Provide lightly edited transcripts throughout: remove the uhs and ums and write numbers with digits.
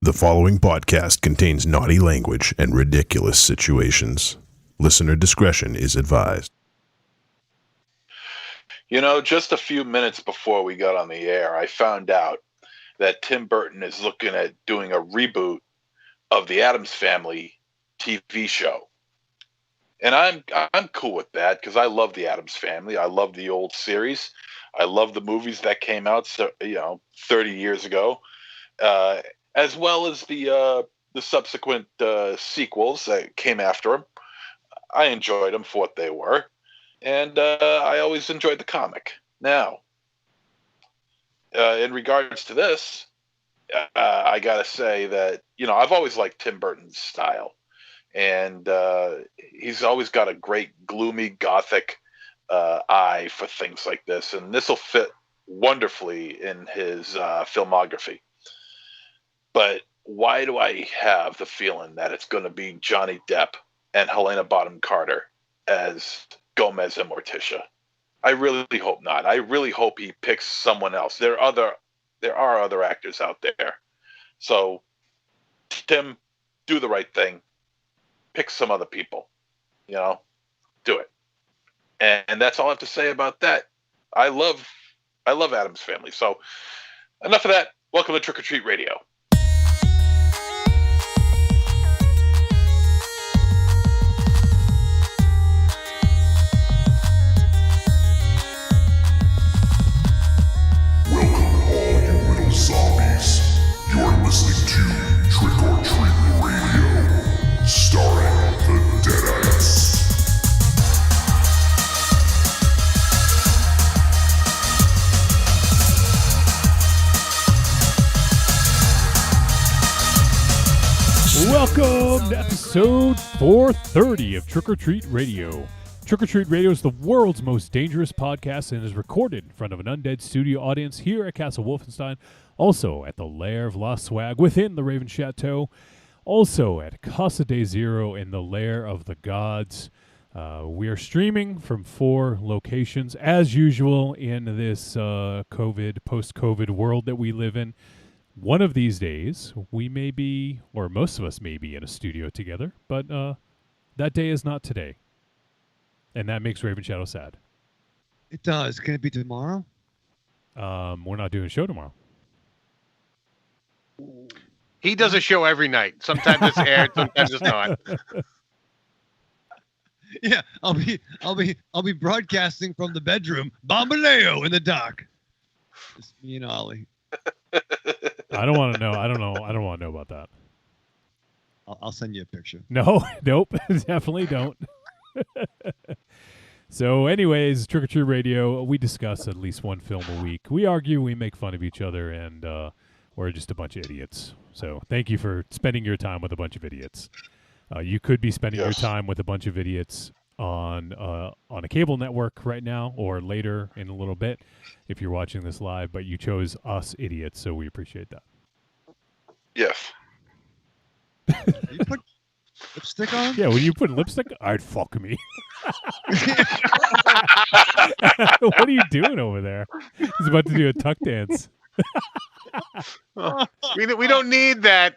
The following podcast contains naughty language and ridiculous situations. Listener discretion is advised. You know, just a few minutes before we got on the air, I found out that Tim Burton is looking at doing a reboot of the Addams Family TV show. And I'm cool with that because I love the Addams Family. I love the old series. I love the movies that came out, 30 years ago, as well as the subsequent sequels that came after them. I enjoyed them for what they were, and I always enjoyed the comic. Now, in regards to this, I gotta say that I've always liked Tim Burton's style, and he's always got a great gloomy gothic eye for things like this, and this will fit wonderfully in his filmography. But why do I have the feeling that it's going to be Johnny Depp and Helena Bonham Carter as Gomez and Morticia? I really hope not. I really hope he picks someone else. There are other actors out there. So, Tim, do the right thing. Pick some other people. Do it. And that's all I have to say about that. I love Addams Family. So, enough of that. Welcome to Trick or Treat Radio. You're listening to Trick or Treat Radio, starring the Deadites. Welcome to episode 430 of Trick or Treat Radio. Trick or Treat Radio is the world's most dangerous podcast and is recorded in front of an undead studio audience here at Castle Wolfenstein, also at the Lair of Lost Swag within the Raven Chateau, also at Casa de Zero in the Lair of the Gods. We are streaming from 4 locations, as usual, in this post-COVID world that we live in. One of these days, we may be, or most of us may be, in a studio together, but that day is not today. And that makes Raven Shadow sad. It does. Can it be tomorrow? We're not doing a show tomorrow. He does a show every night. Sometimes it's aired, sometimes it's not. Yeah, I'll be broadcasting from the bedroom. Bombaleo in the dock. It's me and Ollie. I don't want to know. I don't want to know about that. I'll send you a picture. No, nope, definitely don't. So anyways, Trick or Treat Radio, we discuss at least one film a week. We argue, we make fun of each other, and we're just a bunch of idiots. So thank you for spending your time with a bunch of idiots. You could be spending your time with a bunch of idiots on a cable network right now or later in a little bit if you're watching this live, but you chose us idiots, so we appreciate that. Yes. You put lipstick on? Yeah, when you put lipstick, I'd fuck me. What are you doing over there? He's about to do a tuck dance. We don't need that.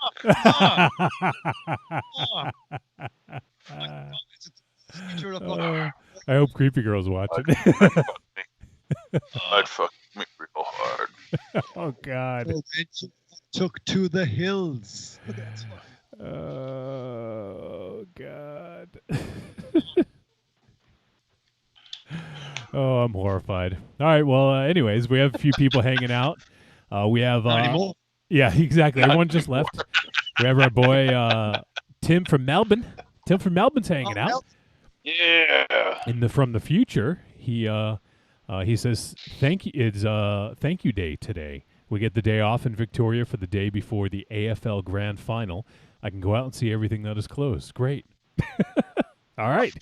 I hope Creepy Girl's watching. I'd fuck me real hard. Oh, God. Took to the hills. Oh, God. Oh, I'm horrified. All right, well, anyways, we have a few people hanging out. We have... yeah, exactly. Everyone just left. We have our boy Tim from Melbourne. Tim from Melbourne's hanging out. Yeah. From the future, he says thank you. It's thank you day today. We get the day off in Victoria for the day before the AFL Grand Final. I can go out and see everything that is closed. Great. All right.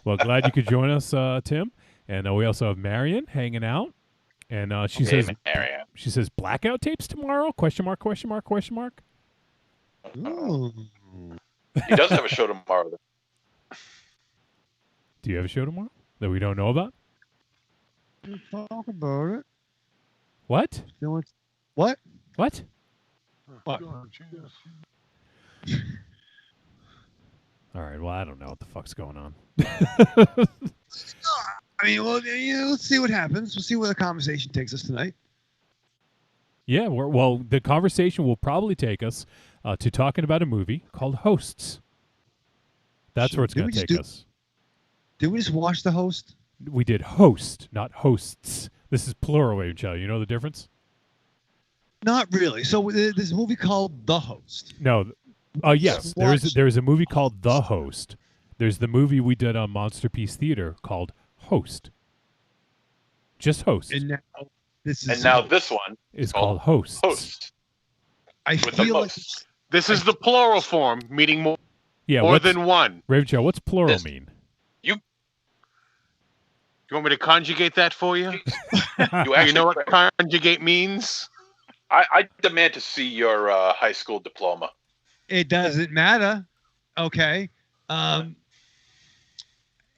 Well, glad you could join us, Tim. And we also have Marion hanging out. And she says Marion. She says blackout tapes tomorrow? Question mark, question mark, question mark. Ooh. He does have a show tomorrow. Do you have a show tomorrow that we don't know about? Talk about it. What? What? What? What? All right. Well, I don't know what the fuck's going on. I mean, well, let's see what happens. We'll see where the conversation takes us tonight. Yeah. Well, the conversation will probably take us to talking about a movie called Hosts. That's where it's going to take us. Did we just watch The Host? We did Host, not Hosts. This is plural, Rachel. You know the difference? Not really. So there's a movie called The Host. No. Yes. There is a movie called The Host. There's the movie we did on Monster Piece Theater called Host. Just Host. And now this one is called Hosts. Host. I With feel the like most. This is the plural form, meaning more than one. Rachel, what's plural mean? You want me to conjugate that for you? You know what conjugate means? I demand to see your high school diploma. it doesn't matter. Okay. And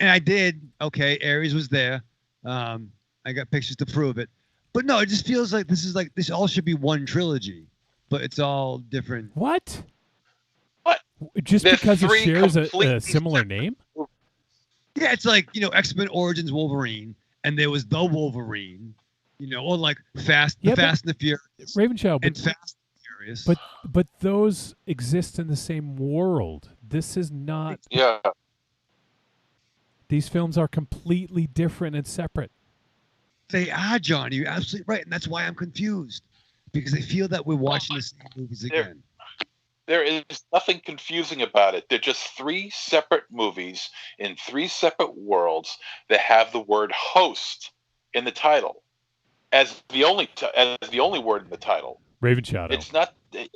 I did. Okay. Aries was there. I got pictures to prove it. But no, it just feels like this all should be one trilogy, but it's all different. What? What? Just They're because it three shares a completely similar separate name? Yeah, it's like, X-Men Origins Wolverine, and there was the Wolverine, or like Fast and the Furious. Ravenchild, and Fast and Furious. But those exist in the same world. This is not. Yeah. These films are completely different and separate. They are, John. You're absolutely right, and that's why I'm confused, because I feel that we're watching the same movies again. There is nothing confusing about it. They're just three separate movies in three separate worlds that have the word host in the title as the only word in the title. Raven Shadow. It's not the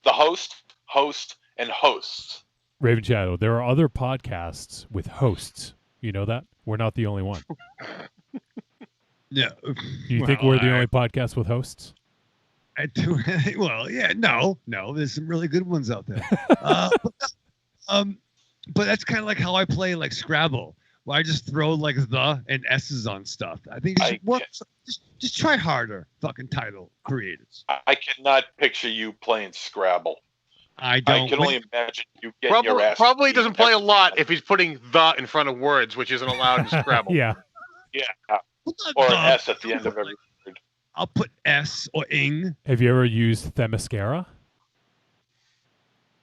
host, and hosts. Raven Shadow. There are other podcasts with hosts. You know that? We're not the only one. No. Do you think we're the only podcast with hosts? I do. Well, yeah, no. There's some really good ones out there. But that's kind of like how I play like Scrabble, where I just throw like the and S's on stuff. I think just try harder, fucking title creators. I cannot picture you playing Scrabble. I don't. I can only imagine you getting your ass. Probably doesn't play a lot if he's putting the in front of words, which isn't allowed in Scrabble. Yeah. Yeah. Or an S at the end of every word. I'll put S or ing. Have you ever used Themyscira?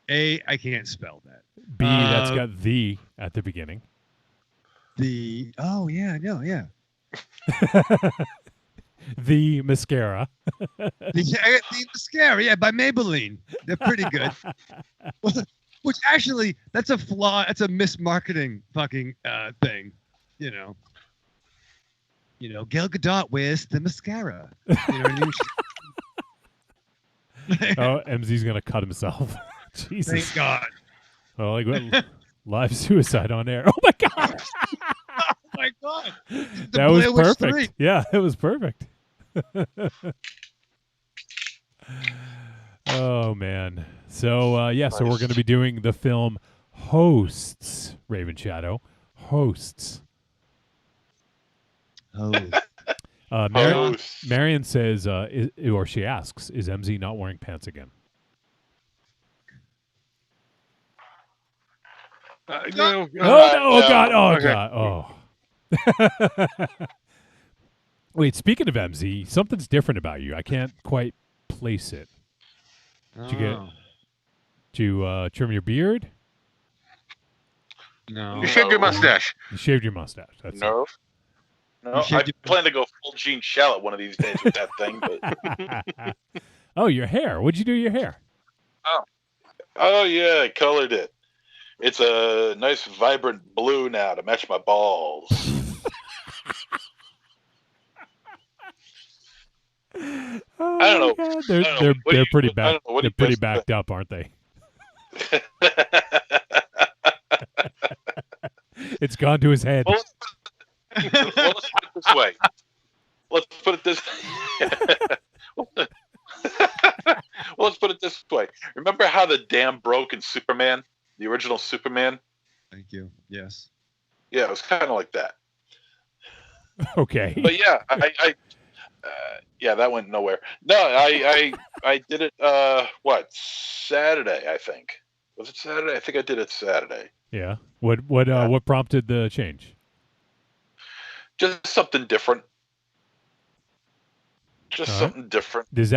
A, I can't spell that. B, that's got the at the beginning. Oh, yeah, no, yeah. The mascara. The mascara, yeah, by Maybelline. They're pretty good. Which actually, that's a flaw. That's a mismarketing fucking thing, Gal Gadot wears the mascara. You know what I mean? Oh, MZ's gonna cut himself. Jesus. Thank God. Oh, like live suicide on air. Oh my God. Oh my God. That was perfect. Yeah, it was perfect. Oh man. So so we're going to be doing the film Hosts, Raven Shadow. Hosts. Oh. Marion says, or she asks, is MZ not wearing pants again? No. Oh God! Oh okay. God! Oh. Wait, speaking of MZ, something's different about you. I can't quite place it. Did you trim your beard? No. You shaved your mustache. You shaved your mustache. That's No. it. No, I plan to go full Gene Shalit one of these days with that thing. But Oh, your hair. What'd you do to your hair? oh yeah, I colored it. It's a nice vibrant blue now to match my balls. Oh, I don't know. God. I don't know. They're pretty I don't know. What do They're you pretty guys backed up, aren't they? It's gone to his head. Well, let's put it this way. Let's put it this way. Remember how the dam broke in Superman, the original Superman? Thank you. Yes. Yeah, it was kind of like that. Okay. But yeah, Yeah, that went nowhere. No, I did it. Saturday? I think. Was it Saturday? I think I did it Saturday. Yeah. What prompted the change? Just something different. Just All right. something different. Did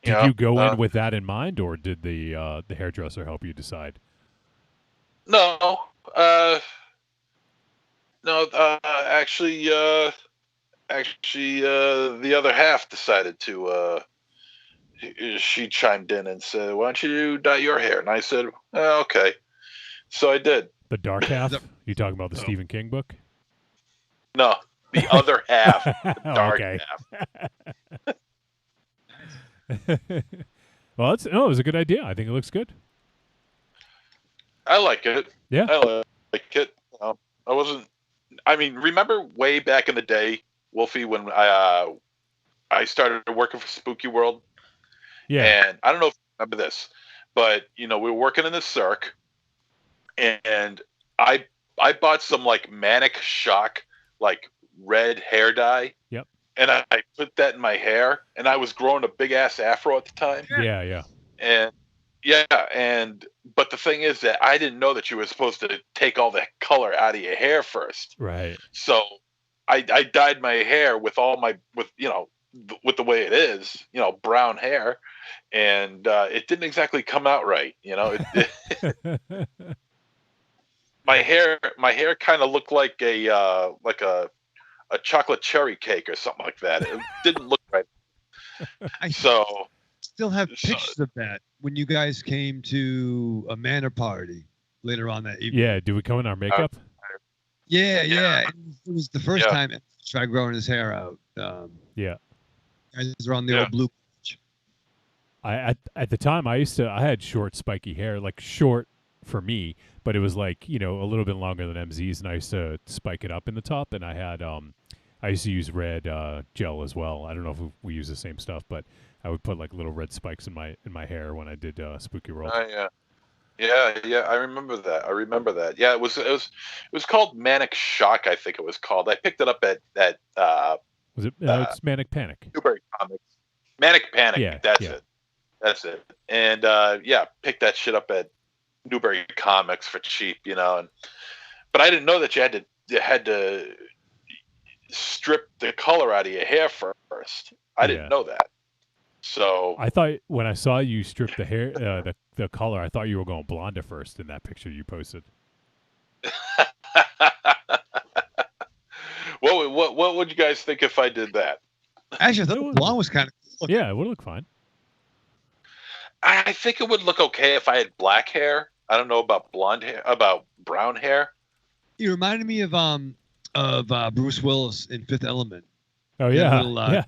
you go in with that in mind, or did the hairdresser help you decide? No. No. Actually, the other half decided to. She chimed in and said, "Why don't you dye your hair?" And I said, "Okay." So I did. The dark half? You talking about the Stephen King book? No, the other half, the dark Okay. half. Well, it was a good idea. I think it looks good. I like it. Yeah. I like it. I wasn't. I mean, remember way back in the day, Wolfie, when I started working for Spooky World? Yeah. And I don't know if you remember this, but we were working in the circ, and I bought some like Manic Shock like red hair dye. Yep. And I put that in my hair, and I was growing a big ass afro at the time. Yeah. But the thing is that I didn't know that you were supposed to take all the color out of your hair first. Right. So I dyed my hair with the way it is, brown hair, and it didn't exactly come out right. My hair kind of looked like a chocolate cherry cake or something like that. It didn't look right. I So still have pictures of that when you guys came to a manor party later on that evening. Yeah. Do we come in our makeup? Yeah. Yeah. It was the first time he tried growing his hair out. Yeah. Guys are on the old blue. At the time I had short spiky hair, like short for me, but it was like, a little bit longer than MZ's, and I used to spike it up in the top, and I had I used to use red gel as well. I don't know if we use the same stuff, but I would put like little red spikes in my hair when I did Spooky World. Yeah, I remember that. Yeah, it was called Manic Shock, I think it was called. I picked it up at was it it's Manic Panic. Newbury Comics. Manic Panic. Yeah, That's it. And picked that shit up at Newbury Comics for cheap, but I didn't know that you had to strip the color out of your hair first. I didn't know that. So I thought when I saw you strip the hair, the color, I thought you were going blonde at first in that picture you posted. What would you guys think if I did that? Actually, I thought the blonde was kind of cool. Yeah, it would look fine. I think it would look okay if I had black hair. I don't know about blonde hair, about brown hair. You reminded me of Bruce Willis in Fifth Element. Oh yeah,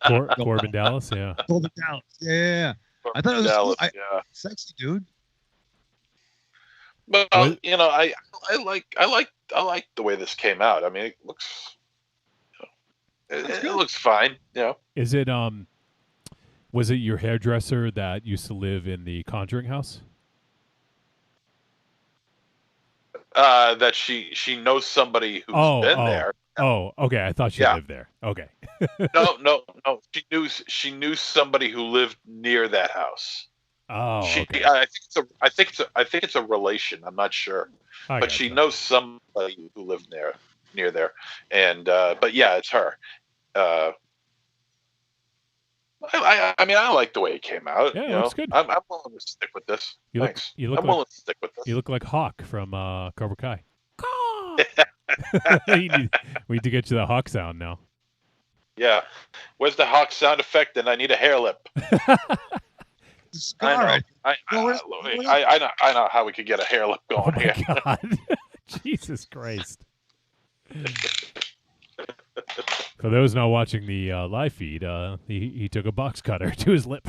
Corbin Corbin Dallas, yeah. Corbin Dallas, yeah. I thought it was Dallas, cool. Sexy dude. But I like the way this came out. I mean, it looks it looks fine. Is it was it your hairdresser that used to live in the Conjuring house? That she knows somebody who's been there. Oh, okay. I thought she lived there. Okay. No. She knew somebody who lived near that house. Oh, okay. I think it's a relation. I'm not sure, but she knows somebody who lived near there, and but yeah, it's her. I mean, I like the way it came out. Yeah, it looks good. I'm willing to stick with this. Thanks. I'm willing to stick with this. You look like Hawk from Cobra Kai. we need to get you the Hawk sound now. Yeah. Where's the Hawk sound effect? And I need a hair lip. I know how we could get a hair lip going here. Oh my God. Jesus Christ. For those not watching the live feed, he took a box cutter to his lip.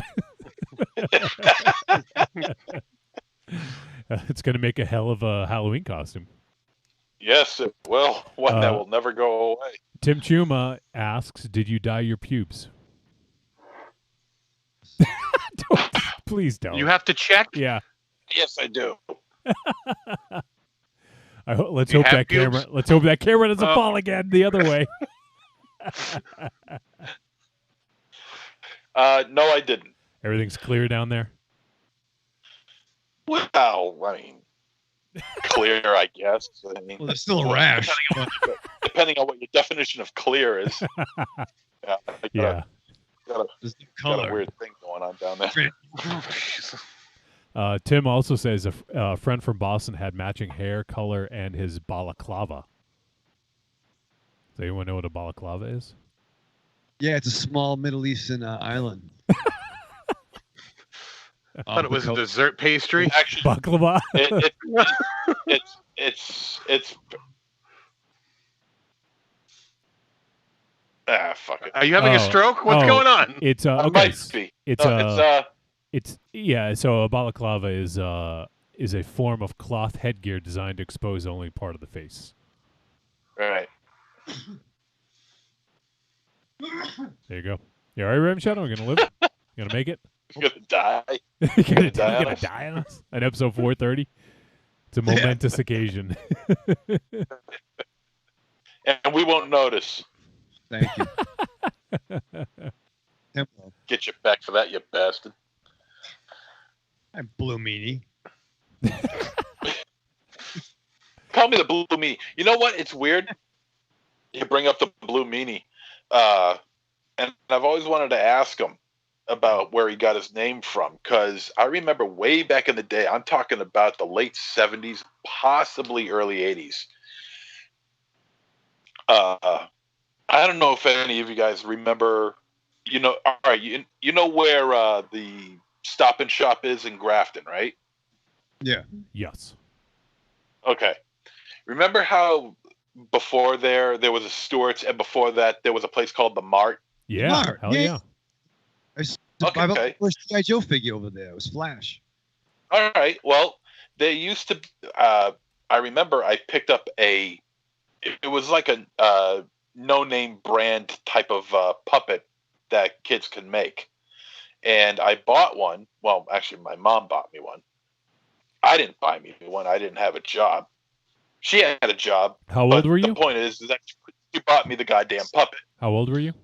It's going to make a hell of a Halloween costume. Yes, it will. One that will never go away. Tim Chuma asks, did you dye your pubes? Please don't. You have to check? Yeah. Yes, I do. Let's hope that camera doesn't fall again the other way. No, I didn't. Everything's clear down there? Well, I mean, clear, I guess. I mean, Well, there's still a rash. depending on what your definition of clear is. Yeah. Got There's no a color. weird thing going on down there. Tim also says a friend from Boston had matching hair color and his balaclava. Does anyone know what a balaclava is? Yeah, it's a small Middle Eastern island. I thought it was a dessert pastry. Actually, Baklava? it's fuck it. Are you having a stroke? What's going on? It's It okay. might be. So a balaclava is a form of cloth headgear designed to expose only part of the face. Right. There you go. You all right, Ram Shadow? We're gonna live? You gonna make it? You're gonna die. You're gonna die on gonna us? die on us? At episode 430? It's a momentous occasion. And we won't notice. Thank you. Tempo. Get you back for that, you bastard. I'm Blue Meanie. Call me the Blue Meanie. You know what? It's weird. You bring up the Blue Meanie. And I've always wanted to ask him about where he got his name from, because I remember way back in the day, I'm talking about the late 70s, possibly early 80s. I don't know if any of you guys remember, all right, you know where the Stop and Shop is in Grafton, right? Yeah. Yes. Okay. Remember how before there was a Stewart's, and before that there was a place called the Mart? Yeah. Mark, Hell yeah. I used to buy Okay. the first G.I. Joe figure over there. It was Flash. All right. Well, they used to. I remember I picked up it was like a no-name brand type of puppet that kids can make, and I bought one. Well, actually, my mom bought me one. I didn't buy me one. I didn't have a job. She had a job. How old were you? The point is that she bought me the goddamn puppet. How old were you?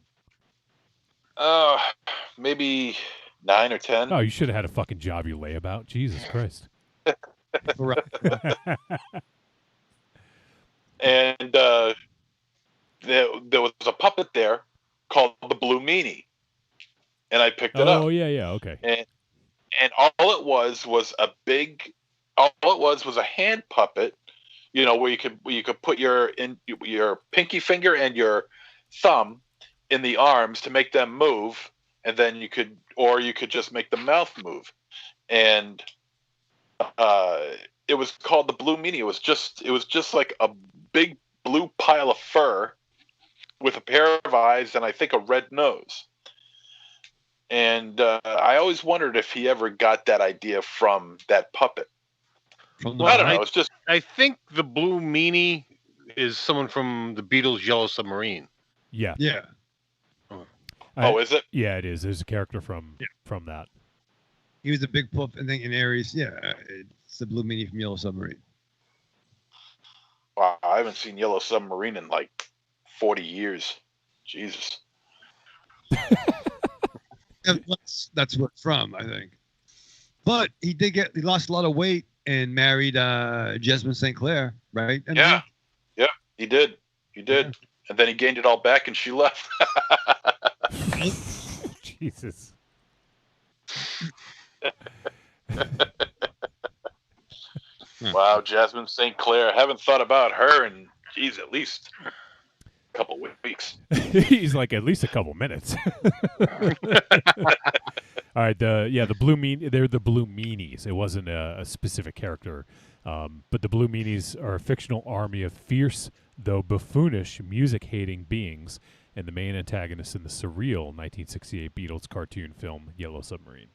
Maybe 9 or 10. Oh, you should have had a fucking job, you layabout. Jesus Christ. Right. And there was a puppet there called the Blue Meanie, and I picked it up. Oh yeah, okay. And all it was a hand puppet, where you could put your pinky finger and your thumb in the arms to make them move, and then you could just make the mouth move. And it was called the Blue Meanie. It was just like a big blue pile of fur with a pair of eyes and I think a red nose. And I always wondered if he ever got that idea from that puppet. I don't know. It's just. I think the Blue Meanie is someone from the Beatles' Yellow Submarine. Yeah. Yeah. Is it? Yeah, it is. There's a character from that. He was a big pup, and then in Aries, it's the Blue Meanie from Yellow Submarine. Wow, I haven't seen Yellow Submarine in like 40 years. Jesus. That's what it's from, I think. But he lost a lot of weight and married Jasmine St. Clair, right? Yeah, he did. Yeah. And then he gained it all back and she left. Jesus. Wow, Jasmine St. Clair. I haven't thought about her in, at least a couple weeks. He's like, at least a couple minutes. All right, the Blue Meanie, they're the Blue Meanies. It wasn't a specific character, but the Blue Meanies are a fictional army of fierce, though buffoonish, music-hating beings, and the main antagonist in the surreal 1968 Beatles cartoon film Yellow Submarine.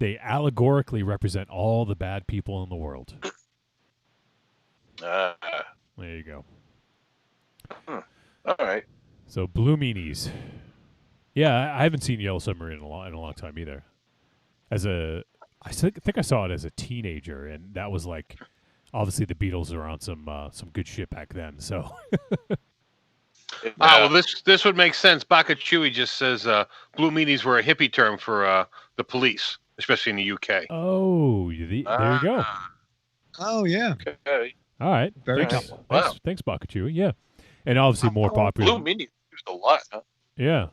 They allegorically represent all the bad people in the world. There you go. All right. So Blue Meanies. Yeah, I haven't seen Yellow Submarine in a long time either. I think I saw it as a teenager, and that was like, obviously the Beatles are on some good shit back then. So Well, this would make sense. Bakachui just says blue meanies were a hippie term for the police, especially in the UK. Oh, there you go. Oh yeah. Okay. All right. Very Thanks, tough. Wow. thanks, Bakachui. Yeah, and obviously more popular. Blue meanies used a lot, huh? Yeah.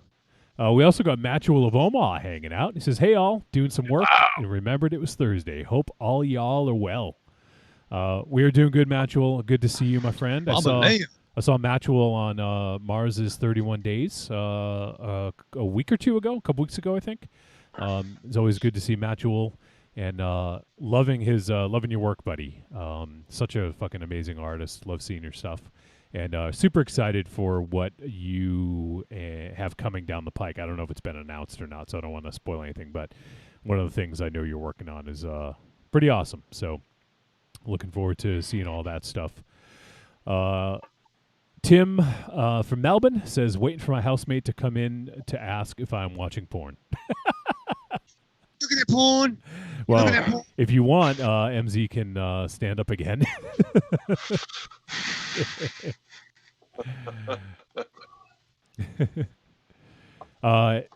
We also got Matchwell of Omaha hanging out. He says, "Hey all, doing some work and remembered it was Thursday. Hope all y'all are well. We are doing good, Matchwell. Good to see you, my friend. I saw Matchwell on Mars's 31 Days a week or two ago, a couple weeks ago, I think. It's always good to see Matchwell and loving your work, buddy. Such a fucking amazing artist. Love seeing your stuff. And super excited for what you have coming down the pike. I don't know if it's been announced or not, so I don't want to spoil anything. But one of the things I know you're working on is pretty awesome. So looking forward to seeing all that stuff. Tim from Melbourne says, waiting for my housemate to come in to ask if I'm watching porn. Looking at porn. Well, if you want, MZ can stand up again.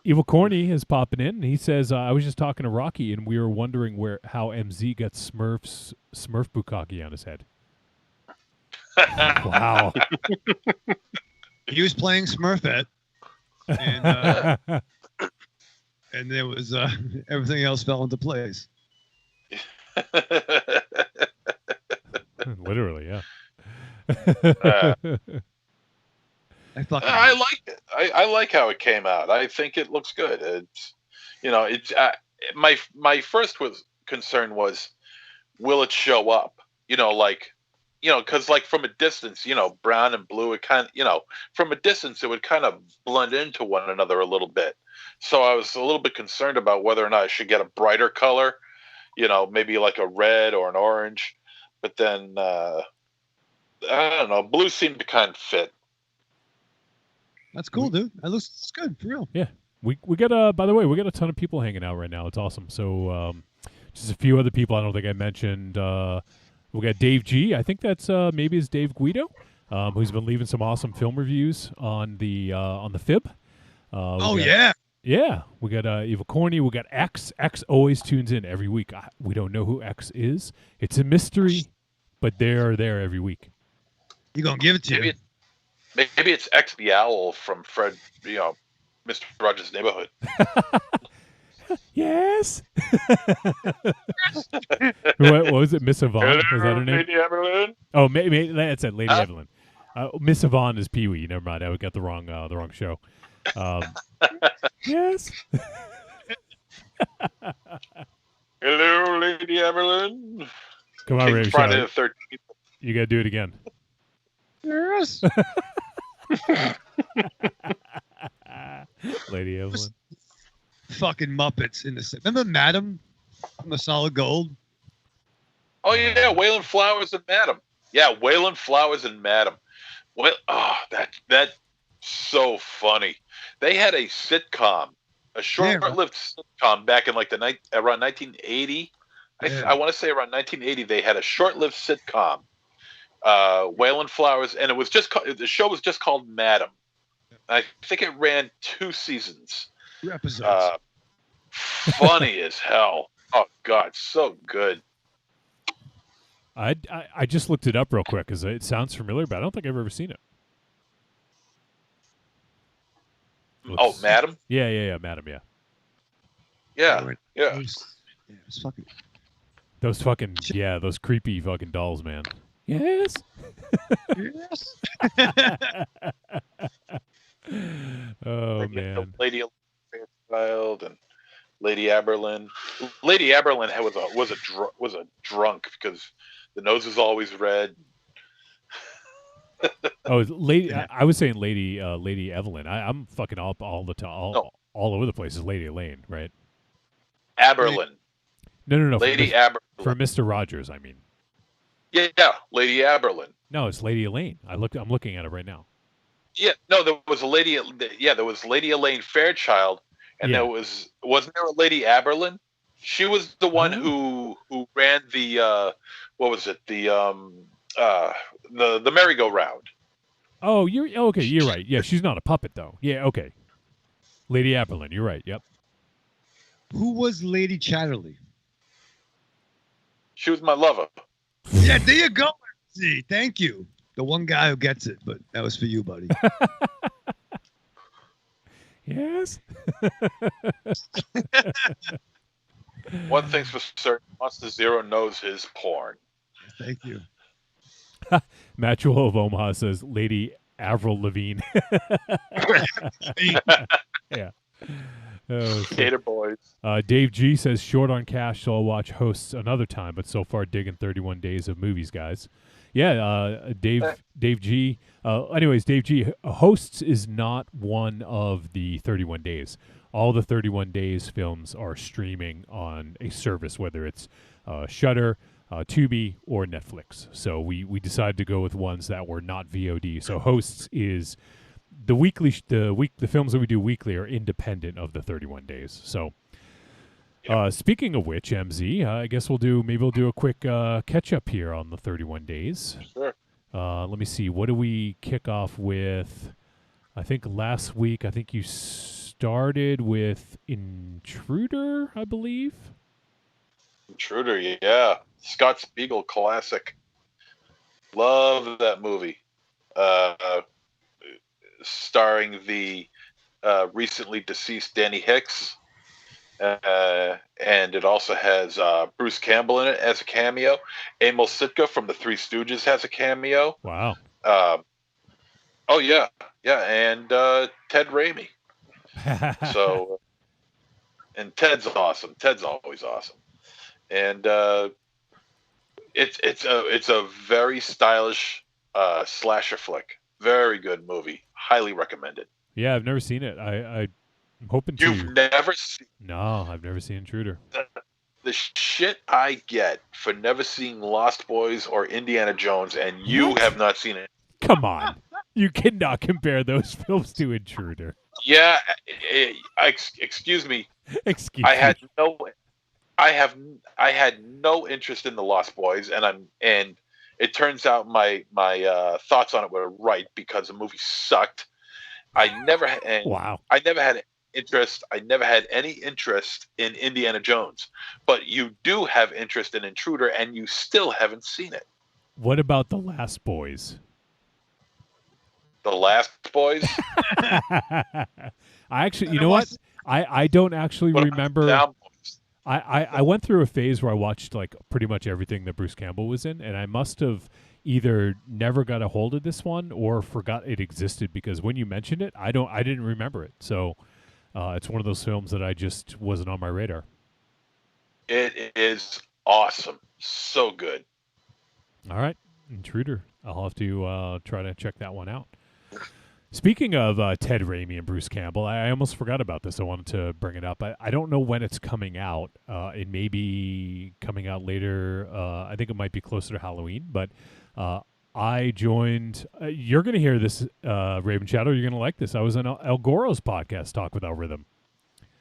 Evil Corny is popping in. He says, I was just talking to Rocky, and we were wondering how MZ got Smurf Bukkake on his head. Wow. He was playing Smurfette, and there was everything else fell into place. Literally, yeah. I like it. I like how it came out. I think it looks good. It's, it's my first concern was, will it show up? Because from a distance, brown and blue, it kind of, from a distance, it would kind of blend into one another a little bit. So I was a little bit concerned about whether or not I should get a brighter color, maybe like a red or an orange. But then, I don't know, blue seemed to kind of fit. That's cool, dude. That looks good, for real. Yeah. We got by the way, we got a ton of people hanging out right now. It's awesome. So just a few other people I don't think I mentioned. We got Dave G. I think that's maybe it's Dave Guido, who's been leaving some awesome film reviews on the Fib. Yeah. Yeah, we got Evil Corny. We got X. X always tunes in every week. We don't know who X is. It's a mystery, but they're there every week. You gonna give it to you? Maybe it's X the Owl from Fred, Mr. Rogers' Neighborhood. Yes. What was it? Miss Yvonne? Was that her name? Lady Evelyn. Oh, that's it. Lady Evelyn. Miss Yvonne is Pee Wee. Never mind. I got the wrong show. Yes. Hello, Lady Evelyn. Come on, Ray. Friday the 13th. You gotta do it again. Yes. Lady Evelyn. Fucking Muppets in the. Remember Madam from the Solid Gold? Oh yeah, Waylon Flowers and Madam. Yeah, Waylon Flowers and Madam. Well, that's so funny. They had a sitcom, a short-lived sitcom back in around 1980. Yeah. I want to say around 1980 they had a short-lived sitcom. Waylon Flowers, and the show was just called Madam. I think it ran 2 seasons. 2 episodes. Funny as hell. Oh God, so good. I just looked it up real quick because it sounds familiar, but I don't think I've ever seen it. Oh, Madam? Yeah, Madam, yeah. Yeah. It's fucking. Those creepy fucking dolls, man. Yes. Yes. Oh man. Lady Fairchild and Lady Aberlin. Lady Aberlin was a drunk because the nose is always red. Oh, Lady. I was saying Lady Evelyn. I'm fucking up all the time, all over the place. Is Lady Elaine, right? Aberlin. No. Lady Aberlin. For Mr. Rogers, I mean. Yeah, Lady Aberlin. No, it's Lady Elaine. I'm looking at it right now. Yeah, no, there was a lady. Yeah, there was Lady Elaine Fairchild, and there wasn't there a Lady Aberlin? She was the one who ran the what was it? The merry-go-round. Oh, you're okay. You're right. Yeah, she's not a puppet though. Yeah, okay. Lady Apperlin. You're right. Yep. Who was Lady Chatterley? She was my lover. Yeah, there you go. See, thank you. The one guy who gets it, but that was for you, buddy. Yes. One thing's for certain: Monster Zero knows his porn. Thank you. Matchuel of Omaha says Lady Avril Lavigne. Yeah. Oh, so- Gator boys. Dave G says short on cash, so I'll watch Hosts another time. But so far, digging 31 days of movies, guys. Yeah, Dave G. Anyways, Dave G. Hosts is not one of the 31 days. All the 31 days films are streaming on a service, whether it's Shudder, Tubi, or Netflix. So we decided to go with ones that were not VOD. So Hosts is the films that we do weekly are independent of the 31 days. So speaking of which, MZ, I guess we'll do a quick catch up here on the 31 days. Sure. Let me see. What do we kick off with? I think last week, you started with Intruder, I believe. Intruder, yeah. Scott Spiegel classic. Love that movie. Starring the recently deceased Danny Hicks. And it also has Bruce Campbell in it as a cameo. Emil Sitka from the Three Stooges has a cameo. Wow. Oh, yeah. Yeah, and Ted Raimi. So, and Ted's awesome. Ted's always awesome. And it's a very stylish slasher flick. Very good movie. Highly recommended. Yeah, I've never seen it. I'm hoping to. You've never seen? No, I've never seen Intruder. The shit I get for never seeing Lost Boys or Indiana Jones, and you have not seen it. Come on. You cannot compare those films to Intruder. Yeah, excuse me. Excuse I me. had no interest in the Lost Boys, and it turns out my thoughts on it were right because the movie sucked. Wow. I never had interest. I never had any interest in Indiana Jones, but you do have interest in Intruder, and you still haven't seen it. What about The Last Boys? The Last Boys. I actually, you know what? I don't actually remember. I went through a phase where I watched like pretty much everything that Bruce Campbell was in, and I must have either never got a hold of this one or forgot it existed, because when you mentioned it, I didn't remember it. So it's one of those films that I just wasn't on my radar. It is awesome. So good. All right, Intruder. I'll have to try to check that one out. Speaking of Ted Raimi and Bruce Campbell, I almost forgot about this. I wanted to bring it up. I don't know when it's coming out. It may be coming out later. I think it might be closer to Halloween. But I joined. You're going to hear this, Raven Shadow. You're going to like this. I was on El Goro's podcast, Talk Without Rhythm.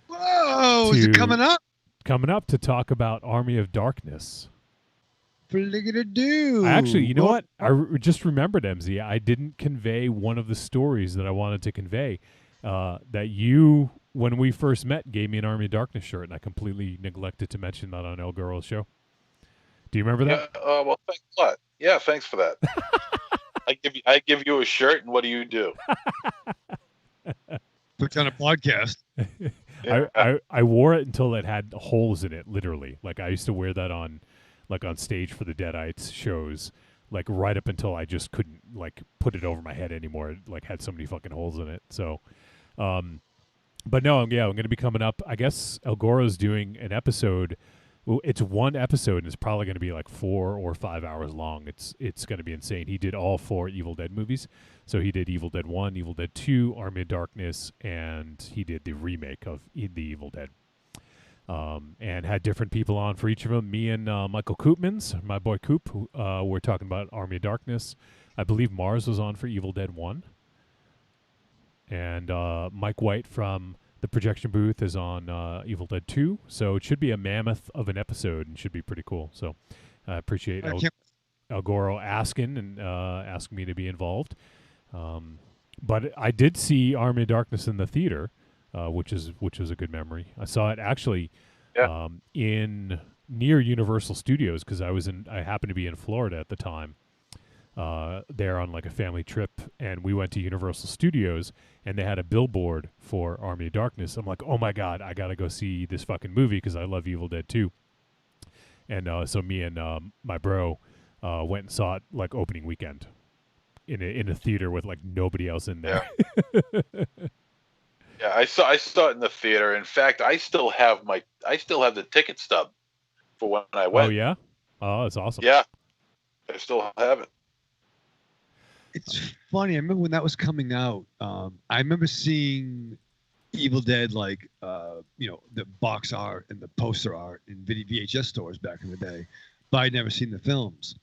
Whoa, is it coming up? Coming up to talk about Army of Darkness. Do. Actually, you know what? Just remembered, MZ. I didn't convey one of the stories that I wanted to convey. That you, when we first met, gave me an Army of Darkness shirt, and I completely neglected to mention that on El Goro's show. Do you remember that? Yeah, well, thanks a lot. Yeah, thanks for that. I give you a shirt, and what do? Puts on a podcast. I wore it until it had holes in it, literally. Like I used to wear that on stage for the Deadites shows, like right up until I just couldn't like put it over my head anymore. It like had so many fucking holes in it. So, but no, yeah, I'm going to be coming up. I guess El Goro's doing an episode. Well, it's one episode, and it's probably going to be like 4 or 5 hours long. It's going to be insane. He did all 4 Evil Dead movies. So he did Evil Dead 1, Evil Dead 2, Army of Darkness, and he did the remake of the Evil Dead. And had different people on for each of them. Me and Michael Koopmans, my boy Coop, who, were talking about Army of Darkness. I believe Mars was on for Evil Dead 1. And Mike White from the projection booth is on Evil Dead 2. So it should be a mammoth of an episode and should be pretty cool. So I appreciate El Goro asking me to be involved. But I did see Army of Darkness in the theater, which was a good memory. I saw it actually in near Universal Studios because I happened to be in Florida at the time. There on like a family trip, and we went to Universal Studios, and they had a billboard for Army of Darkness. I'm like, oh my god, I gotta go see this fucking movie because I love Evil Dead 2. And so me and my bro went and saw it like opening weekend in a theater with like nobody else in there. Yeah, I saw it in the theater. In fact, I still have the ticket stub for when I went. Oh yeah, oh that's awesome. Yeah, I still have it. It's funny. I remember when that was coming out. I remember seeing Evil Dead, like the box art and the poster art in VHS stores back in the day, but I'd never seen the films.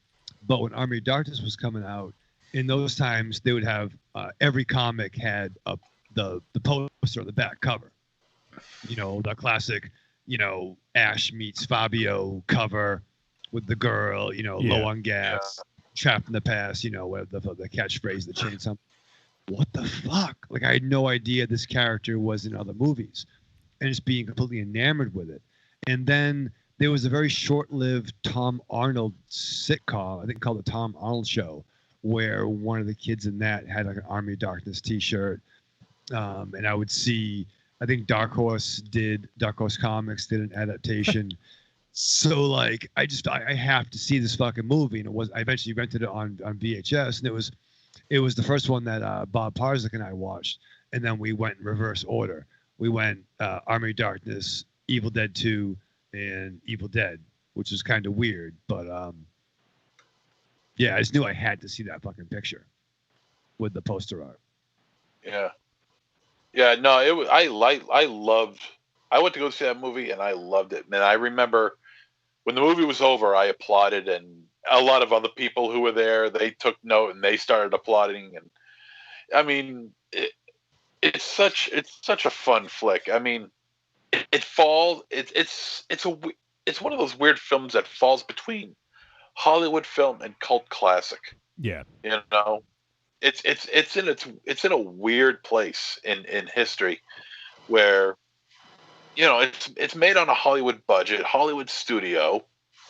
But when Army of Darkness was coming out, in those times they would have every comic had the poster on the back cover. The classic, Ash meets Fabio cover with the girl, low on gas, trapped in the past, where the catchphrase, the chainsaw. What the fuck? Like, I had no idea this character was in other movies, and just being completely enamored with it. And then there was a very short-lived Tom Arnold sitcom, I think called The Tom Arnold Show, where one of the kids in that had like an Army of Darkness t-shirt. And I would see, I think Dark Horse Comics did an adaptation. So like, I have to see this fucking movie. And I eventually rented it on VHS, and it was the first one that Bob Parzik and I watched. And then we went in reverse order. We went Army of Darkness, Evil Dead 2, and Evil Dead, which was kind of weird. But yeah, I just knew I had to see that fucking picture with the poster art. Yeah. Yeah, no, I went to go see that movie and I loved it. Man, I remember when the movie was over, I applauded, and a lot of other people who were there, they took note and they started applauding. And I mean, it's such a fun flick. I mean, it's one of those weird films that falls between Hollywood film and cult classic. Yeah. It's in a weird place in history where it's made on a Hollywood budget, Hollywood studio,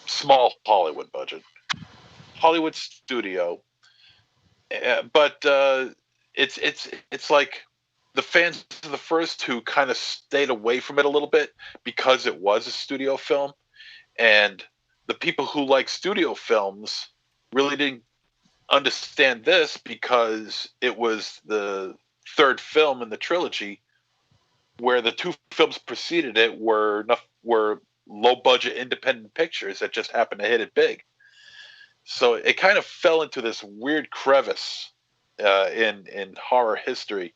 small Hollywood budget, Hollywood studio, but it's like the fans of the first two kind of stayed away from it a little bit because it was a studio film, and the people who like studio films really didn't understand this because it was the third film in the trilogy, where the two films preceded it were low budget independent pictures that just happened to hit it big. So it kind of fell into this weird crevice in horror history.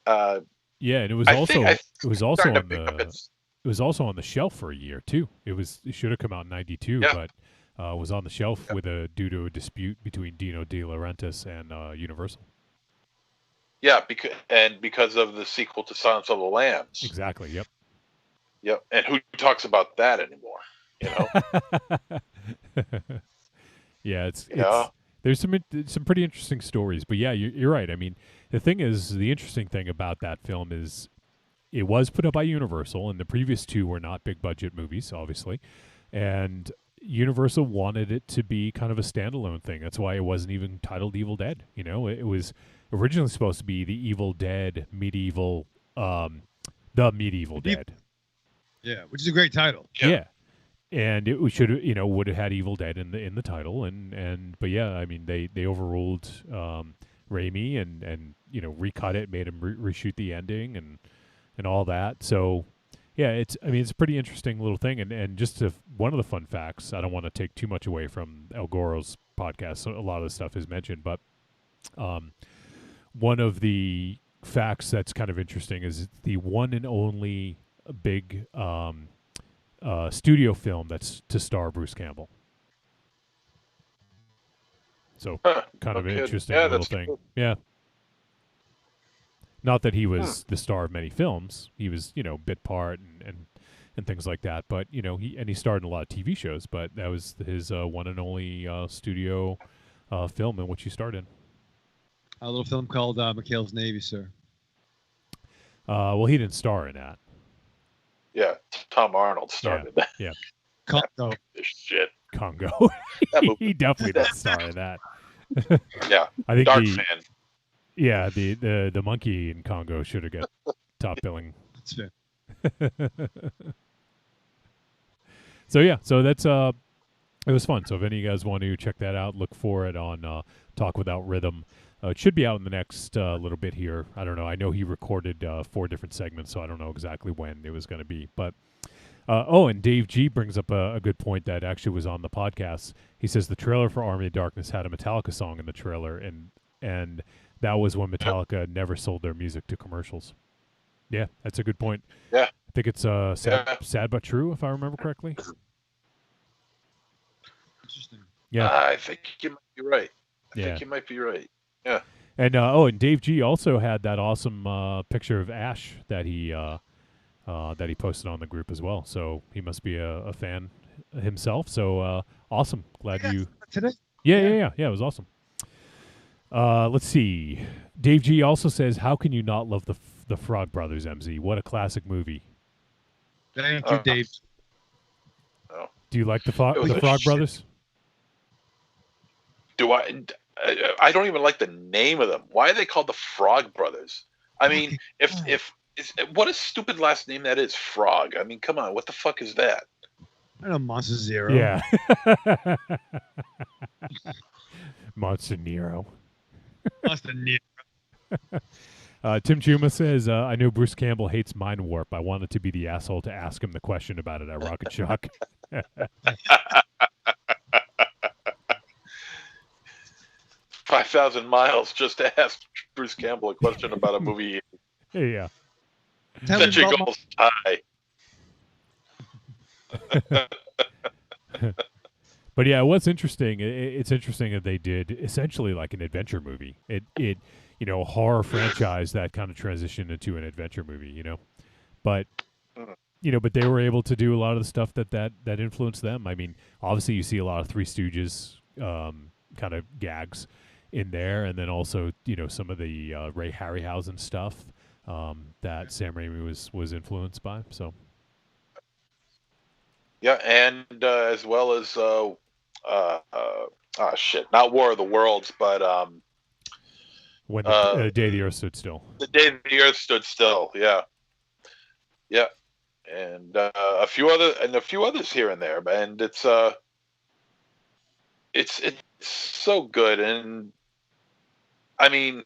Yeah, and it was also on the shelf for a year too. It should have come out in '92, but was on the shelf due to a dispute between Dino De Laurentiis and Universal. Yeah, because of the sequel to Silence of the Lambs. Exactly. Yep. Yep. And who talks about that anymore? Yeah, there's some pretty interesting stories, but yeah, you're right. I mean, the interesting thing about that film is it was put up by Universal, and the previous two were not big budget movies, obviously, and Universal wanted it to be kind of a standalone thing. That's why it wasn't even titled Evil Dead. It was originally supposed to be the Evil Dead the Medieval Dead. Yeah, which is a great title. Yeah. And it should would have had Evil Dead in the title, but yeah, I mean they overruled Raimi and recut it, made him reshoot the ending and all that. So yeah, it's a pretty interesting little thing, and just one of the fun facts. I don't want to take too much away from El Goro's podcast. So a lot of the stuff is mentioned, but one of the facts that's kind of interesting is the one and only big studio film that's to star Bruce Campbell. So kind of an interesting little thing. Cool. Yeah. Not that he was the star of many films. He was, bit part and things like that. But, he starred in a lot of TV shows, but that was his one and only studio film in which he starred in. A little film called McHale's Navy, sir. Well, he didn't star in that. Yeah, Tom Arnold started that. Yeah, Congo. Shit. Congo. That movie. He definitely didn't star in that. Yeah, I think Dark fan. Yeah, the monkey in Congo should have got top billing. That's fair. So that's it was fun. So if any of you guys want to check that out, look for it on Talk Without Rhythm. It should be out in the next little bit here. I don't know. I know he recorded 4 different segments, so I don't know exactly when it was going to be. But and Dave G brings up a good point that actually was on the podcast. He says the trailer for Army of Darkness had a Metallica song in the trailer, and that was when Metallica never sold their music to commercials. Yeah, that's a good point. Yeah. I think it's sad but true, if I remember correctly. Interesting. Yeah. I think you might be right. I Yeah. think you might be right. Yeah. And and Dave G also had that awesome picture of Ash that he posted on the group as well. So he must be a fan himself. So awesome. Glad you. Today? Yeah. It was awesome. Let's see. Dave G also says, "How can you not love the Frog Brothers, MZ? What a classic movie." Thank you, Dave. No. Do you like the It was a Frog shit. Brothers? Do I? I don't even like the name of them. Why are they called the Frog Brothers? I mean, what a stupid last name that is, Frog. I mean, come on, what the fuck is that? I know Monster Zero. Yeah. Monster Nero. Monster Nero. Tim Chuma says, I know Bruce Campbell hates Mind Warp. I wanted to be the asshole to ask him the question about it at Rocket Shock. 5,000 miles just to ask Bruce Campbell a question about a movie Yeah. Tell me that you about goes high. But yeah, what's interesting, it's interesting that they did essentially like an adventure movie. It a horror franchise that kind of transitioned into an adventure movie, But but they were able to do a lot of the stuff that influenced them. I mean, obviously you see a lot of Three Stooges kind of gags in there, and then also some of the Ray Harryhausen stuff that Sam Raimi was influenced by. So Yeah, and as well as not War of the Worlds, but when the Day the Earth Stood Still. The Day the Earth Stood Still. Yeah, and a few others here and there, and it's so good. And I mean,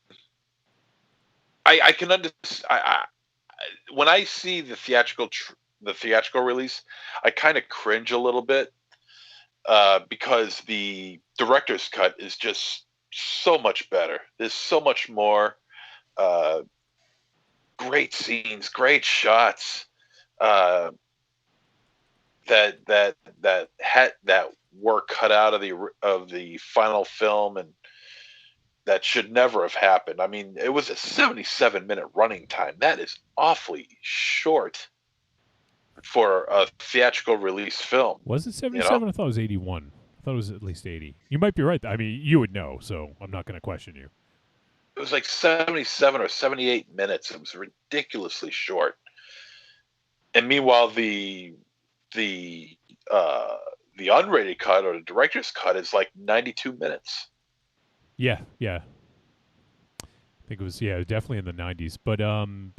I can understand. When I see the theatrical release, I kind of cringe a little bit because the director's cut is just so much better. There's so much more great scenes, great shots that were cut out of the final film, and that should never have happened. I mean, it was a 77-minute running time. That is awfully short for a theatrical release film. Was it 77? I thought it was 81. I thought it was at least 80. You might be right. I mean, you would know, so I'm not going to question you. It was like 77 or 78 minutes. It was ridiculously short. And meanwhile, the unrated cut or the director's cut is like 92 minutes. Yeah. I think it was definitely in the 90s. But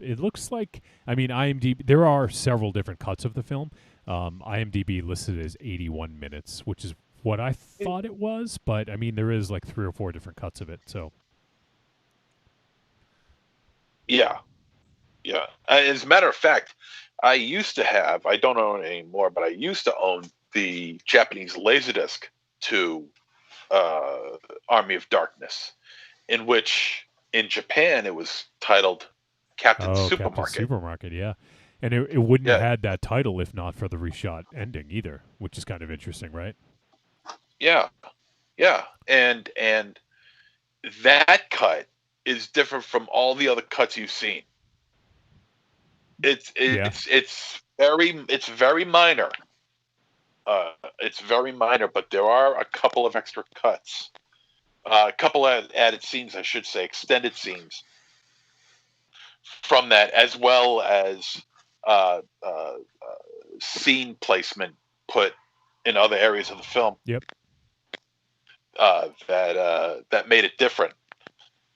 it looks like, I mean, IMDb, there are several different cuts of the film. IMDb listed as 81 minutes, which is what I thought it was, but I mean, there is like 3 or 4 different cuts of it. So yeah. As a matter of fact, I used to have, I don't own it anymore, but I used to own the Japanese Laserdisc to Army of Darkness, in which in Japan it was titled Captain Supermarket. Captain Supermarket, yeah. And it wouldn't have had that title if not for the reshot ending either, which is kind of interesting, right? Yeah. And that cut is different from all the other cuts you've seen. It's very minor. It's very minor, but there are a couple of extra cuts A couple of added scenes, I should say, extended scenes from that, as well as uh, uh, scene placement put in other areas of the film. Yep. That made it different.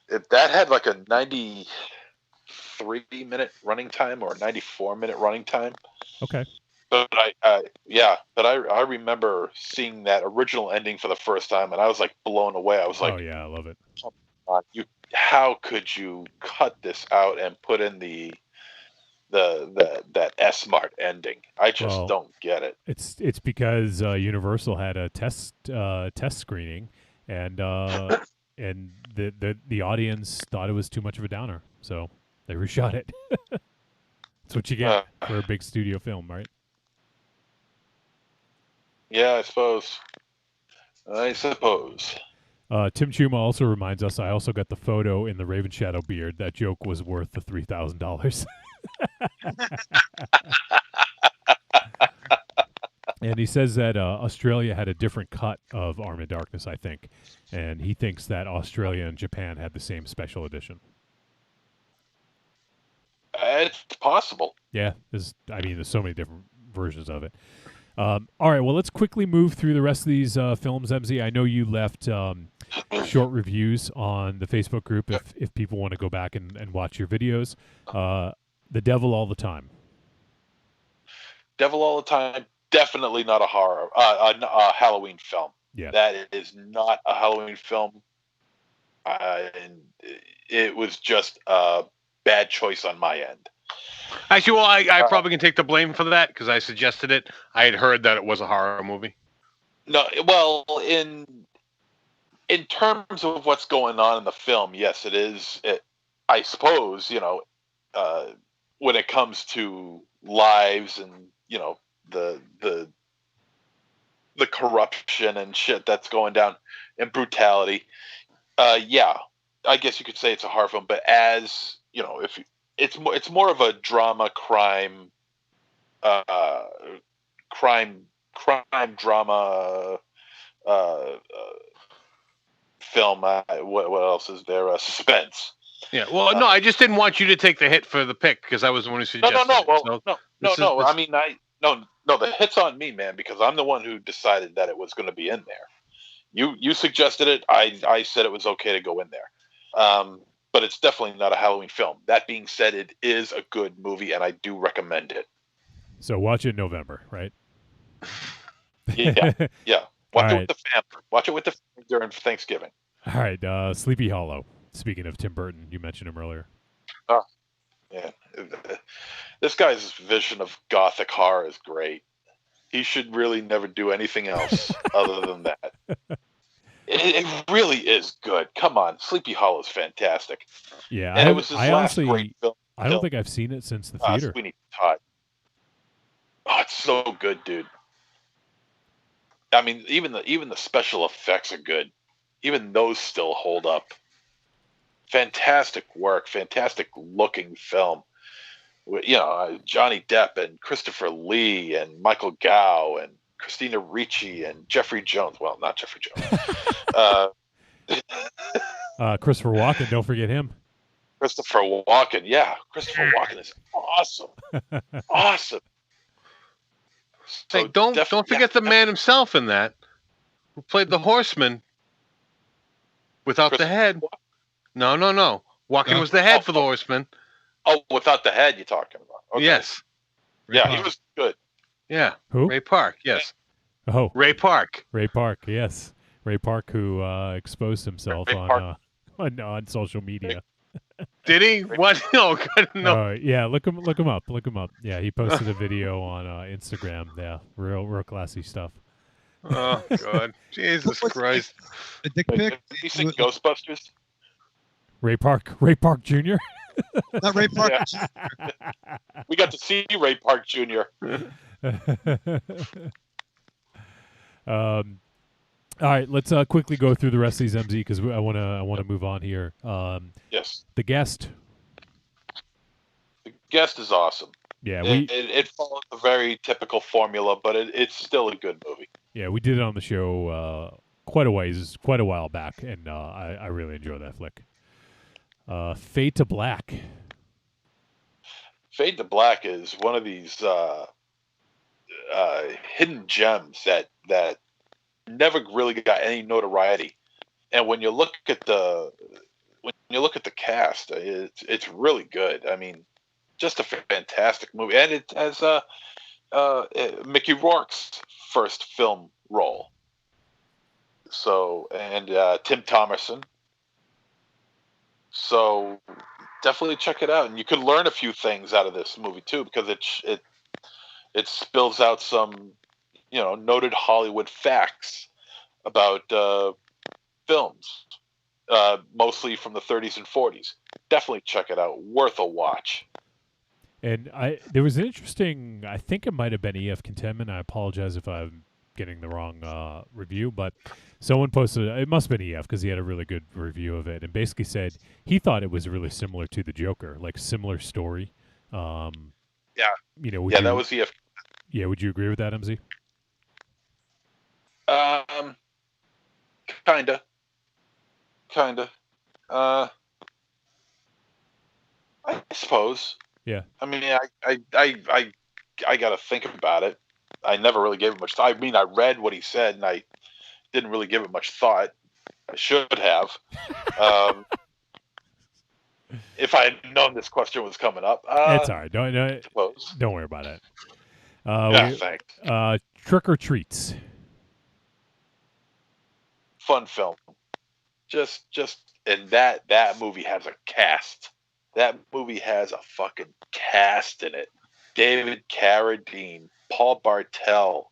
That had like a 93-minute running time or 94-minute running time. Okay. But I remember seeing that original ending for the first time, and I was like blown away. I was like, oh yeah, I love it. How could you cut this out and put in that S-Mart ending? I just don't get it. It's because Universal had a test screening, and the audience thought it was too much of a downer, so they reshot it. That's what you get for a big studio film, right? Yeah, I suppose. Tim Chuma also reminds us, I also got the photo in the Raven Shadow beard. That joke was worth the $3,000. And he says that Australia had a different cut of Arm of Darkness, I think. And he thinks that Australia and Japan had the same special edition. It's possible. Yeah, there's so many different versions of it. All right, well, let's quickly move through the rest of these films, MZ. I know you left short reviews on the Facebook group if people want to go back and watch your videos. The Devil All the Time. Devil All the Time, definitely not a horror, a Halloween film. Yeah. That is not a Halloween film. And it was just a bad choice on my end. Actually, well, I probably can take the blame for that because I suggested it. I had heard that it was a horror movie. No, well, in terms of what's going on in the film, yes, it is. I suppose, when it comes to lives and the corruption and shit that's going down and brutality, yeah, I guess you could say it's a horror film. But as if it's more of a drama crime drama film. What else is there? Suspense. Yeah. Well, no, I just didn't want you to take the hit for the pick because I was the one who suggested No. it. Well, no. I mean, the hit's on me, man, because I'm the one who decided that it was going to be in there. You suggested it. I said it was okay to go in there. But it's definitely not a Halloween film. That being said, it is a good movie, and I do recommend it. So watch it in November, right? Yeah. Watch All it with the family. Watch it with the family during Thanksgiving. All right, Sleepy Hollow. Speaking of Tim Burton, you mentioned him earlier. Oh, yeah. This guy's vision of gothic horror is great. He should really never do anything else other than that. It really is good. Come on, Sleepy Hollow is fantastic. Yeah, and it was his last great film. I don't think I've seen it since the theater. Sweeney Todd. Oh, it's so good, dude. I mean, even the special effects are good. Even those still hold up. Fantastic work, fantastic looking film. Johnny Depp and Christopher Lee and Michael Gow and Christina Ricci and Jeffrey Jones. Well, not Jeffrey Jones. Christopher Walken, don't forget him. Christopher Walken, yeah. Christopher Walken is awesome. Awesome. So hey, don't forget the man himself in that, who played the Horseman without the head. No. Walken was the head for the Horseman. Oh, without the head you're talking about. Okay. Yes. He was good. Yeah. Who? Ray Park, yes. Oh. Ray Park, yes. Ray Park, who exposed himself on social media. Did he? What? No. Yeah, look him up. Yeah, he posted a video on Instagram. Yeah, real classy stuff. Oh God, Jesus Christ! A dick pic. Have you seen Ghostbusters? Ray Park Jr. Not Ray Park. Yeah. We got to see Ray Park Jr. All right, let's quickly go through the rest of these, MZ, because I want to move on here. Yes. The Guest. The Guest is awesome. Yeah, it follows a very typical formula, but it's still a good movie. Yeah, we did it on the show quite a while back, and I really enjoy that flick. Fade to Black. Fade to Black is one of these hidden gems that never really got any notoriety. And when you look at the cast, it's really good. I mean, just a fantastic movie, and it has Mickey Rourke's first film role. So, and Tim Thomerson. So definitely check it out, and you could learn a few things out of this movie too, because it spills out some, noted Hollywood facts about films, mostly from the 30s and 40s. Definitely check it out. Worth a watch. And there was an interesting, I think it might have been EF Contentment. I apologize if I'm getting the wrong review, but someone posted, it must have been EF because he had a really good review of it, and basically said he thought it was really similar to The Joker, like similar story. Yeah. That was EF. Yeah, would you agree with that, MZ? Kinda. I suppose. Yeah. I mean, I got to think about it. I never really gave it much thought. I mean, I read what he said, and I didn't really give it much thought. I should have. If I had known this question was coming up. It's all right. Don't worry about it. Thanks. Trick or Treats. Fun film. Just, and that movie has a cast. That movie has a fucking cast in it. David Carradine, Paul Bartel,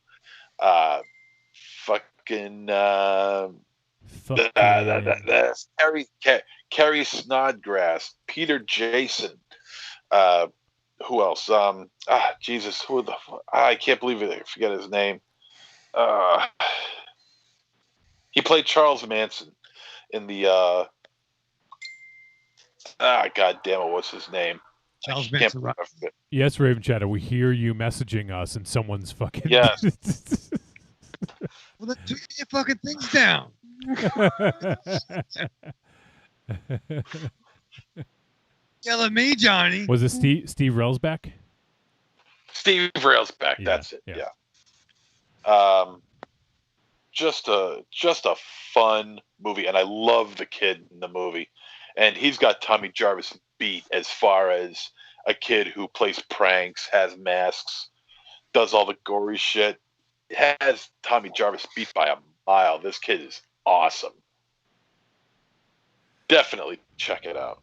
Carrie Snodgrass, Peter Jason. Who else? Jesus, who the? I can't believe it. I forget his name. He played Charles Manson in the. God damn it! What's his name? Charles Manson. Yes, Raven Chatter. We hear you messaging us, and someone's fucking. Yes. Well, then do your fucking things down. Yell at me, Johnny. Was it Steve Railsback? Steve Railsback. Yeah, That's it. yeah. Just a fun movie, and I love the kid in the movie, and he's got Tommy Jarvis beat as far as a kid who plays pranks, has masks, does all the gory shit. Has Tommy Jarvis beat by a mile. This kid is awesome. Definitely check it out.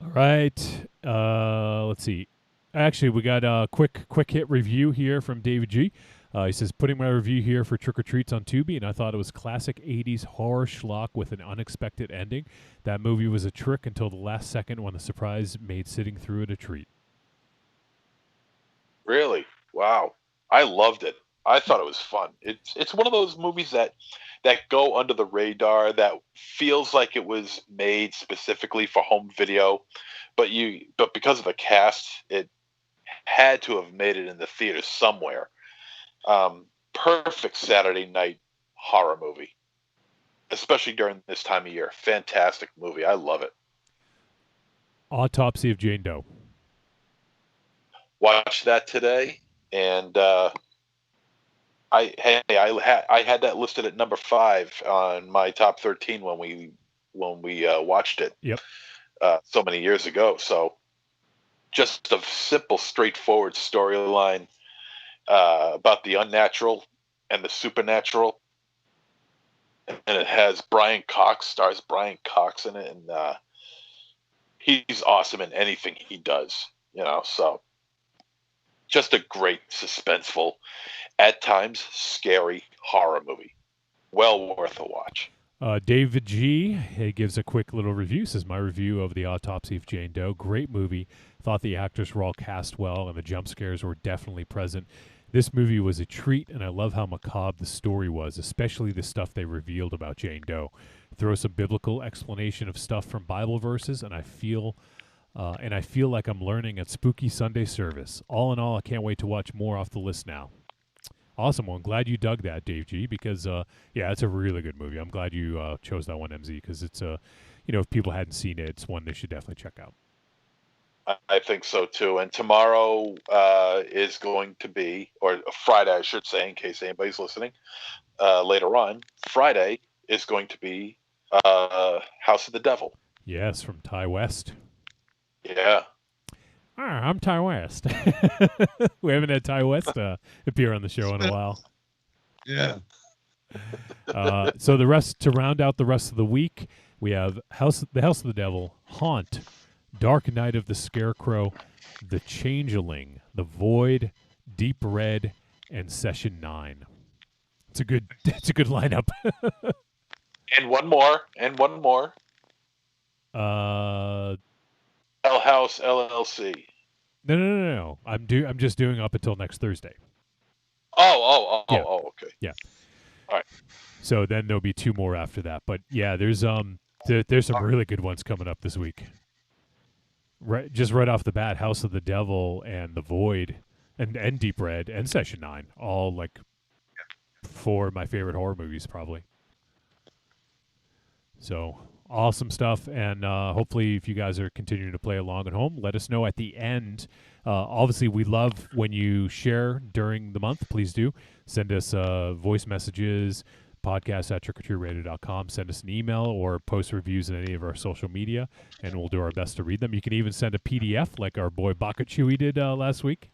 All right. Let's see. Actually, we got a quick hit review here from David G. He says, putting my review here for Trick or Treats on Tubi, and I thought it was classic 80s horror schlock with an unexpected ending. That movie was a trick until the last second when the surprise made sitting through it a treat. Really? Wow. I loved it. I thought it was fun. It's one of those movies that go under the radar, that feels like it was made specifically for home video, but because of the cast, it had to have made it in the theater somewhere. Perfect Saturday night horror movie, especially during this time of year. Fantastic movie. I love it. Autopsy of Jane Doe. Watched that today, and I had that listed at number 5 on my top 13 when we watched it. Yep. So many years ago. So just a simple, straightforward storyline about the unnatural and the supernatural, and it has stars Brian Cox in it, and he's awesome in anything he does. So just a great, suspenseful, at times scary horror movie. Well worth a watch. David G. He gives a quick little review. Says, my review of the Autopsy of Jane Doe. Great movie. Thought the actors were all cast well, and the jump scares were definitely present. This movie was a treat, and I love how macabre the story was, especially the stuff they revealed about Jane Doe. Throw some biblical explanation of stuff from Bible verses, and I feel like I'm learning at Spooky Sunday service. All in all, I can't wait to watch more off the list now. Awesome. Well, I'm glad you dug that, Dave G, because, yeah, it's a really good movie. I'm glad you chose that one, MZ, because it's, if people hadn't seen it, it's one they should definitely check out. I think so too. And tomorrow is going to be, or Friday, I should say, in case anybody's listening later on. Friday is going to be House of the Devil. Yes, from Ty West. Yeah. I'm Ty West. We haven't had Ty West appear on the show in a while. Yeah. So to round out the rest of the week, we have the House of the Devil, Haunt, Dark Night of the Scarecrow, The Changeling, The Void, Deep Red, and Session 9. It's a good lineup. And one more. Hell House LLC. No. I'm just doing up until next Thursday. Oh, Yeah. Okay. Yeah. All right. So then there'll be 2 more after that. But yeah, there's some really good ones coming up this week. Right off the bat, House of the Devil and The Void and Deep Red and Session 9, all like 4 of my favorite horror movies probably. So awesome stuff, and hopefully if you guys are continuing to play along at home, let us know at the end. Obviously, we love when you share during the month. Please do. Send us voice messages, podcast@trickortreatradio.com. Send us an email or post reviews in any of our social media, and we'll do our best to read them. You can even send a PDF like our boy Baka Chewy did last week.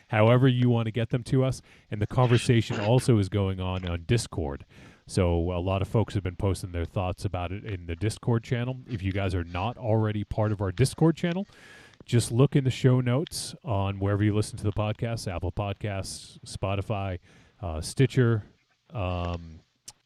However you want to get them to us. And the conversation also is going on Discord. So a lot of folks have been posting their thoughts about it in the Discord channel. If you guys are not already part of our Discord channel, just look in the show notes on wherever you listen to the podcast, Apple Podcasts, Spotify, Stitcher,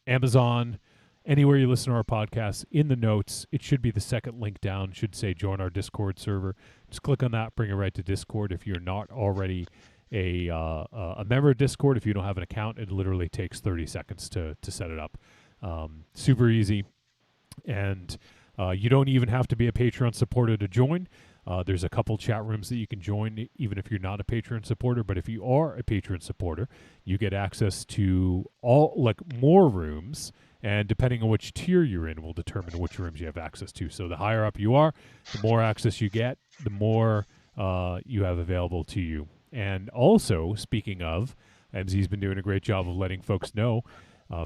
Amazon, anywhere you listen to our podcasts. In the notes, it should be the second link down, should say join our Discord server. Just click on that, bring it right to Discord. If you're not already a member of Discord, if you don't have an account, it literally takes 30 seconds to set it up. Super easy. And you don't even have to be a Patreon supporter to join. There's a couple chat rooms that you can join even if you're not a Patreon supporter. But if you are a Patreon supporter, you get access to more rooms. And depending on which tier you're in will determine which rooms you have access to. So the higher up you are, the more access you get, the more you have available to you. And also, speaking of, MZ's been doing a great job of letting folks know,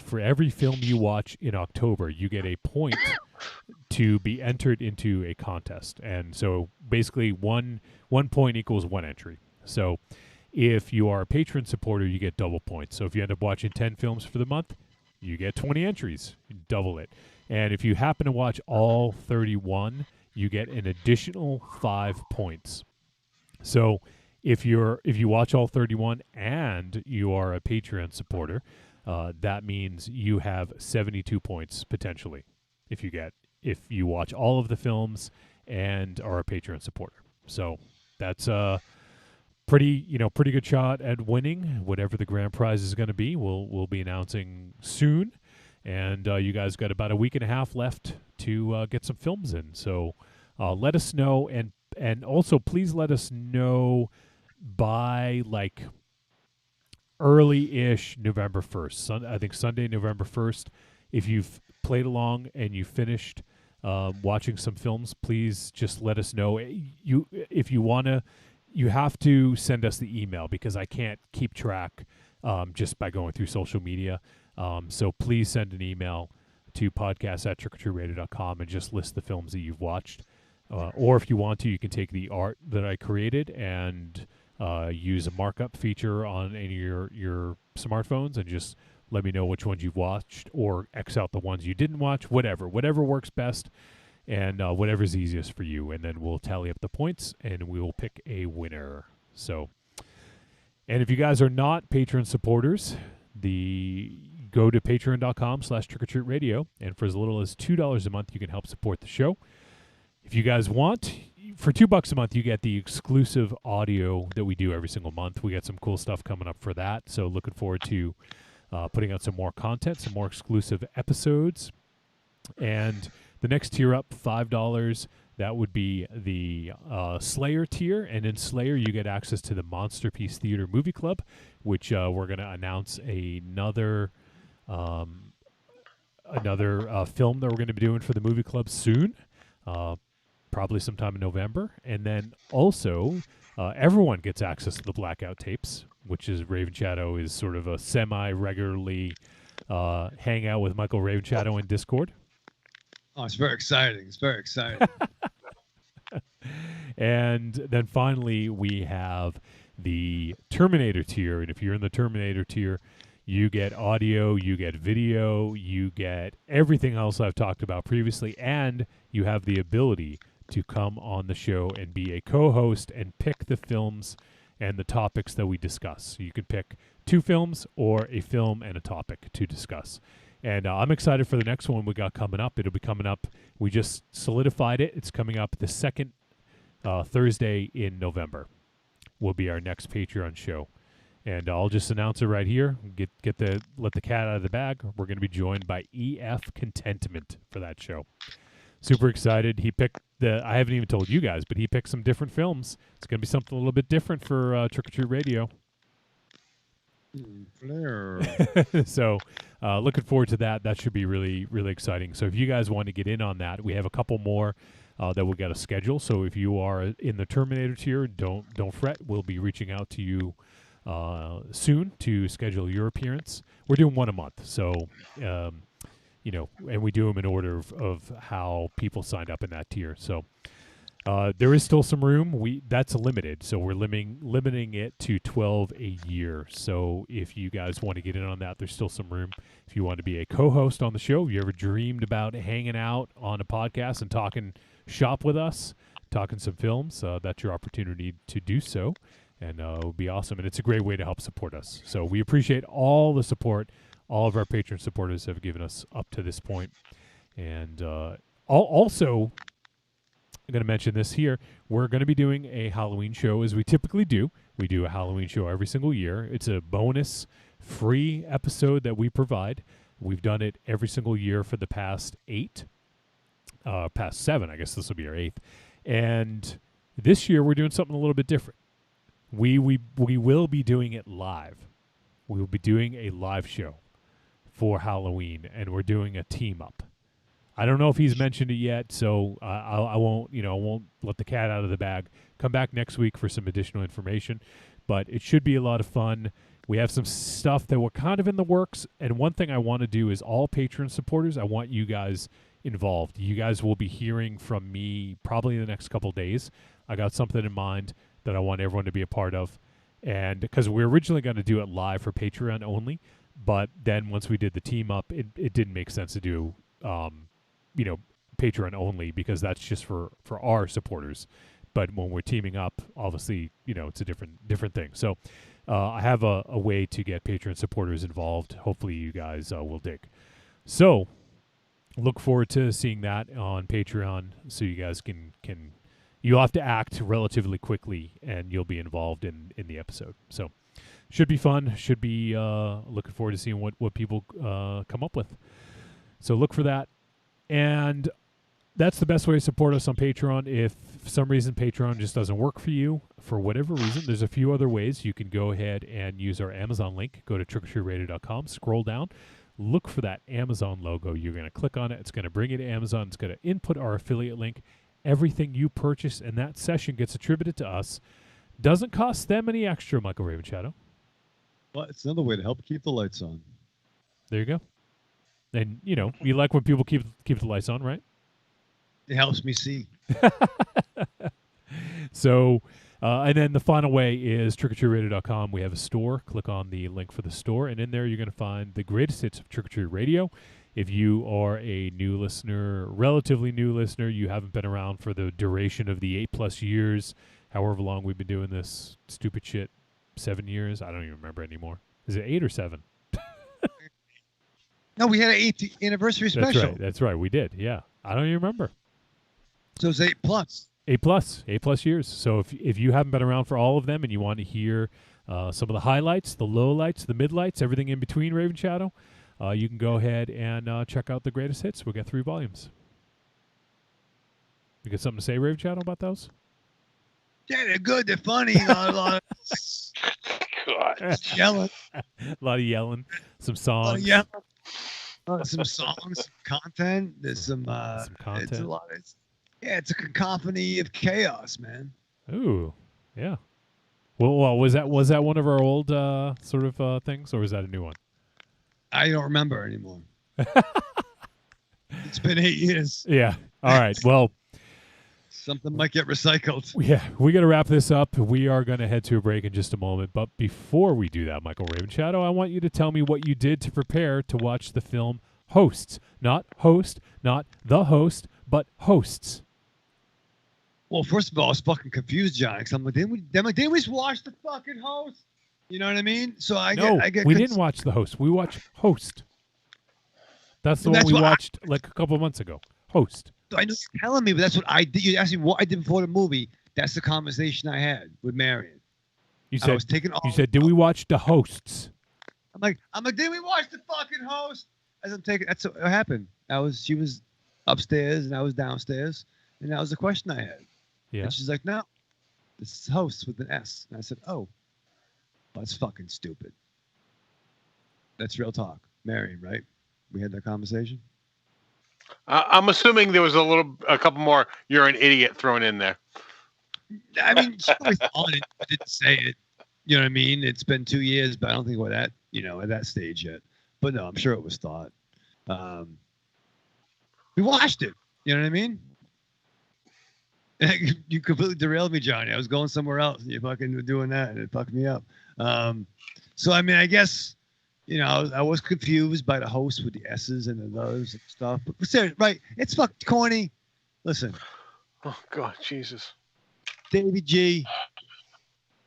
for every film you watch in October, you get a point to be entered into a contest. And so basically one point equals 1 entry. So if you are a patron supporter, you get double points. So if you end up watching 10 films for the month, you get 20 entries. You double it. And if you happen to watch all 31, you get an additional 5 points. So if you watch all 31 and you are a Patreon supporter, that means you have 72 points potentially if you watch all of the films and are a Patreon supporter. So that's a pretty good shot at winning whatever the grand prize is going to be. We'll be announcing soon, and you guys got about a week and a half left to get some films in. So let us know, and also please let us know by like early-ish November 1st. I think Sunday, November 1st. If you've played along and you finished watching some films, please just let us know. If you want to, you have to send us the email because I can't keep track just by going through social media. So please send an email to podcast@trickortreatradio.com and just list the films that you've watched. Or if you want to, you can take the art that I created and use a markup feature on any of your smartphones and just let me know which ones you've watched or X out the ones you didn't watch, whatever works best and whatever's easiest for you. And then we'll tally up the points and we will pick a winner. So, and if you guys are not Patreon supporters, go to patreon.com/trickortreatradio. And for as little as $2 a month, you can help support the show. If you guys want, for $2 a month, you get the exclusive audio that we do every single month. We got some cool stuff coming up for that. So looking forward to putting out some more content, some more exclusive episodes. And the next tier up, $5, That would be the Slayer tier, and in Slayer you get access to the Monster Piece Theater Movie Club, which we're going to announce another film that we're going to be doing for the movie club soon, probably sometime in November. And then also everyone gets access to the Blackout tapes, which is Raven Shadow is sort of a semi-regularly hangout with Michael Raven Shadow in Discord. Oh, it's very exciting. It's very exciting. And then finally, we have the Terminator tier. And if you're in the Terminator tier, you get audio, you get video, you get everything else I've talked about previously, and you have the ability to come on the show and be a co-host and pick the films and the topics that we discuss. So you can pick 2 films or a film and a topic to discuss. And I'm excited for the next one we got coming up. It'll be coming up. We just solidified it. It's coming up the second Thursday in November. Will be our next Patreon show. And I'll just announce it right here. Let the cat out of the bag. We're going to be joined by EF Contentment for that show. Super excited. He picked I haven't even told you guys, but he picked some different films. It's going to be something a little bit different for Trick or Treat Radio. Flair. So looking forward to that. That should be really, really exciting. So if you guys want to get in on that, we have a couple more that we'll get a schedule. So if you are in the Terminator tier, don't fret. We'll be reaching out to you soon to schedule your appearance. We're doing one a month. So, and we do them in order of how people signed up in that tier. So there is still some room. That's limited, so we're limiting it to 12 a year. So if you guys want to get in on that, there's still some room. If you want to be a co-host on the show, if you ever dreamed about hanging out on a podcast and talking shop with us, talking some films, that's your opportunity to do so, and it would be awesome. And it's a great way to help support us. So we appreciate all the support all of our patron supporters have given us up to this point. And also, I'm going to mention this here. We're going to be doing a Halloween show as we typically do. We do a Halloween show every single year. It's a bonus free episode that we provide. We've done it every single year for the past 7. I guess this will be our 8th. And this year we're doing something a little bit different. We will be doing it live. We will be doing a live show for Halloween, and we're doing a team up. I don't know if he's mentioned it yet, so I won't let the cat out of the bag. Come back next week for some additional information, but it should be a lot of fun. We have some stuff that we're kind of in the works, and one thing I want to do is all Patreon supporters, I want you guys involved. You guys will be hearing from me probably in the next couple days. I got something in mind that I want everyone to be a part of, and because we're originally going to do it live for Patreon only, but then once we did the team up, it didn't make sense to do Patreon only, because that's just for our supporters. But when we're teaming up, obviously, it's a different thing. So I have a way to get Patreon supporters involved. Hopefully you guys will dig. So look forward to seeing that on Patreon, so you guys can you'll have to act relatively quickly and you'll be involved in the episode. So should be fun. Should be looking forward to seeing what people come up with. So look for that. And that's the best way to support us on Patreon. If for some reason Patreon just doesn't work for you, for whatever reason, there's a few other ways. You can go ahead and use our Amazon link. Go to trickortreatradio.com, scroll down, look for that Amazon logo. You're going to click on it. It's going to bring you to Amazon. It's going to input our affiliate link. Everything you purchase in that session gets attributed to us. Doesn't cost them any extra, Michael Raven Shadow. Well, it's another way to help keep the lights on. There you go. And, you like when people keep the lights on, right? It helps me see. So, and then the final way is trickortreatradio.com. We have a store. Click on the link for the store, and in there you're going to find the greatest hits of Trick or Treat Radio. If you are a new listener, relatively new listener, you haven't been around for the duration of the 8+ years, however long we've been doing this stupid shit, 7 years? I don't even remember anymore. Is it 8 or 7? No, we had an 8th anniversary special. That's right. We did. Yeah. I don't even remember. So it's 8+. 8+ years. So if you haven't been around for all of them and you want to hear some of the highlights, the lowlights, the midlights, everything in between, Raven Shadow, you can go ahead and check out the greatest hits. We'll get 3 volumes. You got something to say, Rave Channel, about those? Yeah, they're good. They're funny. A lot God. yelling. A lot of yelling, some songs. Yeah. Some songs, content. There's some content. It's a lot. It's a cacophony of chaos, man. Ooh, yeah. Well, was that one of our old sort of things, or was that a new one? I don't remember anymore. It's been 8 years. Yeah. All right. Well, something might get recycled. Yeah, we got to wrap this up. We are going to head to a break in just a moment. But before we do that, Michael Ravenshadow, I want you to tell me what you did to prepare to watch the film Hosts. Not Host, not The Host, but Hosts. Well, first of all, I was fucking confused, John. Because I'm like, didn't we just watch the fucking Host? You know what I mean? So I get. We didn't watch The Host. We watched Host. That's the one we watched like a couple months ago. Host. I know you're telling me, but that's what I did. You asked me what I did before the movie. That's the conversation I had with Marion. You said, I was taking all. You said, "Did we watch The Hosts?" I'm like, did we watch the fucking Host? As I'm taking, that's what happened. She was upstairs and I was downstairs, and that was the question I had. Yeah. And she's like, no, this is Hosts with an S. And I said, oh, that's fucking stupid. That's real talk, Marion, right? We had that conversation. I'm assuming there was a couple more "you're an idiot" thrown in there. I mean, she always thought it, but didn't say it. You know what I mean? It's been 2 years, but I don't think we're at that stage yet. But no, I'm sure it was thought. We watched it. You know what I mean? You completely derailed me, Johnny. I was going somewhere else, and you fucking were doing that, and it fucked me up. So I mean, I guess. I was confused by the Host with the S's and the those and stuff. But seriously, right? It's fucking corny. Listen. Oh, God, Jesus. Davy G.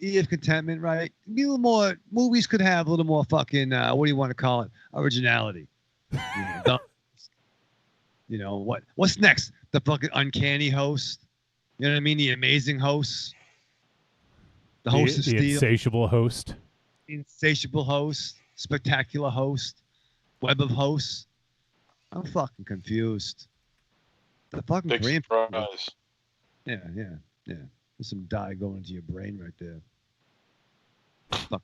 E of Contentment, right? Be a little more, movies could have a little more fucking, what do you want to call it? Originality. What's next? The fucking Uncanny Host. You know what I mean? The Amazing Host. The Host of Steel. The Insatiable Host. Insatiable Host. Spectacular Host, Web of Hosts. I'm fucking confused. The fucking big brain. surprise. Yeah. There's some dye going into your brain right there. Fuck.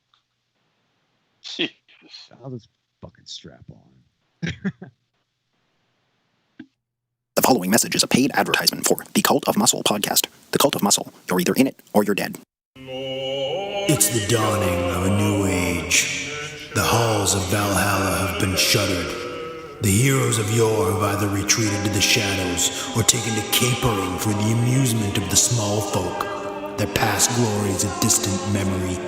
Jesus. I'll just fucking strap on. The following message is a paid advertisement for the Cult of Muscle podcast. The Cult of Muscle. You're either in it or you're dead. It's the dawning of a new age. The halls of Valhalla have been shuttered. The heroes of yore have either retreated to the shadows or taken to capering for the amusement of the small folk. Their past glory is a distant memory.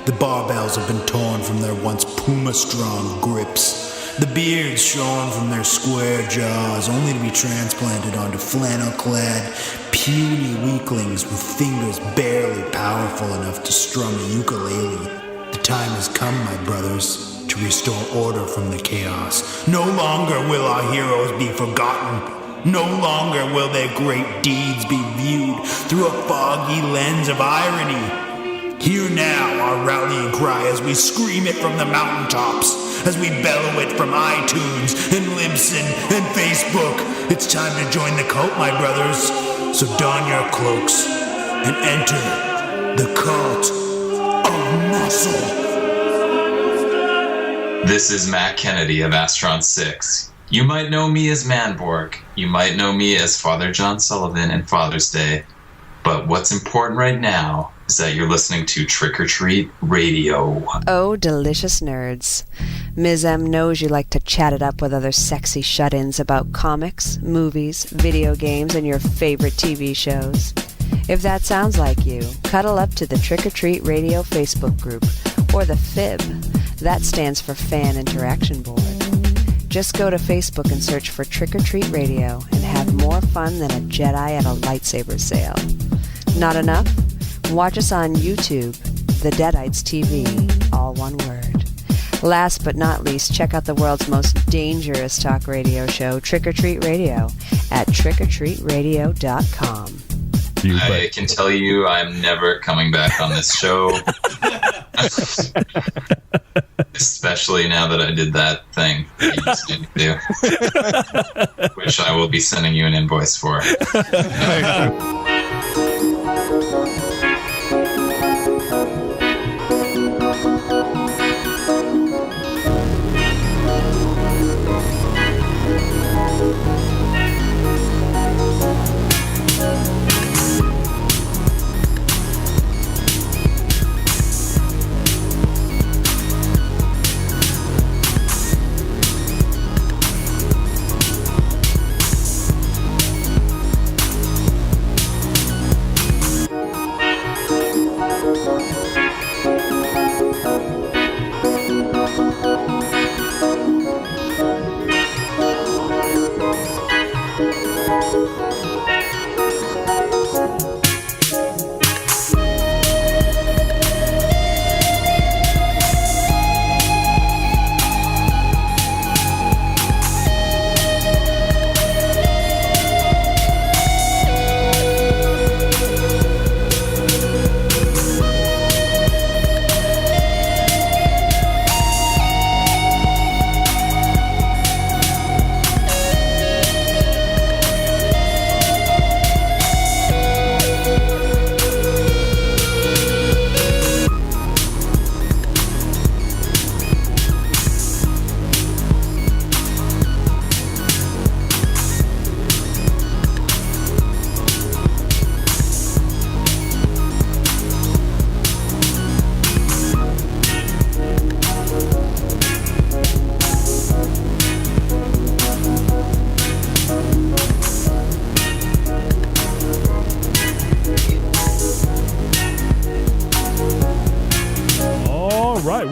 The barbells have been torn from their once puma-strong grips. The beards shorn from their square jaws, only to be transplanted onto flannel-clad, puny weaklings with fingers barely powerful enough to strum a ukulele. The time has come, my brothers, to restore order from the chaos. No longer will our heroes be forgotten. No longer will their great deeds be viewed through a foggy lens of irony. Hear now our rallying cry as we scream it from the mountaintops, as we bellow it from iTunes and Libsyn and Facebook. It's time to join the cult, my brothers. So don your cloaks and enter the Cult of Muscle. This is Matt Kennedy of Astron 6. You might know me as Manborg. You might know me as Father John Sullivan in Father's Day. But what's important right now is that you're listening to Trick or Treat Radio. Oh, delicious nerds. Ms. M knows you like to chat it up with other sexy shut-ins about comics, movies, video games, and your favorite TV shows. If that sounds like you, cuddle up to the Trick or Treat Radio Facebook group, or the FIB. That stands for Fan Interaction Board. Just go to Facebook and search for Trick or Treat Radio and have more fun than a Jedi at a lightsaber sale. Not enough? Watch us on YouTube, The Deadites TV, all one word. Last but not least, check out the world's most dangerous talk radio show, Trick or Treat Radio, at trickortreatradio.com. I can tell you I'm never coming back on this show. Especially now that I did that thing that you just made me do. Which I will be sending you an invoice for.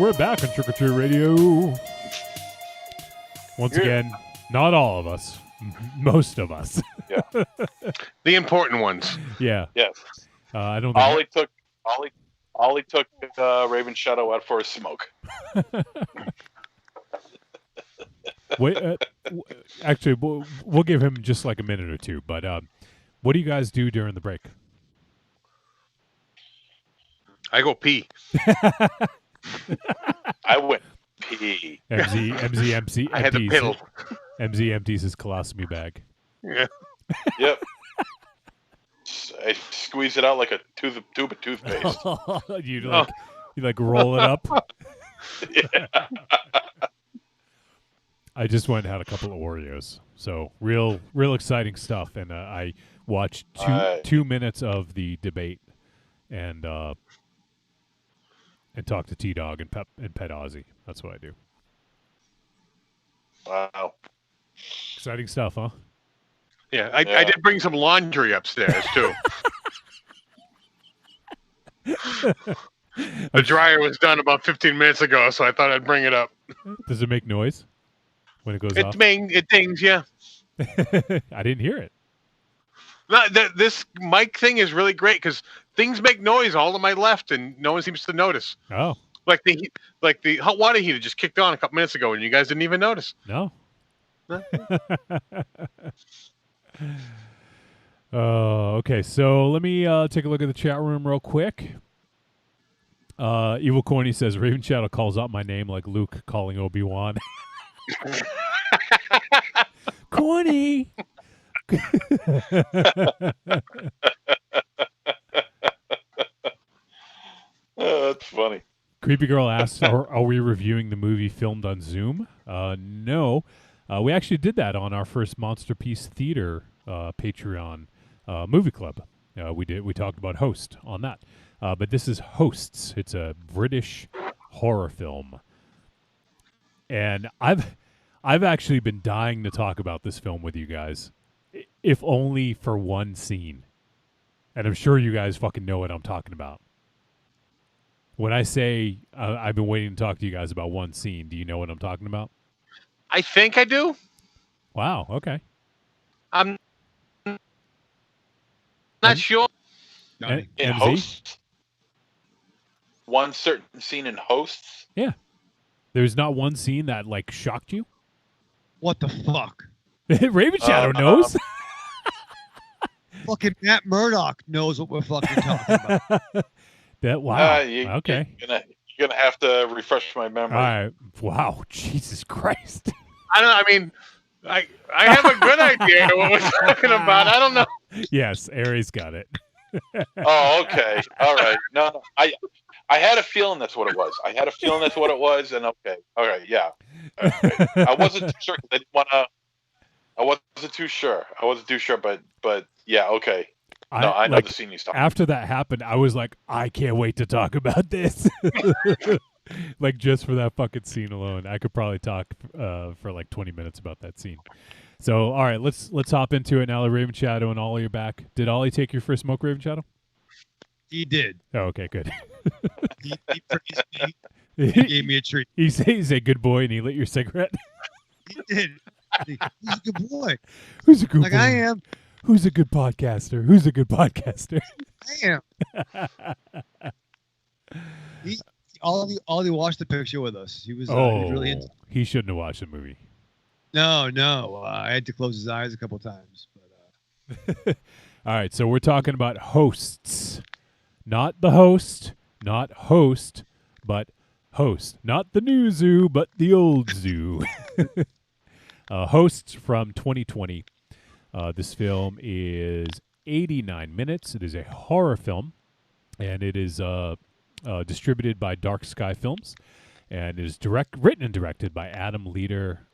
We're back on Trick or Treat Radio. Once again, not all of us, most of us. Yeah. The important ones. Yeah. Yes. I don't think Ollie took Raven Shadow out for a smoke. Wait, actually, we'll give him just like a minute or two. But what do you guys do during the break? I go pee. I went pee. MZ I had to piddle. MZ empties his colostomy bag. Yeah. Yep. I squeeze it out like a tube of toothpaste. you like roll it up. Yeah. I just went and had a couple of Oreos. So real exciting stuff. And I watched 2 minutes of the debate and talk to T-Dog and pet Ozzy. That's what I do. Wow. Exciting stuff, huh? Yeah, I did bring some laundry upstairs, too. The dryer was done about 15 minutes ago, so I thought I'd bring it up. Does it make noise when it goes off? It dings, yeah. I didn't hear it. No, this mic thing is really great because things make noise all to my left, and no one seems to notice. Oh, like the hot water heater just kicked on a couple minutes ago, and you guys didn't even notice. No. Okay. So let me take a look at the chat room real quick. Evil Corny says Raven Shadow calls out my name like Luke calling Obi-Wan. Corny. Oh, that's funny. Creepy Girl asks, are we reviewing the movie filmed on Zoom? No. We actually did that on our first Monster Piece Theater Patreon movie club. We talked about Host on that. But this is Hosts. It's a British horror film. And I've actually been dying to talk about this film with you guys, if only for one scene. And I'm sure you guys fucking know what I'm talking about. When I say I've been waiting to talk to you guys about one scene, do you know what I'm talking about? I think I do. Wow, okay. I'm not sure. In MZ? Hosts? One certain scene in Hosts? Yeah. There's not one scene that, like, shocked you? What the fuck? Raven Shadow knows. Fucking Matt Murdock knows what we're fucking talking about. Wow. Okay. You're gonna have to refresh my memory. All right. Wow. Jesus Christ. I mean, I have a good idea what we're talking about. I don't know. Yes, Aries got it. Oh, okay. All right. No, I had a feeling that's what it was. And okay. All right. Yeah. Okay. I wasn't too sure 'cause I didn't want to. I wasn't too sure, but yeah. Okay. No, I know the scene he's talking. After that happened, I was like, I can't wait to talk about this. Like, just for that fucking scene alone, I could probably talk for like 20 minutes about that scene. So, all right, let's hop into it now. The Raven Shadow and Ollie are back. Did Ollie take your first smoke, Raven Shadow? He did. Oh, okay, good. He praised me. He gave me a treat. He said good boy, and he lit your cigarette. He did. He's a good boy. Who's a good boy? Like I am. Who's a good podcaster? Who's a good podcaster? I am. Ollie watched the picture with us. He was really into. He shouldn't have watched the movie. No. I had to close his eyes a couple times. But all right, so we're talking about hosts, not the host, not host, but host, not the new zoo, but the old zoo. Hosts from 2020. This film is 89 minutes. It is a horror film, and it is distributed by Dark Sky Films, and it is written and directed by Adam Leader.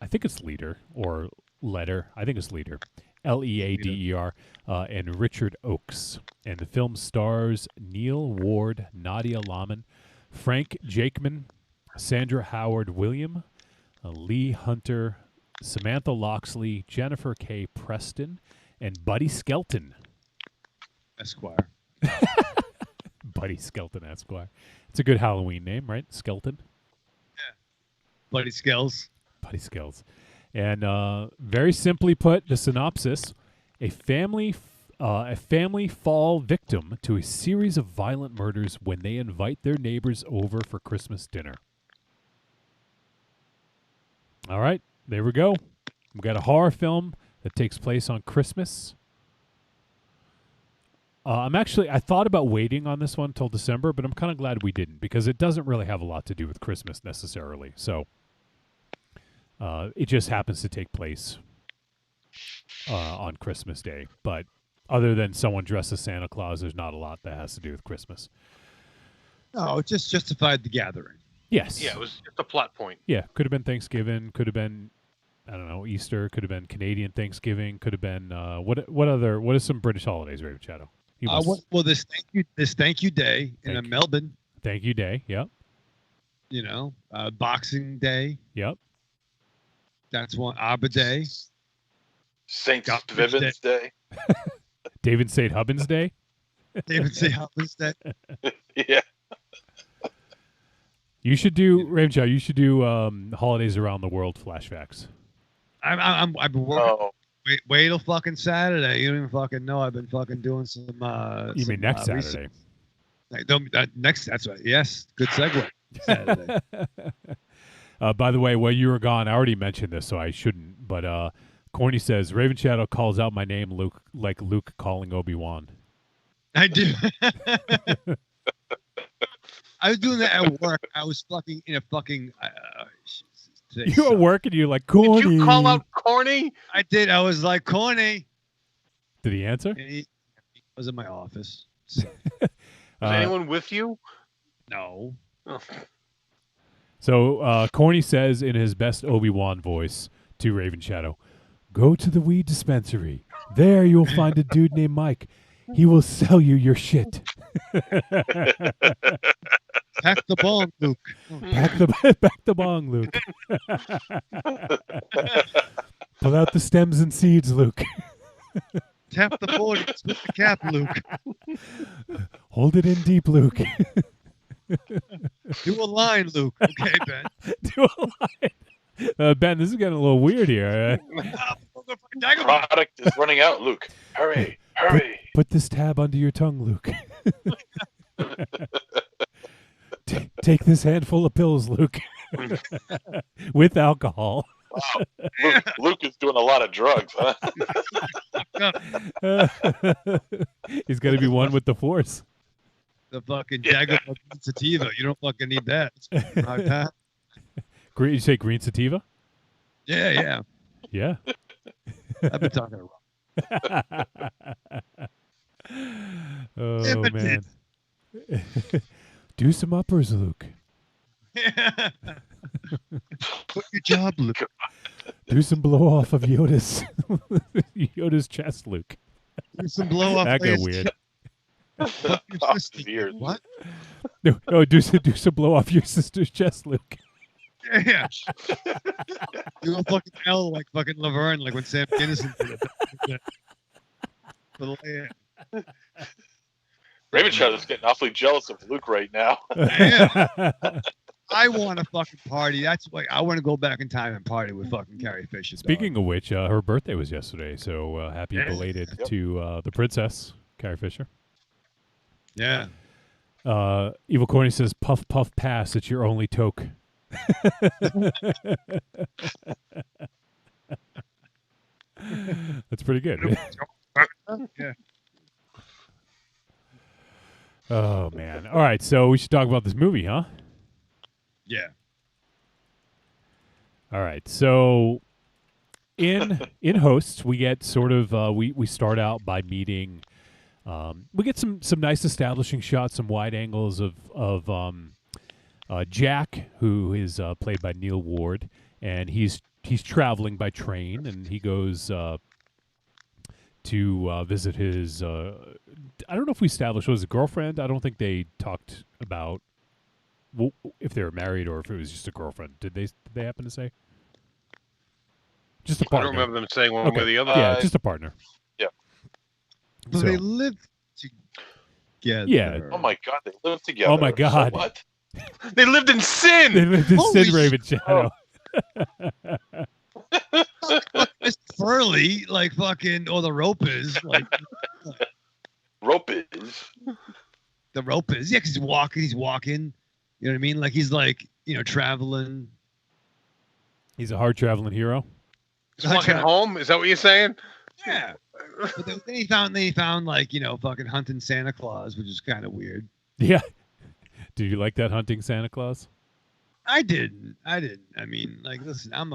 I think it's Leader or Letter. I think it's Leader. Leader, and Richard Oakes. And the film stars Neil Ward, Nadia Lehman, Frank Jakeman, Sandra Howard William, Lee Hunter, Samantha Loxley, Jennifer K. Preston, and Buddy Skelton. Esquire. Buddy Skelton Esquire. It's a good Halloween name, right? Skelton? Yeah. Buddy Skells. Buddy Skells. And very simply put, the synopsis: a family fall victim to a series of violent murders when they invite their neighbors over for Christmas dinner. All right, there we go. We got a horror film that takes place on Christmas. I thought about waiting on this one until December, but I'm kind of glad we didn't because it doesn't really have a lot to do with Christmas necessarily. So it just happens to take place on Christmas Day. But other than someone dressed as Santa Claus, there's not a lot that has to do with Christmas. No, it just justified the gathering. Yes. Yeah, it was just a plot point. Yeah, could have been Thanksgiving, could have been, I don't know, Easter, could have been Canadian Thanksgiving, could have been what are some British holidays, Raven Shadow? Well, this thank you day in Melbourne. Thank you day, yep. You know, Boxing Day. Yep. That's one. Arbor Day. St. Viven's Day. David St. Hubbins Day. David St. Hubbins Day. Yeah. You should do, Raven Shadow, you should do holidays around the world flashbacks. I've been working. Oh. Wait till fucking Saturday. You don't even fucking know. I've been fucking doing some. You mean next Saturday? That's right. Yes, good segue. Saturday. By the way, while you were gone, I already mentioned this, so I shouldn't. But Corny says Raven Shadow calls out my name, Luke, like Luke calling Obi-Wan. I do. I was doing that at work. I was fucking in a fucking. You were working. You're like Corny. Did you call out Corny? I did. I was like Corny. Did he answer? He was in my office. So. Was anyone with you? No. Oh. So Corny says in his best Obi-Wan voice to Raven Shadow, "Go to the weed dispensary. There you'll find a dude named Mike. He will sell you your shit." Pack the bong, Luke. Pack the bong, Luke. Pull out the stems and seeds, Luke. Tap the 40s with the cap, Luke. Hold it in deep, Luke. Do a line, Luke. Okay, Ben. Do a line. Ben, this is getting a little weird here. Product is running out, Luke. Hurry. Put this tab under your tongue, Luke. Take this handful of pills, Luke. With alcohol. Wow. Luke is doing a lot of drugs, huh? He's got to be one with the Force. the fucking dagger sativa. You don't fucking need that. Right, Pat? Green, you say green sativa? Yeah. Yeah. I've been talking to Oh, Yeah, but man. Do some uppers, Luke. Put your job, Luke. Do some blow off of Yoda's Yoda's chest, Luke. Do some blow off. That got weird. Fuck your Oh, sister. weird. What? No, do some blow off your sister's chest, Luke. Yeah. You go fucking hell like fucking Laverne, like when Sam Kinison did it. Yeah. Raven Shadow's getting awfully jealous of Luke right now. I want to fucking party. That's like I want to go back in time and party with fucking Carrie Fisher. Speaking of which, her birthday was yesterday, so happy Yes. belated Yep. to the princess, Carrie Fisher. Yeah. Evil Corny says, "Puff puff pass. It's your only toke." That's pretty good. Yeah. Oh man! All right, so we should talk about this movie, huh? Yeah. All right, so in Hosts, we get sort of we start out by meeting. We get some nice establishing shots, some wide angles of Jack, who is played by Neil Ward, and he's traveling by train, and he goes to visit his. I don't know if we established it was a girlfriend. I don't think they talked about if they were married or if it was just a girlfriend. Did they happen to say? Just a I partner. don't remember them saying one way or the other. Yeah, just a partner. Yeah. So So- they live together. Yeah. Oh my God, they live together. Oh my God. So what? They lived in sin. They lived in Holy Sin Raven shit. Shadow. Mr. Furley, like fucking, or the rope is like Rope is. the rope is. Yeah, 'cause he's walking. You know what I mean? Like he's like, traveling. He's a hard traveling hero. He's walking home. Is that what you're saying? Yeah. But then he found like, fucking hunting Santa Claus, which is kind of weird. Yeah. Do you like that hunting Santa Claus? I didn't. I mean, like, listen, I'm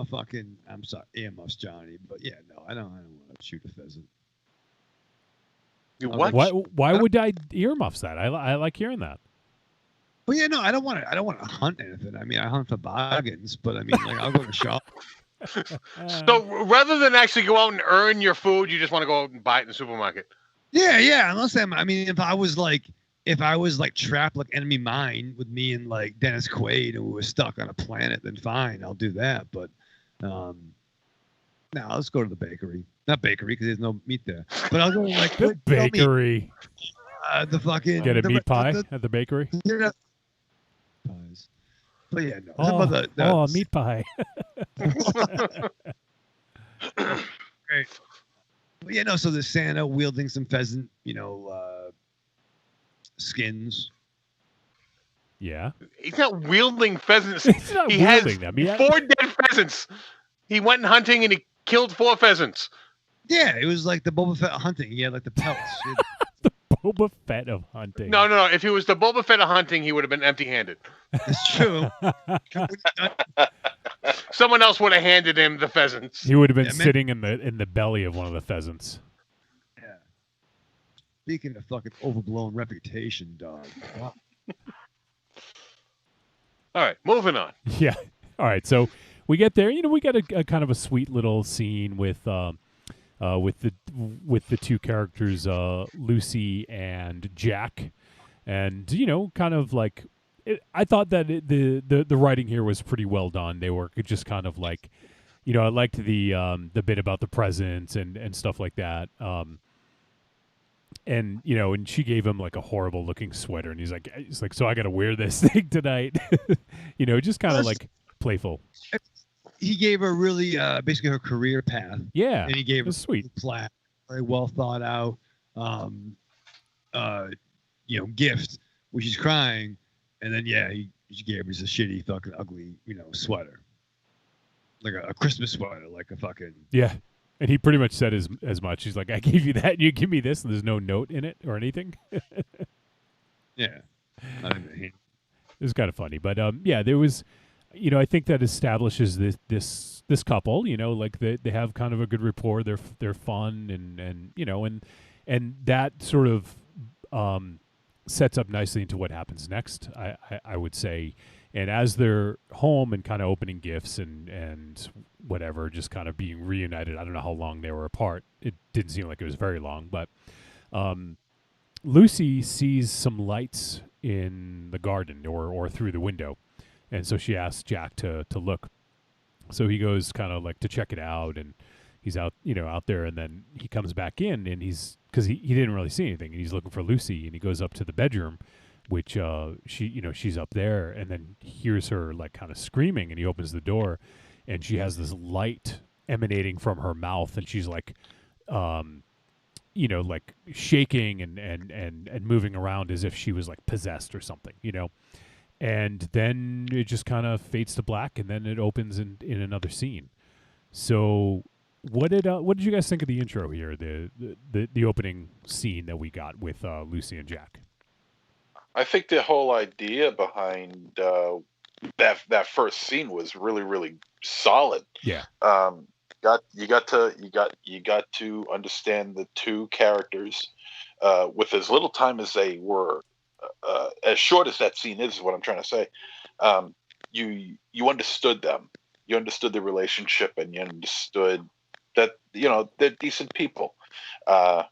sorry, earmuffs, Johnny, but yeah, no, I don't want to shoot a pheasant. You what? Why would I earmuffs that? I like hearing that. But yeah, no, I don't want to hunt anything. I mean, I hunt for bargains, but I mean, like, I'll go to shop. So rather than actually go out and earn your food, you just want to go out and buy it in the supermarket. Yeah. Unless if I was like trapped like Enemy Mine with me and like Dennis Quaid and we were stuck on a planet, then fine, I'll do that. But no, let's go to the bakery. Not bakery because there's no meat there. But I'll go to like The bakery. the fucking Get a the- meat pie the- at the bakery. the- pies. But yeah, no. How about Oh, meat pie. Great. But yeah, no. So there's Santa wielding some pheasant, skins. Yeah. He's not wielding pheasants. He's not He wielding has them. He 4 dead pheasants. He went hunting and he killed 4 pheasants. Yeah, it was like the Boba Fett hunting. He had like the pelts. Boba Fett of hunting. No. If he was the Boba Fett of hunting, he would have been empty-handed. It's true. Someone else would have handed him the pheasants. He would have been Yeah, man. sitting in the belly of one of the pheasants. Yeah. Speaking of fucking overblown reputation, dog. Wow. All right, moving on. Yeah. All right. So we get there. We get a kind of a sweet little scene with the two characters, Lucy and Jack, and kind of like I thought that the writing here was pretty well done. They were just kind of like, I liked the bit about the presents and stuff like that. And she gave him like a horrible looking sweater, and he's like, so I got to wear this thing tonight. Just kind of like playful. He gave her really basically her career path. Yeah, And he gave her it's sweet. a flat, very well thought out gift, which she's crying, and then he gave her just a shitty fucking ugly, sweater. Like a Christmas sweater, like a fucking Yeah. And he pretty much said as much. He's like, I gave you that, and you give me this, and there's no note in it or anything. Yeah. It was kind of funny, but yeah, there was, I think that establishes this couple. Like they have kind of a good rapport. They're fun and that sort of sets up nicely into what happens next. I would say, and as they're home and kind of opening gifts and whatever, just kind of being reunited. I don't know how long they were apart. It didn't seem like it was very long, but Lucy sees some lights in the garden or through the window, and so she asks Jack to look. So he goes kind of like to check it out, and he's out there, and then he comes back in, and because he didn't really see anything, and he's looking for Lucy, and he goes up to the bedroom, which she's up there, and then hears her like kind of screaming, and he opens the door, and she has this light emanating from her mouth, and she's like like shaking and moving around as if she was like possessed or something, and then it just kind of fades to black, and then it opens in another scene. So what did you guys think of the intro here, the opening scene that we got with Lucy and Jack? I think the whole idea behind that first scene was really, really solid. Yeah. You got to understand the two characters with as little time as they were, as short as that scene is what I'm trying to say. You understood them. You understood the relationship, and you understood that they're decent people. And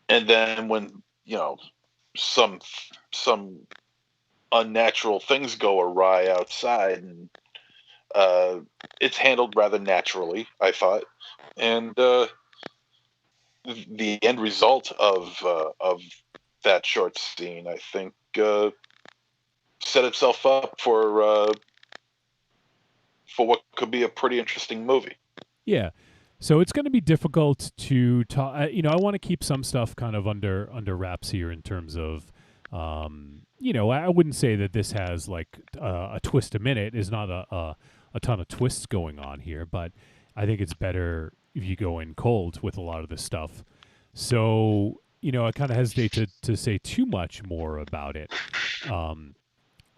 then when some unnatural things go awry outside, and it's handled rather naturally, I thought, and the end result of that short scene, I think, set itself up for what could be a pretty interesting movie. Yeah. So it's going to be difficult to talk. I want to keep some stuff kind of under wraps here in terms of, I wouldn't say that this has like a twist a minute. There's not a ton of twists going on here, but I think it's better if you go in cold with a lot of this stuff. So, I kind of hesitate to say too much more about it.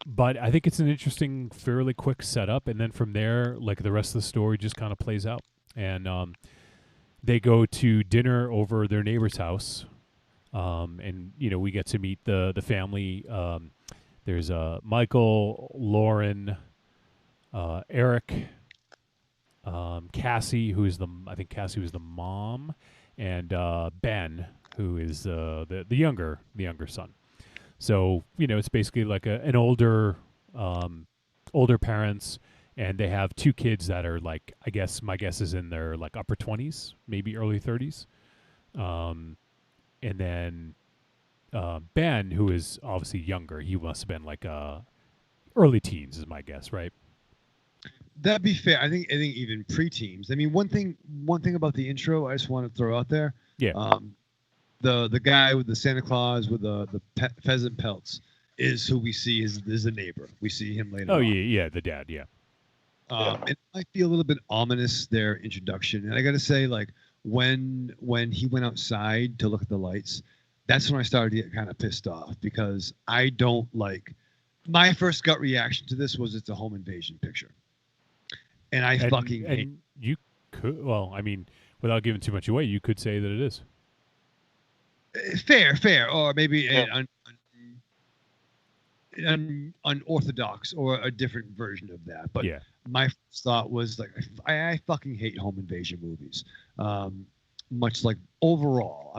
But I think it's an interesting, fairly quick setup. And then from there, like the rest of the story just kind of plays out. And they go to dinner over their neighbor's house. And, we get to meet the family. There's Michael, Lauren, Eric, Cassie, I think Cassie was the mom, and Ben, who is the younger son. So it's basically like an older parents, and they have two kids that are like, I guess my guess is in their like upper 20s, maybe early 30s, and then Ben, who is obviously younger, he must have been like early teens, is my guess, right? That'd be fair. I think even preteens. I mean, one thing about the intro, I just want to throw out there. Yeah. The guy with the Santa Claus with the pheasant pelts is who we see is a neighbor. We see him later. Oh yeah, the dad. Yeah. It might be a little bit ominous, their introduction, and I got to say, like when he went outside to look at the lights, that's when I started to get kind of pissed off, because I don't like. My first gut reaction to this was it's a home invasion picture. And I fucking hate. You could, well, I mean, without giving too much away, you could say that it is. Fair, or maybe an unorthodox or a different version of that. But yeah, my first thought was like, I fucking hate home invasion movies. Much like overall,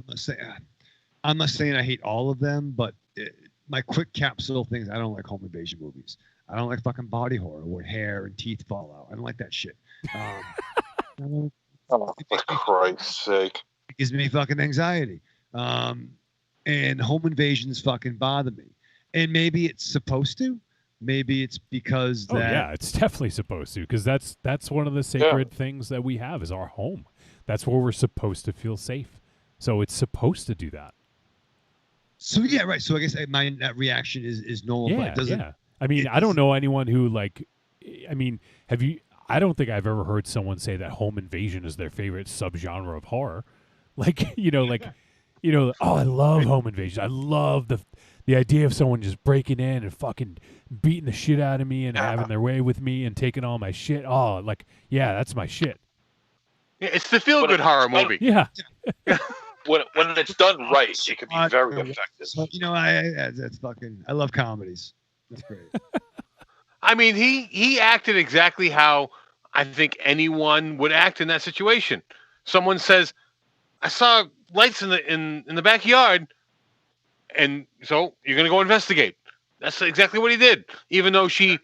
I'm not saying I hate all of them, but my quick capsule things, I don't like home invasion movies. I don't like fucking body horror where hair and teeth fall out. I don't like that shit. Oh, for Christ's sake. It gives me fucking anxiety. And home invasions fucking bother me. And maybe it's supposed to. Maybe it's because that... Oh, yeah, it's definitely supposed to, because that's one of the sacred things that we have is our home. That's where we're supposed to feel safe. So it's supposed to do that. So, yeah, right. So I guess my reaction is normal. Yeah, but it doesn't, yeah. I mean, I don't know anyone who I don't think I've ever heard someone say that home invasion is their favorite subgenre of horror. Like, You know, oh, I love home invasion. I love the idea of someone just breaking in and fucking beating the shit out of me and having their way with me and taking all my shit. Oh, like, yeah, that's my shit. Yeah, it's the feel-good horror movie. Yeah. When it's done right, it can be very effective. So, that's fucking. I love comedies. That's great. I mean, he acted exactly how I think anyone would act in that situation. Someone says, "I saw lights in the backyard," and so you're gonna go investigate. That's exactly what he did. Even though she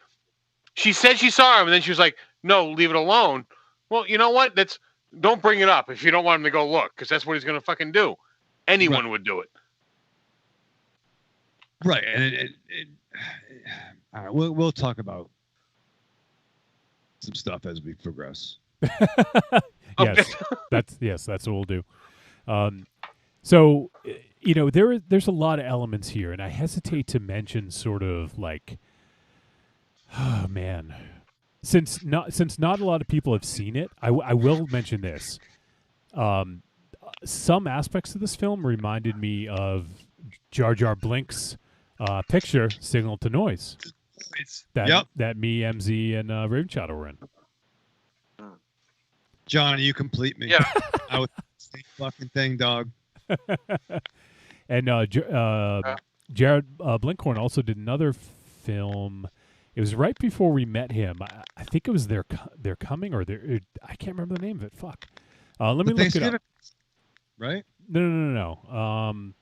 said she saw him, and then she was like, "No, leave it alone." Well, you know what? Don't bring it up if you don't want him to go look, because that's what he's gonna fucking do. Anyone would do it. Right, and all right, we'll talk about some stuff as we progress. Yes, that's what we'll do. So, there's a lot of elements here, and I hesitate to mention sort of like, oh man, since not a lot of people have seen it, I will mention this. Some aspects of this film reminded me of Jar Jar Blink's picture, Signal to Noise. That me, MZ, and Raven Shadow were in. Johnny, you complete me. Yeah. I was the same fucking thing, dog. And Jared Blinkhorn also did another film. It was right before we met him. I think it was They're Coming, or I can't remember the name of it. Fuck. Let me look it up. Right? No.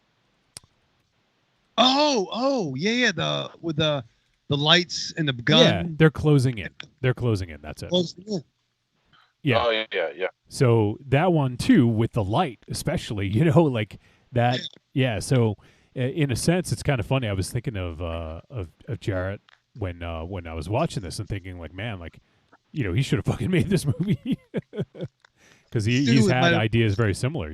Yeah. With the lights and the gun. Yeah, they're closing in. That's it. Yeah. Oh yeah. So that one too, with the light, especially, like that. Yeah. So in a sense, it's kind of funny. I was thinking of Jarrett when I was watching this and thinking, like, man, like, he should have fucking made this movie because he's had ideas very similar.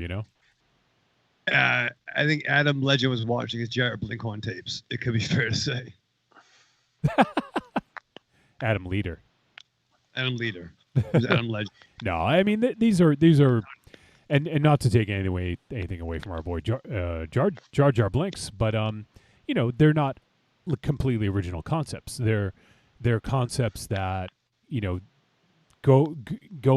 I think Adam Legend was watching his Jarrett Blinkhorn tapes. It could be fair to say. Adam Leader. Adam Legend. No, I mean these are, and not to take anything away from our boy Jar Jar Blinks, but they're not completely original concepts. They're concepts that go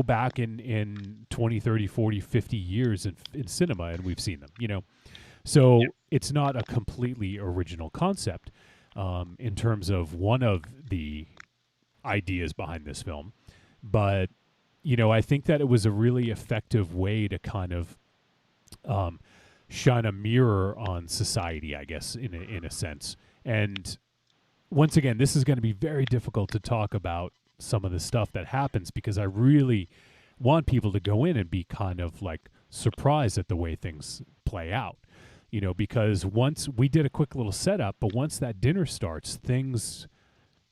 back in 20, 30, 40, 50 years in cinema, and we've seen them. So it's not a completely original concept in terms of one of the ideas behind this film. But, I think that it was a really effective way to kind of shine a mirror on society, I guess, in a sense. And once again, this is going to be very difficult to talk about some of the stuff that happens because I really want people to go in and be kind of like surprised at the way things play out. Because once we did a quick little setup, but once that dinner starts, things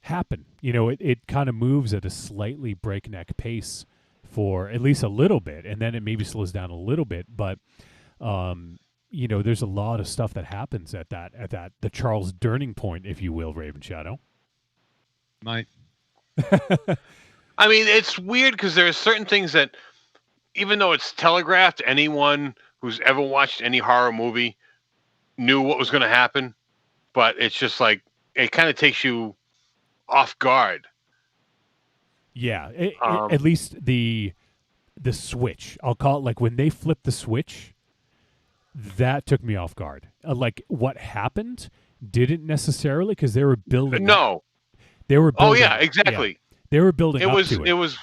happen. It kind of moves at a slightly breakneck pace for at least a little bit, and then it maybe slows down a little bit. But there's a lot of stuff that happens at the Charles Durning point, if you will, Raven Shadow. Might. I mean, it's weird because there are certain things that, even though it's telegraphed, anyone who's ever watched any horror movie knew what was going to happen, but it's just like it kind of takes you off guard. Yeah, at least the switch. I'll call it, like when they flipped the switch, that took me off guard. Like what happened didn't necessarily, because they were building. No, they were. Building, oh yeah, exactly. Yeah, they were building. It was. Up to it was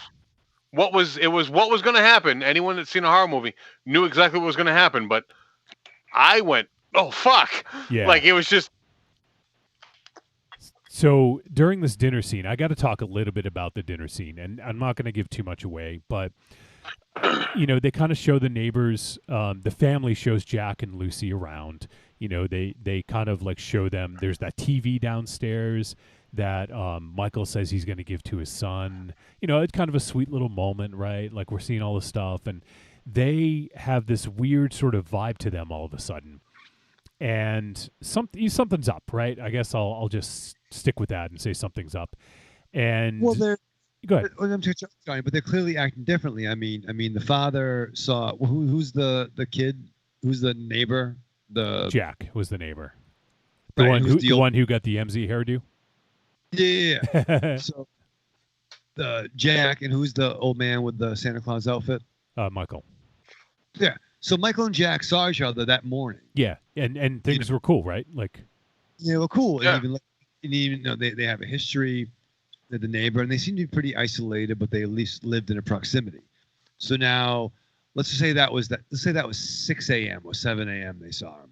what was going to happen. Anyone that's seen a horror movie knew exactly what was going to happen. But I went, oh fuck! Yeah, like it was just. So during this dinner scene, I got to talk a little bit about the dinner scene, and I'm not going to give too much away, but they kind of show the neighbors, the family shows Jack and Lucy around. They kind of like show them. There's that TV downstairs that Michael says he's going to give to his son. It's kind of a sweet little moment, right? Like we're seeing all this stuff, and they have this weird sort of vibe to them all of a sudden. And something's up, right? I guess I'll just stick with that and say something's up. And well, they're go ahead. But they're clearly acting differently. I mean, the father saw who's the kid who's the neighbor? The Jack was the neighbor. right, The one who got the MZ hairdo. Yeah. So the Jack, and who's the old man with the Santa Claus outfit? Michael. Yeah. So Michael and Jack saw each other that morning. Yeah, and things were cool, right? Like, they were cool. Yeah. And even though they have a history, they're the neighbor, and they seem to be pretty isolated, but they at least lived in a proximity. So now, let's say that was 6 a.m. or 7 a.m. they saw him,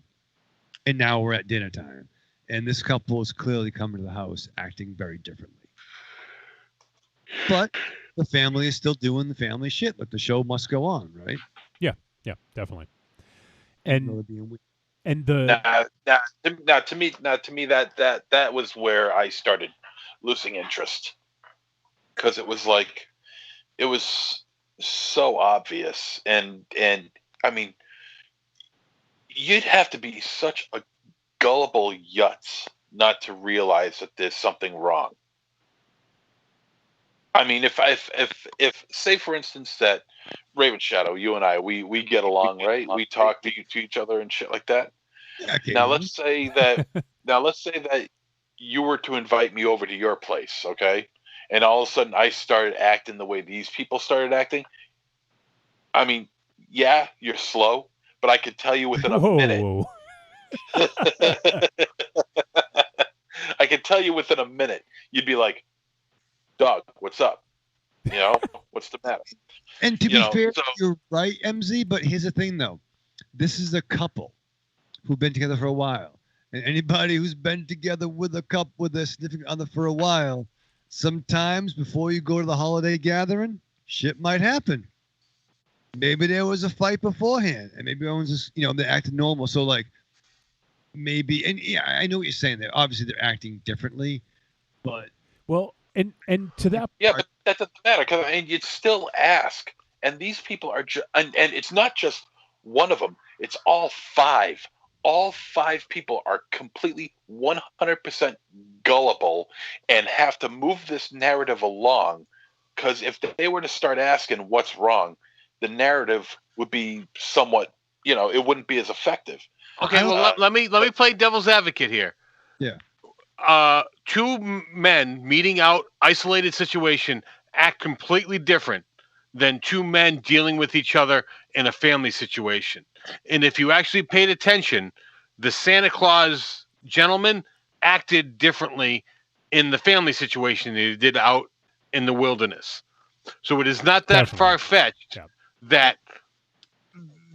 and now we're at dinner time, and this couple is clearly coming to the house acting very differently. But the family is still doing the family shit. Like the show must go on, right? yeah, definitely. And the now to me that was where I started losing interest, because it was like, it was so obvious, and I mean, you'd have to be such a gullible yutz not to realize that there's something wrong. I mean, if say for instance that Raven Shadow, you and I, we get along, right? We talk to each other and shit like that. Yeah, okay. Now let's say that you were to invite me over to your place, okay? And all of a sudden I started acting the way these people started acting. I mean, yeah, you're slow, but I could tell you within a minute. I could tell you within a minute, you'd be like, "Dog, what's up? You know, what's the matter?" And to be fair, you're right, MZ. But here's the thing, though. This is a couple who've been together for a while, and anybody who's been together with a couple with a significant other for a while, sometimes before you go to the holiday gathering, shit might happen. Maybe there was a fight beforehand, and maybe everyone's just, they acted normal. So like, maybe, and yeah, I know what you're saying there. Obviously, they're acting differently, but and to that, yeah, but that doesn't matter, because you'd still ask, and these people are and it's not just one of them; it's all five. All five people are completely 100% gullible and have to move this narrative along, because if they were to start asking what's wrong, the narrative would be somewhat, it wouldn't be as effective. Okay, well, let me play devil's advocate here. Yeah. Two men meeting out, isolated situation, act completely different than two men dealing with each other in a family situation. And if you actually paid attention, the Santa Claus gentleman acted differently in the family situation than he did out in the wilderness. So it is not that far-fetched that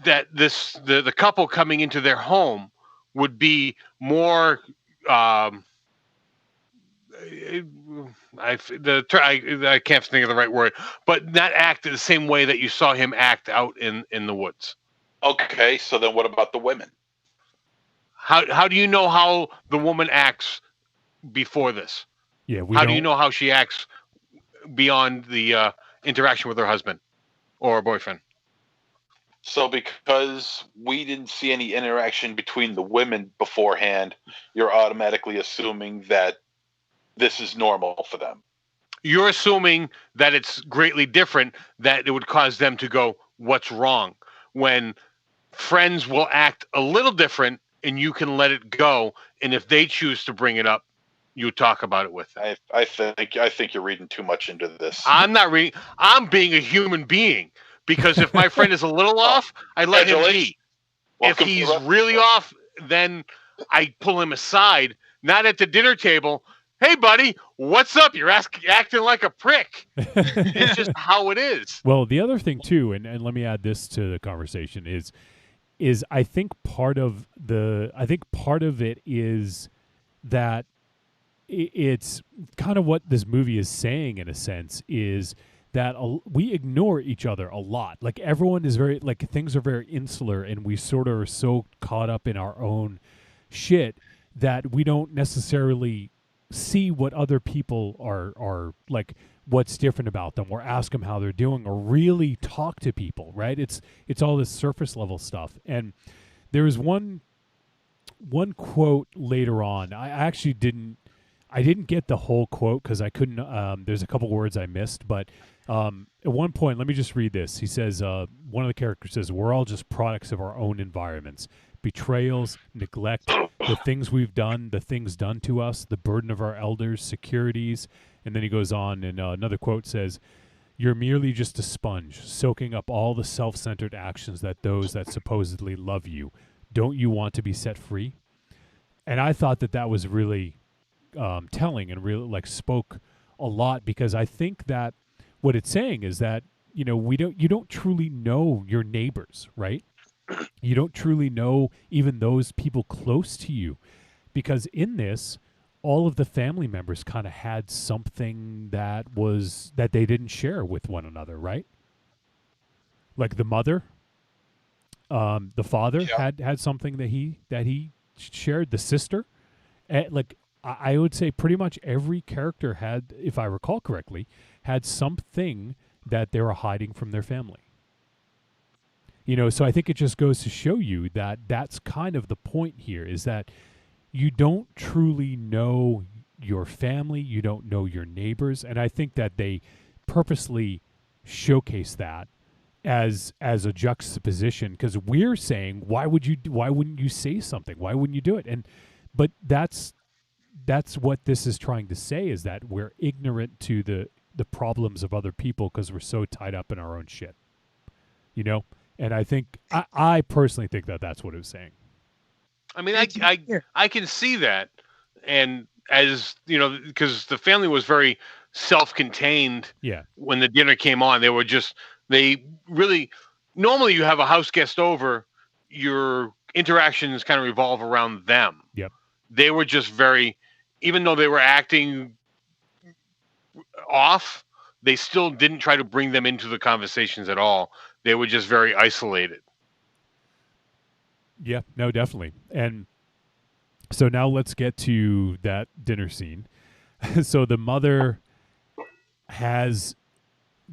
the couple coming into their home would be more I can't think of the right word, but not act the same way that you saw him act out in the woods. Okay, so then what about the women? How do you know how the woman acts before this? Yeah, how do you know how she acts beyond the interaction with her husband or boyfriend? So because we didn't see any interaction between the women beforehand, you're automatically assuming that this is normal for them. You're assuming that it's greatly different, that it would cause them to go, "What's wrong?" When friends will act a little different and you can let it go. And if they choose to bring it up, you talk about it with them. I think you're reading too much into this. I'm not reading. I'm being a human being, because if my friend is a little off, I let him be. If he's really off, then I pull him aside, not at the dinner table. "Hey, buddy, what's up? You're acting like a prick." It's just how it is. Well, the other thing too, and let me add this to the conversation, is I think part of it is that it's kind of what this movie is saying, in a sense, is that we ignore each other a lot. Like, everyone is very, like, things are very insular, and we sort of are so caught up in our own shit that we don't necessarily see what other people are like, what's different about them, or ask them how they're doing, or really talk to people, right? It's all this surface level stuff. And there was one quote later on. I actually didn't I didn't get the whole quote because I couldn't. There's a couple words I missed, but at one point, let me just read this. He says, one of the characters says, "We're all just products of our own environments. Betrayals, neglect, the things we've done, the things done to us, the burden of our elders, securities." And then he goes on, and another quote says, "You're merely just a sponge, soaking up all the self-centered actions that those that supposedly love you. Don't you want to be set free?" And I thought that was really telling and really like spoke a lot, because I think that what it's saying is that, you don't truly know your neighbors, right? You don't truly know even those people close to you, because in this, all of the family members kind of had something that they didn't share with one another, right? Like the mother, the father had something that he shared. The sister, like I would say, pretty much every character had, if I recall correctly, had something that they were hiding from their family. So I think it just goes to show you that that's kind of the point here, is that you don't truly know your family, you don't know your neighbors, and I think that they purposely showcase that as a juxtaposition, because we're saying, why wouldn't you say something? Why wouldn't you do it? But that's what this is trying to say, is that we're ignorant to the problems of other people because we're so tied up in our own shit. And I think I personally think that that's what it was saying. I mean, I can see that, and as because the family was very self-contained. Yeah. When the dinner came on, they really normally you have a house guest over, your interactions kind of revolve around them. Yep. They were just very, even though they were acting off, they still didn't try to bring them into the conversations at all. They were just very isolated. Yeah, no, definitely. And so now let's get to that dinner scene. So the mother has,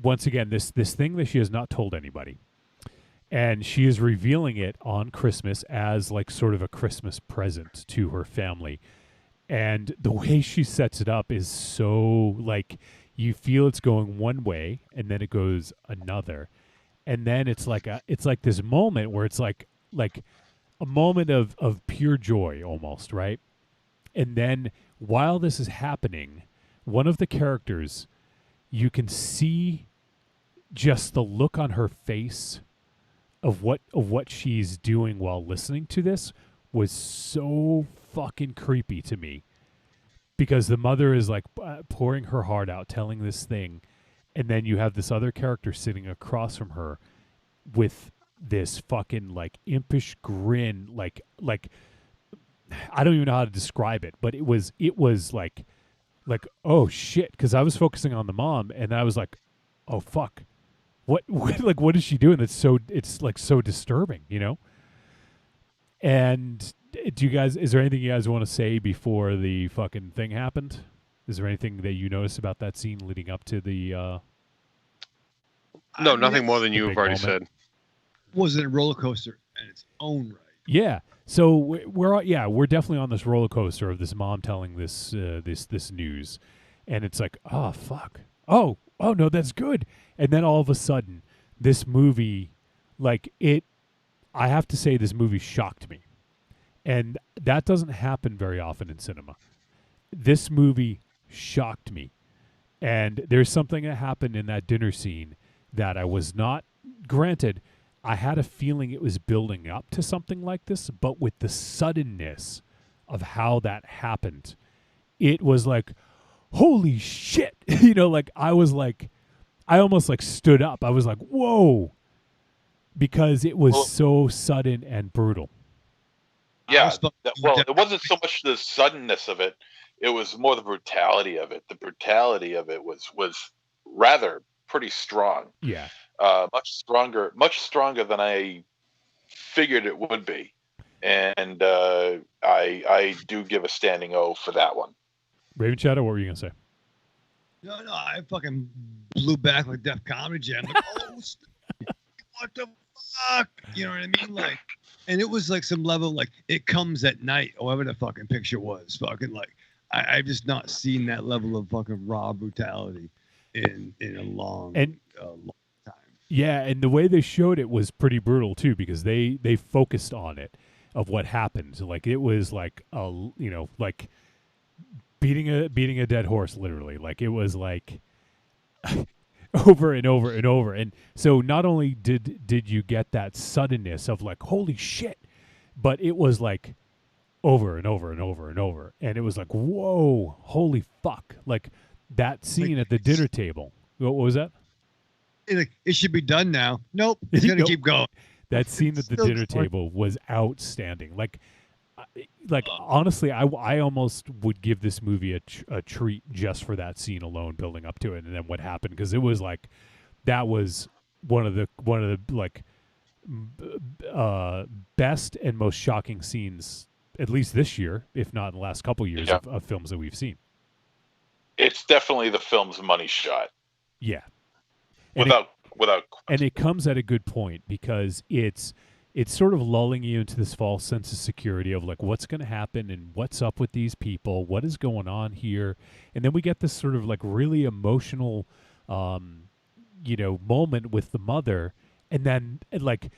once again, this thing that she has not told anybody. And she is revealing it on Christmas as like sort of a Christmas present to her family. And the way she sets it up is so like, you feel it's going one way and then it goes another. And then it's like this moment where it's like a moment of pure joy almost, right? And then while this is happening, one of the characters, you can see just the look on her face of what she's doing while listening to this was so fucking creepy to me, because the mother is like pouring her heart out, telling this thing, and then you have this other character sitting across from her with this fucking like impish grin, like I don't even know how to describe it, but it was like oh shit, because I was focusing on the mom and I was like, oh fuck, what like what is she doing that's it's like so disturbing, And is there anything you guys want to say before the fucking thing happened? Is there anything that you noticed about that scene leading up to the No, nothing more than you've already said. Was it a roller coaster in its own right? Yeah. So we're definitely on this roller coaster of this mom telling this this news, and it's like, oh fuck, oh no, that's good, and then all of a sudden this movie, I have to say this movie shocked me, and that doesn't happen very often in cinema. This movie shocked me, and there's something that happened in that dinner scene that I was not granted. I had a feeling it was building up to something like this, but with the suddenness of how that happened, it was like, holy shit. I was like, I almost like stood up. I was like, whoa, because it was so sudden and brutal. Yeah. It wasn't so much the suddenness of it. It was more the brutality of it. The brutality of it was rather pretty strong. Yeah. Much stronger than I figured it would be. And I do give a standing O for that one. Raven Shadow, what were you going to say? No, I fucking blew back like Def Comedy Jam. Like, oh, what the fuck? You know what I mean? Like, and it was like some level, like, It Comes at Night, or whatever the fucking picture was. Fucking like, I've just not seen that level of fucking raw brutality in a long time. Yeah, and the way they showed it was pretty brutal too, because they focused on it, of what happened. Like it was like like beating a dead horse, literally. Like it was like over and over and over. And so not only did you get that suddenness of like holy shit, but it was like over and over and over and over, and it was like whoa, holy fuck! Like that scene at the dinner table. What was that? It should be done now. Nope, it's gonna keep going. That scene at the dinner table was outstanding. Like honestly, I almost would give this movie a treat just for that scene alone, building up to it, and then what happened, because it was like that was one of the like best and most shocking scenes, at least this year, if not in the last couple years, of films that we've seen. It's definitely the film's money shot. Yeah. Without and it comes at a good point, because it's sort of lulling you into this false sense of security of like what's going to happen and what's up with these people, what is going on here, and then we get this sort of like really emotional moment with the mother, and then like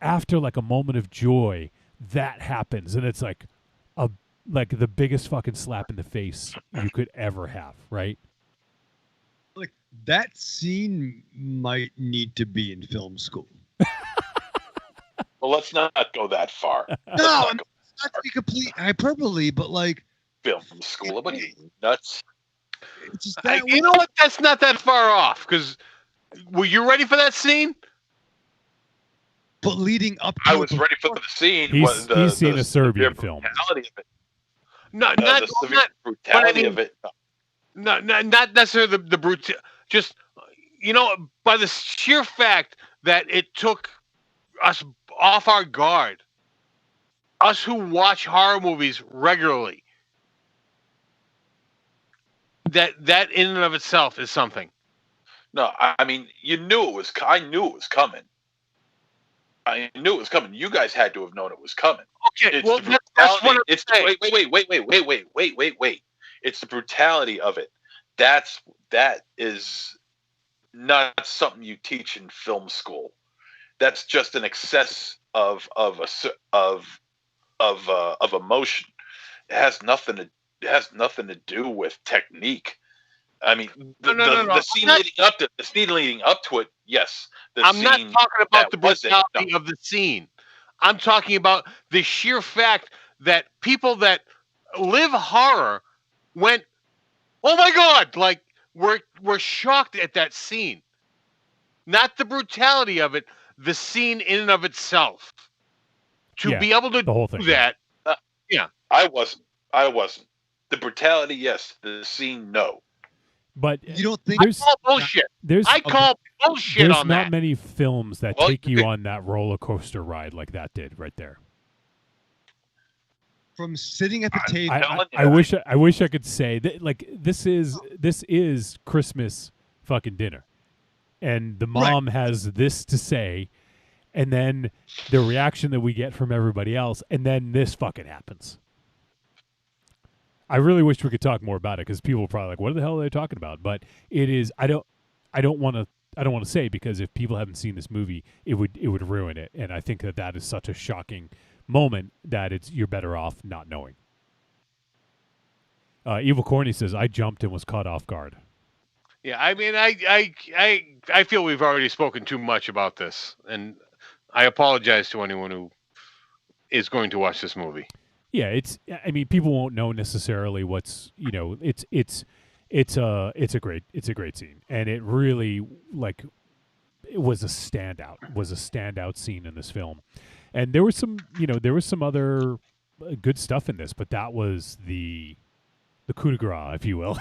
after like a moment of joy that happens, and it's like the biggest fucking slap in the face you could ever have, right? Like that scene might need to be in film school. Well, let's not go that far. No, not to be complete hyperbole, but like film school. What are you, nuts? It's just you know what? That's not that far off. Because were you ready for that scene? But leading up to I was ready for the scene. He's seen a Serbian film. Brutality of it. Not the severe brutality of it. Not necessarily the brutality. Just by the sheer fact that it took us off our guard, us who watch horror movies regularly, that in and of itself is something. No, I mean, you knew it was. I knew it was coming. I knew it was coming. You guys had to have known it was coming. Okay, well, that's what I'm saying. Wait. It's the brutality of it. That is not something you teach in film school. That's just an excess of emotion. It has nothing to do with technique. I mean, the scene leading up to it, yes. I'm not talking about the brutality of the scene. I'm talking about the sheer fact that people that live horror went, "Oh my God!" Like we're shocked at that scene. Not the brutality of it, the scene in and of itself. To be able to do that, I wasn't. The brutality, yes. The scene, no. But you don't think I call bullshit. I call bullshit there's on not that. many films that take you on that roller coaster ride like that did right there. From sitting at the table, I wish I could say that, like, this is Christmas fucking dinner, and the mom has this to say, and then the reaction that we get from everybody else, and then this fucking happens. I really wish we could talk more about it, because people are probably like, "What the hell are they talking about?" But it is. I don't want to say, because if people haven't seen this movie, it would ruin it, and I think that is such a shocking moment that you're better off not knowing. Evil Corny says, "I jumped and was caught off guard." Yeah, I mean, I feel we've already spoken too much about this, and I apologize to anyone who is going to watch this movie. Yeah, I mean, people won't know necessarily what's, it's a great scene, and it really, like, it was a standout scene in this film. And there was some other good stuff in this, but that was the coup de grace, if you will.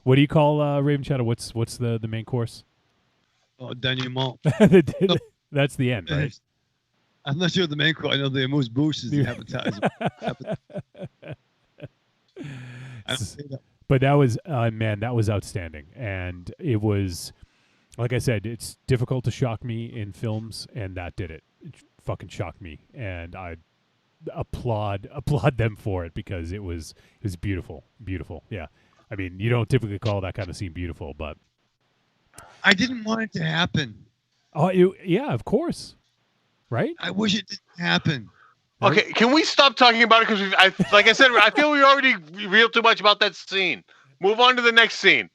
What do you call Raven Shadow? What's the main course? Oh, denouement. That's the end, right? I'm not sure the main course. I know the amuse bouche is the appetizer. But that was that was outstanding, and it was, like I said, it's difficult to shock me in films, and that did it. It fucking shocked me, and applaud them for it because it was beautiful. Yeah. I mean, you don't typically call that kind of scene beautiful, but I didn't want it to happen. oh, yeah, of course. Right? I wish it didn't happen. Okay, can we stop talking about it? Because, like I said, I feel we already revealed too much about that scene. Move on to the next scene.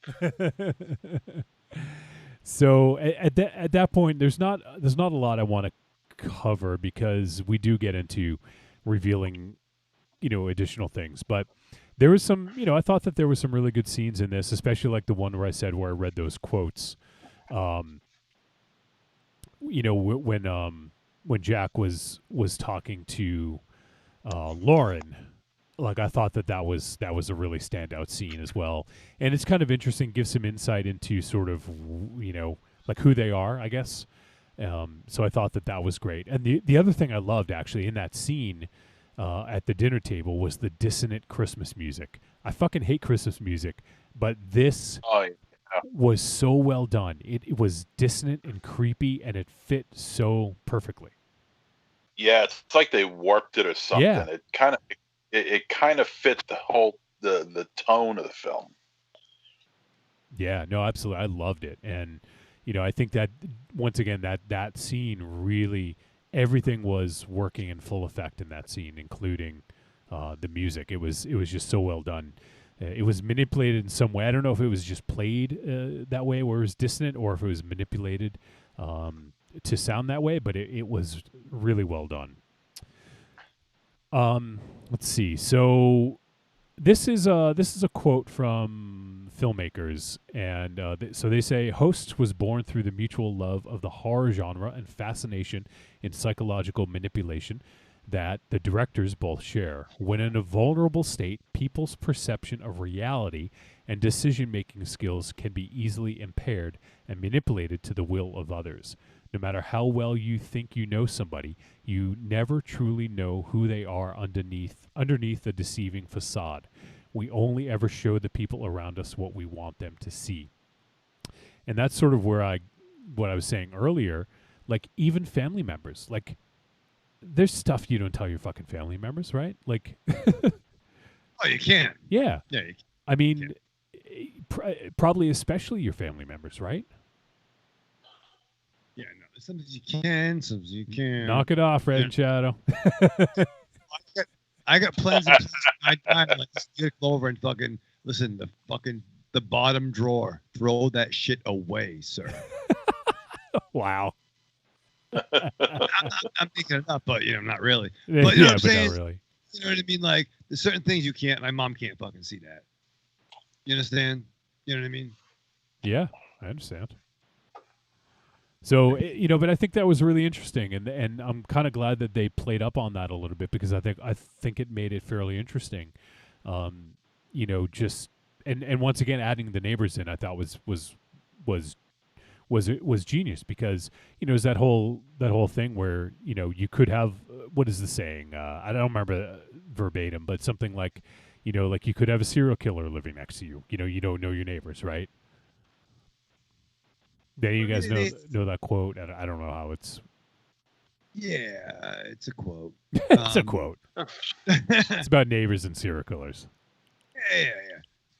So at that point, there's not a lot I want to cover because we do get into revealing, additional things. But there was some, I thought that there were some really good scenes in this, especially like the one where I said where I read those quotes. When Jack was talking to Lauren, like I thought that was a really standout scene as well, and it's kind of interesting, gives some insight into sort of like who they are, I guess. So I thought that was great, and the other thing I loved actually in that scene at the dinner table was the dissonant Christmas music. I fucking hate Christmas music, but this was so well done. It was dissonant and creepy, and it fit so perfectly. Yeah, it's like they warped it or something. Yeah. It kind of fit the whole the tone of the film. Yeah, no, absolutely. I loved it. And I think that once again that scene really, everything was working in full effect in that scene, including the music. It was just so well done. It was manipulated in some way. I don't know if it was just played that way where it was dissonant or if it was manipulated to sound that way, but it was really well done. Let's see. So this is a quote from filmmakers, and so they say, Hosts was born through the mutual love of the horror genre and fascination in psychological manipulation that the directors both share. When in a vulnerable state, people's perception of reality and decision-making skills can be easily impaired and manipulated to the will of others. No matter how well you think you know somebody, you never truly know who they are underneath a deceiving facade. We only ever show the people around us what we want them to see. And that's sort of what I was saying earlier, like even family members, like there's stuff you don't tell your fucking family members, right? Like oh, you can't. Yeah. Yeah. I mean, probably especially your family members, right? Yeah, no. Sometimes you can, sometimes you can't. Knock it off, Red and Shadow. I got plans. I like get over and fucking listen. The bottom drawer. Throw that shit away, sir. Wow. I'm thinking it up, but not really. Yeah, But you know what I'm saying? Not really. You know what I mean? Like there's certain things you can't. My mom can't fucking see that. You understand? You know what I mean? Yeah, I understand. So, but I think that was really interesting, and I'm kind of glad that they played up on that a little bit because I think it made it fairly interesting. Just and once again adding the neighbors in, I thought was genius because it's that whole thing where you could have what is the saying? I don't remember verbatim, but something like like you could have a serial killer living next to you. You don't know your neighbors, right? Yeah, you guys know that quote. I don't know how it's. Yeah, it's a quote. It's a quote. It's about neighbors and serial killers. Yeah.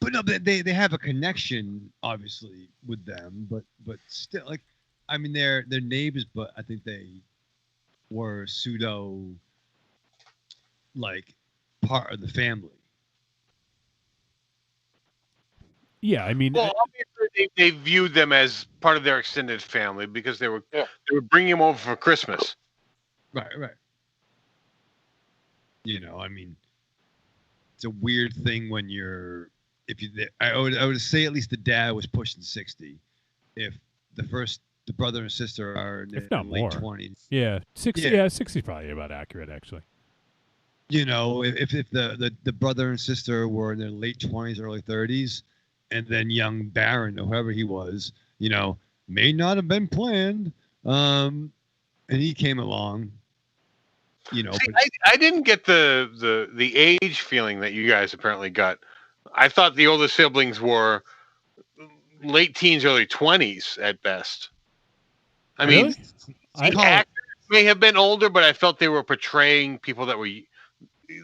But no, they have a connection, obviously, with them. But still, like, I mean, they're neighbors, but I think they were pseudo, like, part of the family. Yeah, I mean, well, obviously they viewed them as part of their extended family because they were bringing them over for Christmas. Right. I mean, it's a weird thing when I would say at least the dad was pushing 60. If the brother and sister are in their late 20s. Yeah, 60. Yeah, 60 is probably about accurate, actually. If the brother and sister were in their late 20s, early 30s, and then young Baron, or whoever he was, may not have been planned. And he came along, See, I didn't get the age feeling that you guys apparently got. I thought the older siblings were late teens, early 20s at best. I mean, the actors may have been older, but I felt they were portraying people that were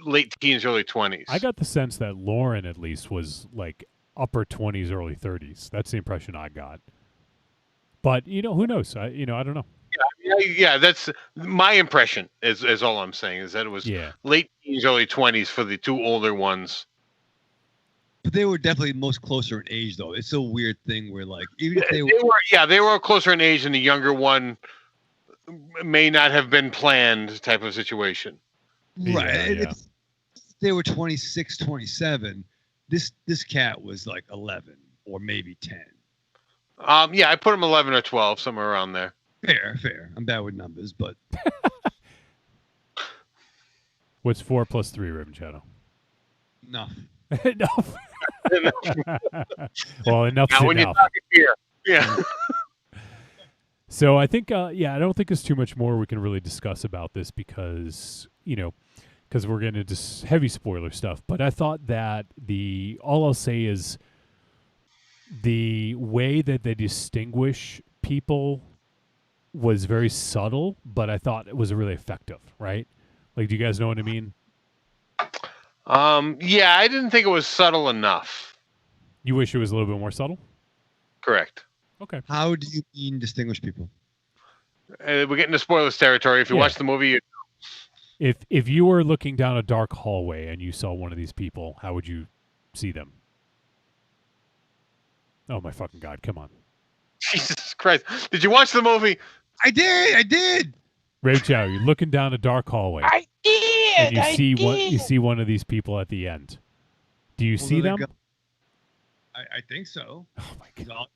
late teens, early 20s. I got the sense that Lauren at least was like upper 20s, early 30s. That's the impression I got. But who knows? I don't know. Yeah, that's my impression. Is all I'm saying is that it was late teens, early 20s for the two older ones. But they were definitely most closer in age, though. It's a weird thing where, like, even if they were closer in age, and the younger one may not have been planned type of situation. Right. If they were 26, 27, this cat was like 11 or maybe 10. I put him 11 or 12, somewhere around there. Fair. I'm bad with numbers, but what's 4 plus 3, Raven Shadow? Enough. Enough. Well, enough's now, when enough. You're talking here. Yeah. So I think, I don't think there's too much more we can really discuss about this because we're getting into heavy spoiler stuff. But I thought that all I'll say is the way that they distinguish people was very subtle, but I thought it was really effective, right? Like, do you guys know what I mean? Yeah, I didn't think it was subtle enough. You wish it was a little bit more subtle? Correct. Okay. How do you mean distinguish people? We're getting into spoilers territory. If you watch the movie, if you were looking down a dark hallway and you saw one of these people, how would you see them? Oh my fucking God! Come on. Jesus Christ! Did you watch the movie? I did. Ray Chow, you're looking down a dark hallway. I did. And you see one of these people at the end. Do you see them? I think so. Oh my God!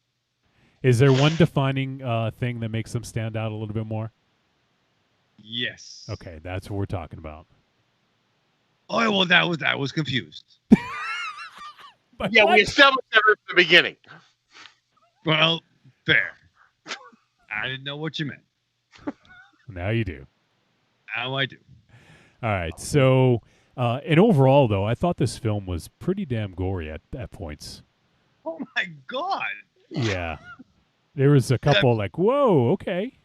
Is there one defining thing that makes them stand out a little bit more? Yes. Okay, that's what we're talking about. Oh well, that was confused. But yeah, what? we established that at the beginning. Well, fair. I didn't know what you meant. Now you do. Now I do. All right. So, and overall, though, I thought this film was pretty damn gory at points. Oh my God. Yeah. There was a couple like, whoa, okay.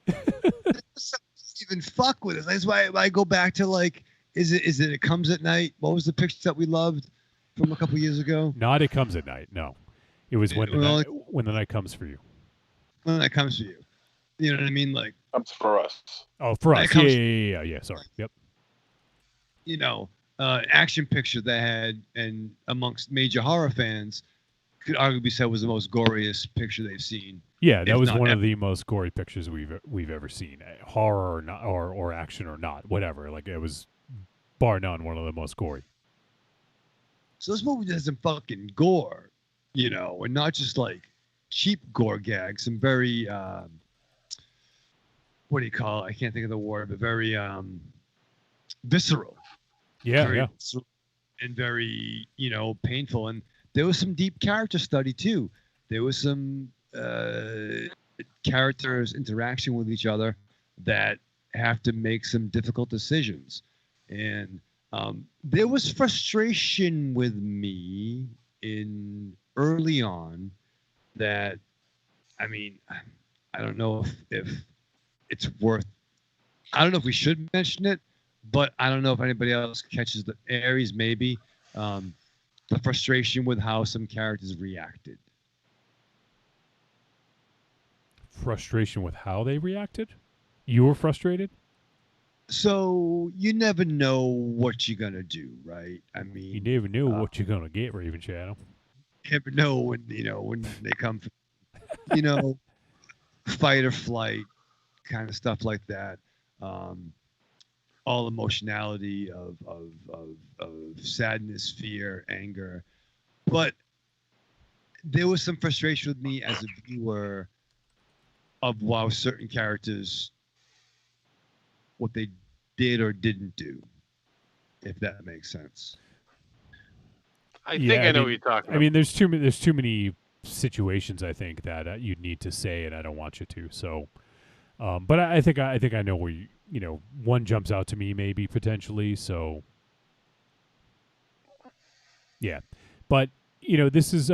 Even fuck with it. That's why I go back to like, is it Comes at Night? What was the picture that we loved from a couple years ago? Not It Comes at Night. No, it was when the night comes for you. When that comes for you. You know what I mean? Like, comes for us. Oh, for us. Yeah. Sorry. Yep. Action picture that had, and amongst major horror fans, could arguably be said was the most goriest picture they've seen. Yeah, that was one of the most gory pictures we've ever seen. Horror or not, or action or not, whatever. Like, it was bar none one of the most gory. So this movie has some fucking gore, and not just like cheap gore gags. Some very what do you call it? I can't think of the word, but very visceral. Yeah. Visceral and very painful. And there was some deep character study too. There was some characters' interaction with each other that have to make some difficult decisions. And there was frustration with me early on that, I don't know if it's worth, I don't know if we should mention it, but I don't know if anybody else catches the Aries, maybe, the frustration with how some characters reacted. Frustration with how they reacted? You were frustrated? So you never know what you're going to do, right? You never know what you're going to get, Raven Shadow. You never know when they come from, fight or flight kind of stuff like that. All emotionality of sadness, fear, anger. But there was some frustration with me as a viewer of certain characters, what they did or didn't do, if that makes sense. I think I know what you're talking about. There's too many situations I think that you'd need to say, and I don't want you to. So, but I think I know where one jumps out to me maybe potentially. So, yeah, but this is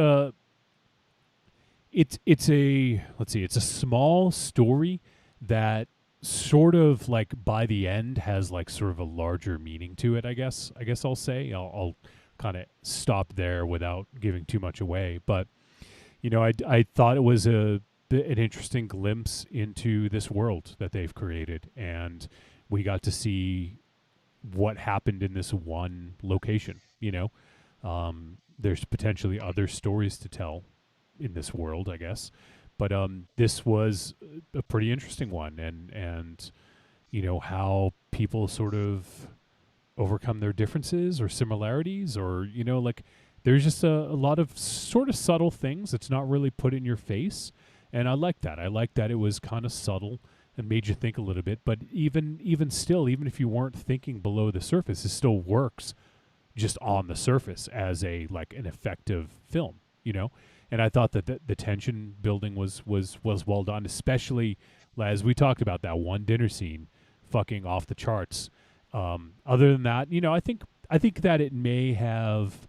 it's a small story that sort of like by the end has like sort of a larger meaning to it, I guess I'll say. I'll kind of stop there without giving too much away. But, you know, I thought it was an interesting glimpse into this world that they've created. And we got to see what happened in this one location, you know. There's potentially other stories to tell in this world, I guess. But this was a pretty interesting one, and you know, how people sort of overcome their differences or similarities, or, you know, like there's just a lot of sort of subtle things that's not really put in your face, and I like that. I like that it was kind of subtle and made you think a little bit. But even still, even if you weren't thinking below the surface, it still works just on the surface as an effective film, you know. And I thought that the tension building was well done, especially as we talked about that one dinner scene, fucking off the charts. Other than that, you know, I think that it may have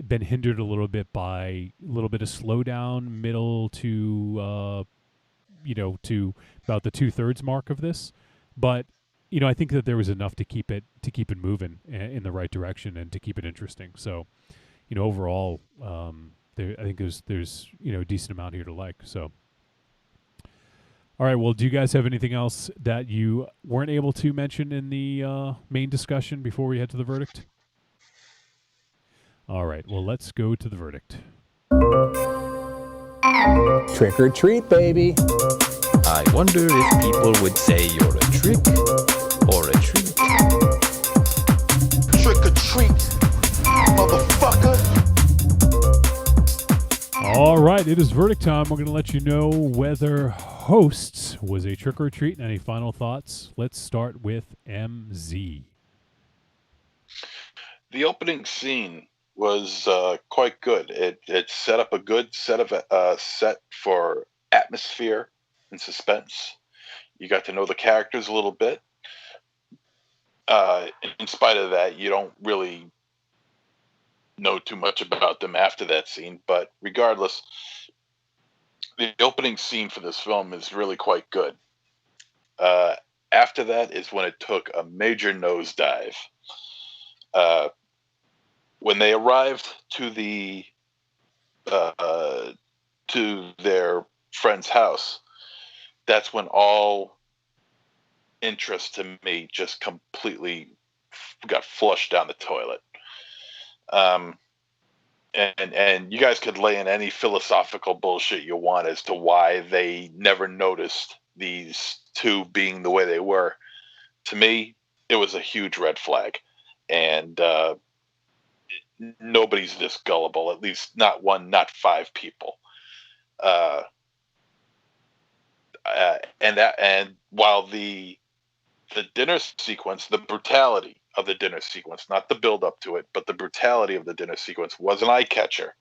been hindered a little bit by a little bit of slowdown, middle to to about the 2/3 mark of this. But, you know, I think that there was enough to keep it moving in the right direction and to keep it interesting. So, you know, overall, I think there's you know, a decent amount here to like. So, all right. Well, do you guys have anything else that you weren't able to mention in the main discussion before we head to the verdict? All right. Well, let's go to the verdict. Trick or treat, baby. I wonder if people would say you're a trick or a treat. Trick or treat, motherfucker. All right, it is verdict time. We're going to let you know whether Hosts was a trick or treat. Any final thoughts? Let's start with MZ. The opening scene was quite good. It set up a good set for atmosphere and suspense. You got to know the characters a little bit. In spite of that, you don't really know too much about them after that scene, but regardless, the opening scene for this film is really quite good. After that is when it took a major nosedive. When they arrived to their friend's house, that's when all interest to me just completely got flushed down the toilet. And you guys could lay in any philosophical bullshit you want as to why they never noticed these two being the way they were. To me, it was a huge red flag, and nobody's this gullible. At least not one, not five people. And while the dinner sequence, the brutality of the dinner sequence, not the build up to it, but the brutality of the dinner sequence was an eye catcher.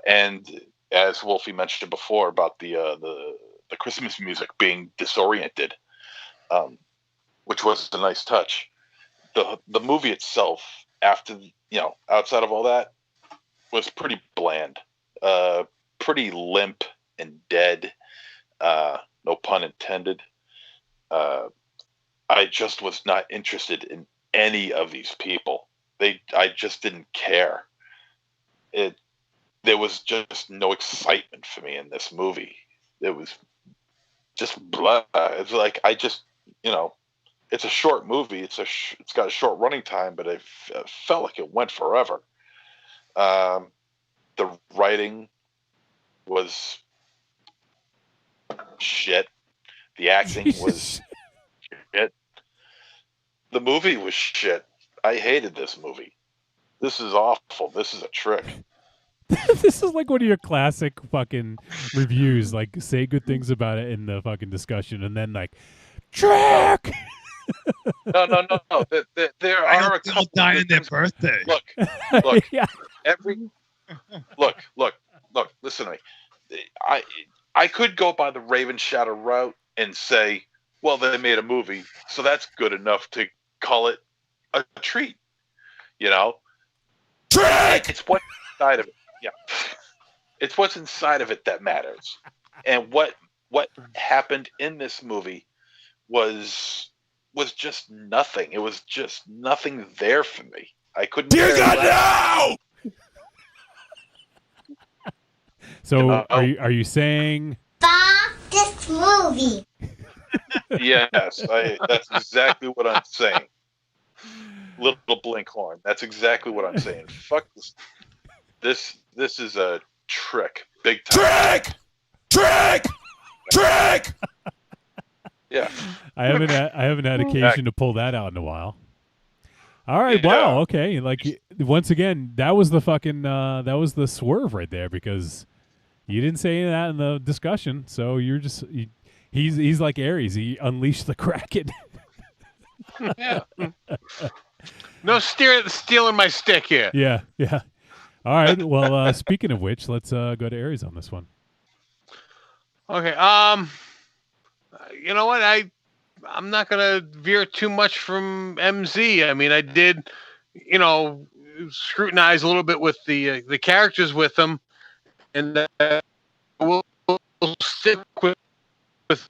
And as Wolfie mentioned before about the Christmas music being disoriented, which was a nice touch. The movie itself, after, you know, outside of all that, was pretty bland, pretty limp and dead. No pun intended. I just was not interested in any of these people. I just didn't care. There was just no excitement for me in this movie. It was just blah. It's like, you know, it's a short movie. It's got a short running time, but it felt like it went forever. The writing was shit. The acting was shit. The movie was shit. I hated this movie. This is awful. This is a trick. This is like one of your classic fucking reviews. Like, say good things about it in the fucking discussion, and then like, trick. No. There are a couple dying on their birthday. Look. Yeah. Look. Listen to me. I could go by the Raven Shadow route and say, well, they made a movie, so that's good enough to call it a treat. You know, trick. It's what's inside of it. Yeah, it's what's inside of it that matters. And what happened in this movie was just nothing. It was just nothing there for me. I couldn't. Dear God, no! So are you saying Stop this movie? Yes, that's exactly what I'm saying. Little blink horn. That's exactly what I'm saying. Fuck this. This is a trick. Big time. Trick! Yeah. I haven't had occasion to pull that out in a while. All right, wow, okay. Like once again, that was the fucking that was the swerve right there because you didn't say any of that in the discussion. So you're just he's like Ares. He unleashed the Kraken. Yeah. No stealing my stick here. Yeah. All right. Well, speaking of which, let's go to Aries on this one. Okay. You know what? I'm not gonna veer too much from MZ. I mean, I did, scrutinize a little bit with the characters with them, and we'll stick with the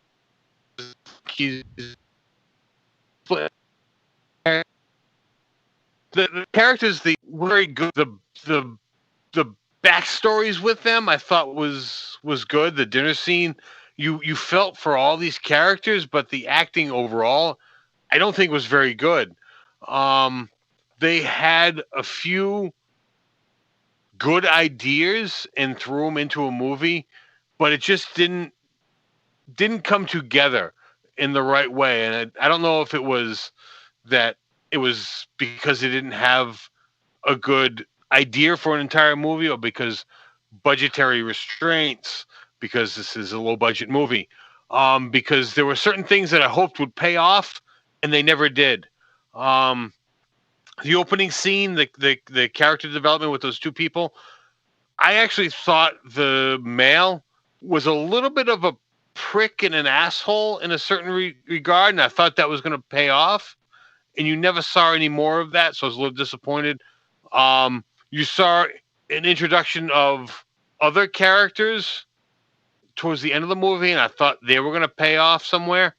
characters. The very good. The backstories with them, I thought was good. The dinner scene, you felt for all these characters, but the acting overall, I don't think was very good. They had a few good ideas and threw them into a movie, but it just didn't come together in the right way. And I don't know if it was that it was because they didn't have a good idea for an entire movie or because budgetary restraints, because this is a low budget movie, because there were certain things that I hoped would pay off and they never did. The opening scene, the character development with those two people, I actually thought the male was a little bit of a prick and an asshole in a certain regard, and I thought that was going to pay off, and you never saw any more of that, so I was a little disappointed. You saw an introduction of other characters towards the end of the movie, and I thought they were going to pay off somewhere.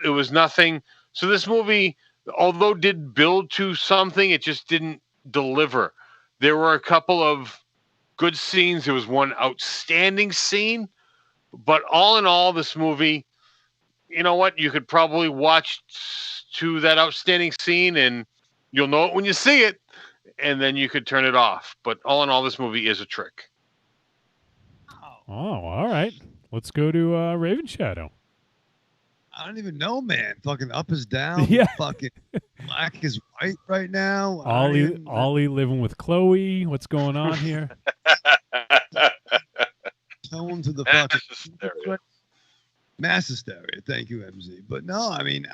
It was nothing. So this movie, although did build to something, it just didn't deliver. There were a couple of good scenes. There was one outstanding scene. But all in all, this movie, you know what? You could probably watch to that outstanding scene, and you'll know it when you see it, and then you could turn it off. But all in all, this movie is a trick. Oh, all right. Let's go to Raven Shadow. I don't even know, man. Fucking up is down. Yeah. Fucking black is white right now. Ollie living with Chloe. What's going on here? Tone to the Mass fucking hysteria. Mass hysteria. Thank you, MZ. But no, I mean,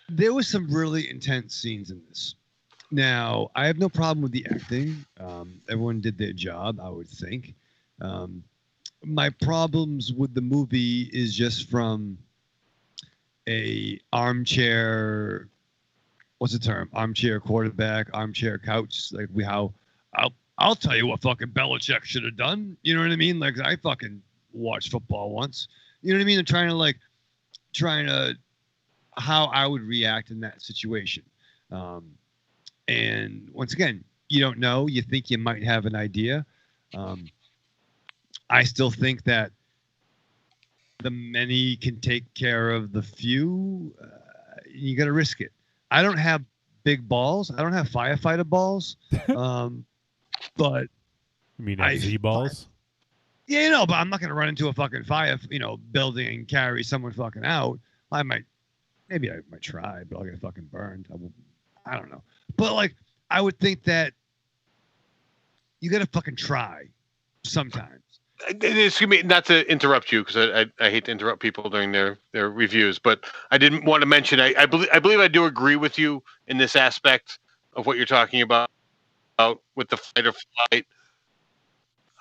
there was some really intense scenes in this. Now, I have no problem with the acting. Everyone did their job, I would think. My problems with the movie is just from a armchair, what's the term? Armchair quarterback, armchair couch. Like I'll tell you what fucking Belichick should have done. You know what I mean? Like I fucking watched football once. You know what I mean? I'm trying to how I would react in that situation. And once again, you don't know. You think you might have an idea. I still think that the many can take care of the few. You got to risk it. I don't have big balls. I don't have firefighter balls. But you mean Z balls? Yeah, but I'm not going to run into a fucking fire, building and carry someone fucking out. Maybe I might try, but I'll get fucking burned. I don't know. But like, I would think that you got to fucking try sometimes. Excuse me, not to interrupt you, because I hate to interrupt people during their reviews, but I didn't want to mention, I believe I do agree with you in this aspect of what you're talking about with the fight or flight.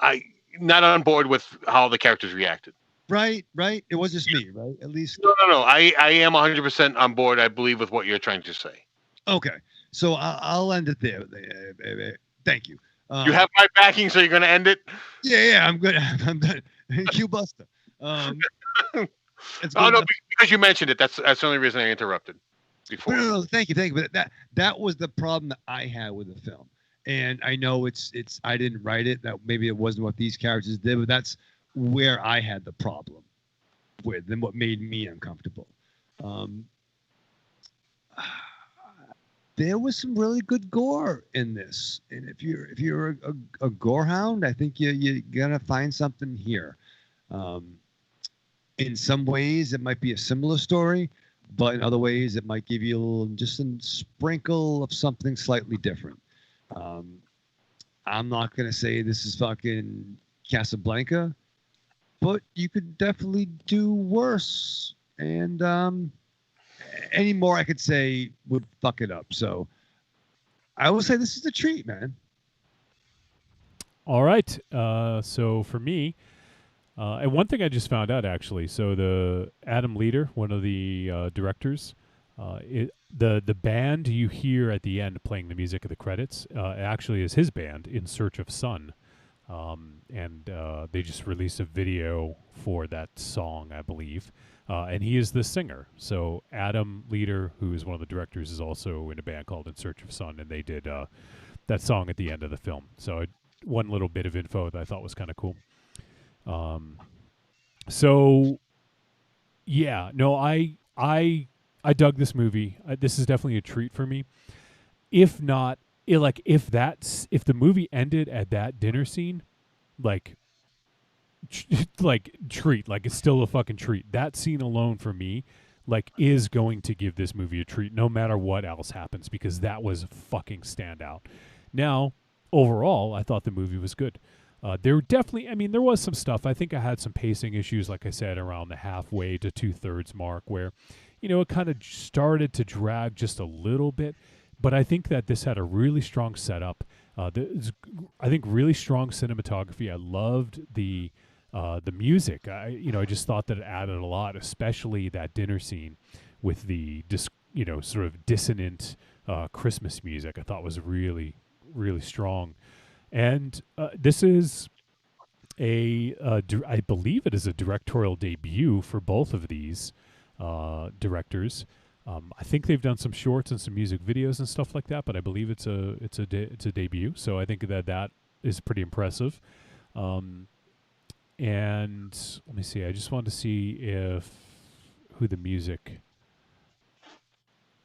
I not on board with how the characters reacted. Right. It was just me, right? At least. No. I am 100% on board, I believe, with what you're trying to say. Okay. So I'll end it there. Thank you. You have my backing, so you're going to end it? Yeah, I'm good. I'm done. Q Buster. It's Oh good no, enough. because you mentioned it. That's the only reason I interrupted before. No, thank you. But that was the problem that I had with the film. And I know it's I didn't write it. That maybe it wasn't what these characters did, but that's where I had the problem with and what made me uncomfortable. There was some really good gore in this, and if you're a gore hound, I think you're gonna find something here. In some ways, it might be a similar story, but in other ways, it might give you just a sprinkle of something slightly different. I'm not gonna say this is fucking Casablanca, but you could definitely do worse. And any more I could say would fuck it up. So I will say this is a treat, man. All right. So for me, and one thing I just found out actually. So the Adam Leader, one of the directors, the band you hear at the end playing the music of the credits actually is his band, In Search of Sun, and they just released a video for that song, I believe. And he is the singer. So Adam Leader, who is one of the directors, is also in a band called In Search of Sun, and they did that song at the end of the film. So one little bit of info that I thought was kind of cool. So yeah, no, I dug this movie. This is definitely a treat for me. If not, if the movie ended at that dinner scene, treat, it's still a fucking treat. That scene alone for me is going to give this movie a treat no matter what else happens, because that was fucking standout. Now overall I thought the movie was good. There definitely, there was some stuff. I think I had some pacing issues, like I said, around the halfway to 2/3 mark where it kind of started to drag just a little bit, but I think that this had a really strong setup. I think really strong cinematography. I loved the music. I just thought that it added a lot, especially that dinner scene with the sort of dissonant Christmas music. I thought was really, really strong. And this is I believe it is a directorial debut for both of these directors. I think they've done some shorts and some music videos and stuff like that, but I believe it's a debut. So I think that is pretty impressive. And let me see. I just wanted to see who the music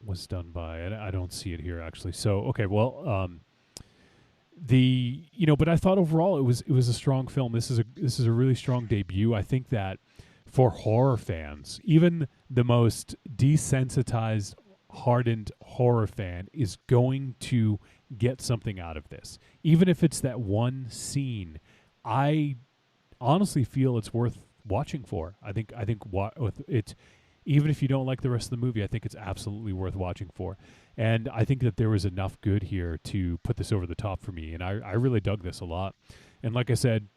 was done by. I don't see it here actually. So okay, well, but I thought overall it was a strong film. This is a really strong debut. I think that for horror fans, even the most desensitized, hardened horror fan is going to get something out of this, even if it's that one scene. I honestly feel it's worth watching for. I think it's, even if you don't like the rest of the movie, I think it's absolutely worth watching for. And I think that there was enough good here to put this over the top for me. And I really dug this a lot. And like I said,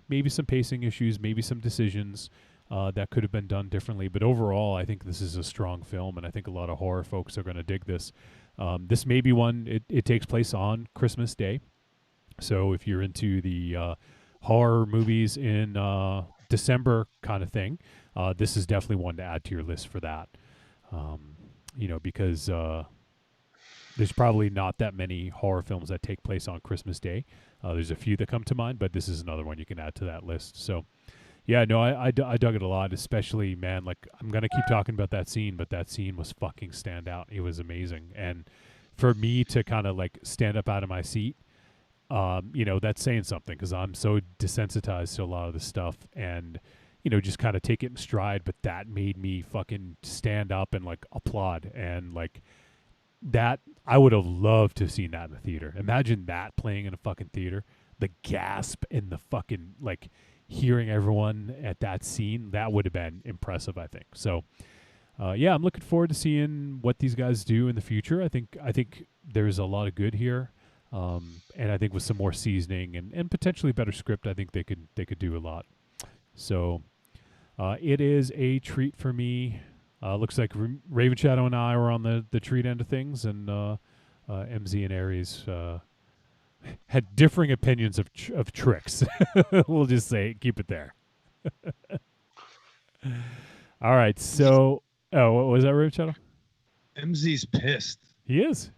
maybe some pacing issues, maybe some decisions that could have been done differently. But overall, I think this is a strong film, and I think a lot of horror folks are going to dig this. This may be one, it takes place on Christmas Day. So if you're into the horror movies in December kind of thing, this is definitely one to add to your list for that. Because there's probably not that many horror films that take place on Christmas Day. There's a few that come to mind, but this is another one you can add to that list. So, yeah, no, I dug it a lot, especially, man, I'm going to keep talking about that scene, but that scene was fucking standout. It was amazing. And for me to kind of stand up out of my seat, that's saying something, because I'm so desensitized to a lot of this stuff and, just kind of take it in stride. But that made me fucking stand up and applaud. And that, I would have loved to have seen that in the theater. Imagine that playing in a fucking theater, the gasp and the fucking hearing everyone at that scene. That would have been impressive, I think. So, yeah, I'm looking forward to seeing what these guys do in the future. I think there's a lot of good here. And I think with some more seasoning and potentially better script, I think they could do a lot. So it is a treat for me. Looks like Raven Shadow and I were on the treat end of things, and MZ and Aries had differing opinions of tricks. We'll just keep it there. All right, so what was that, Rip Shadow? MZ's pissed. He is.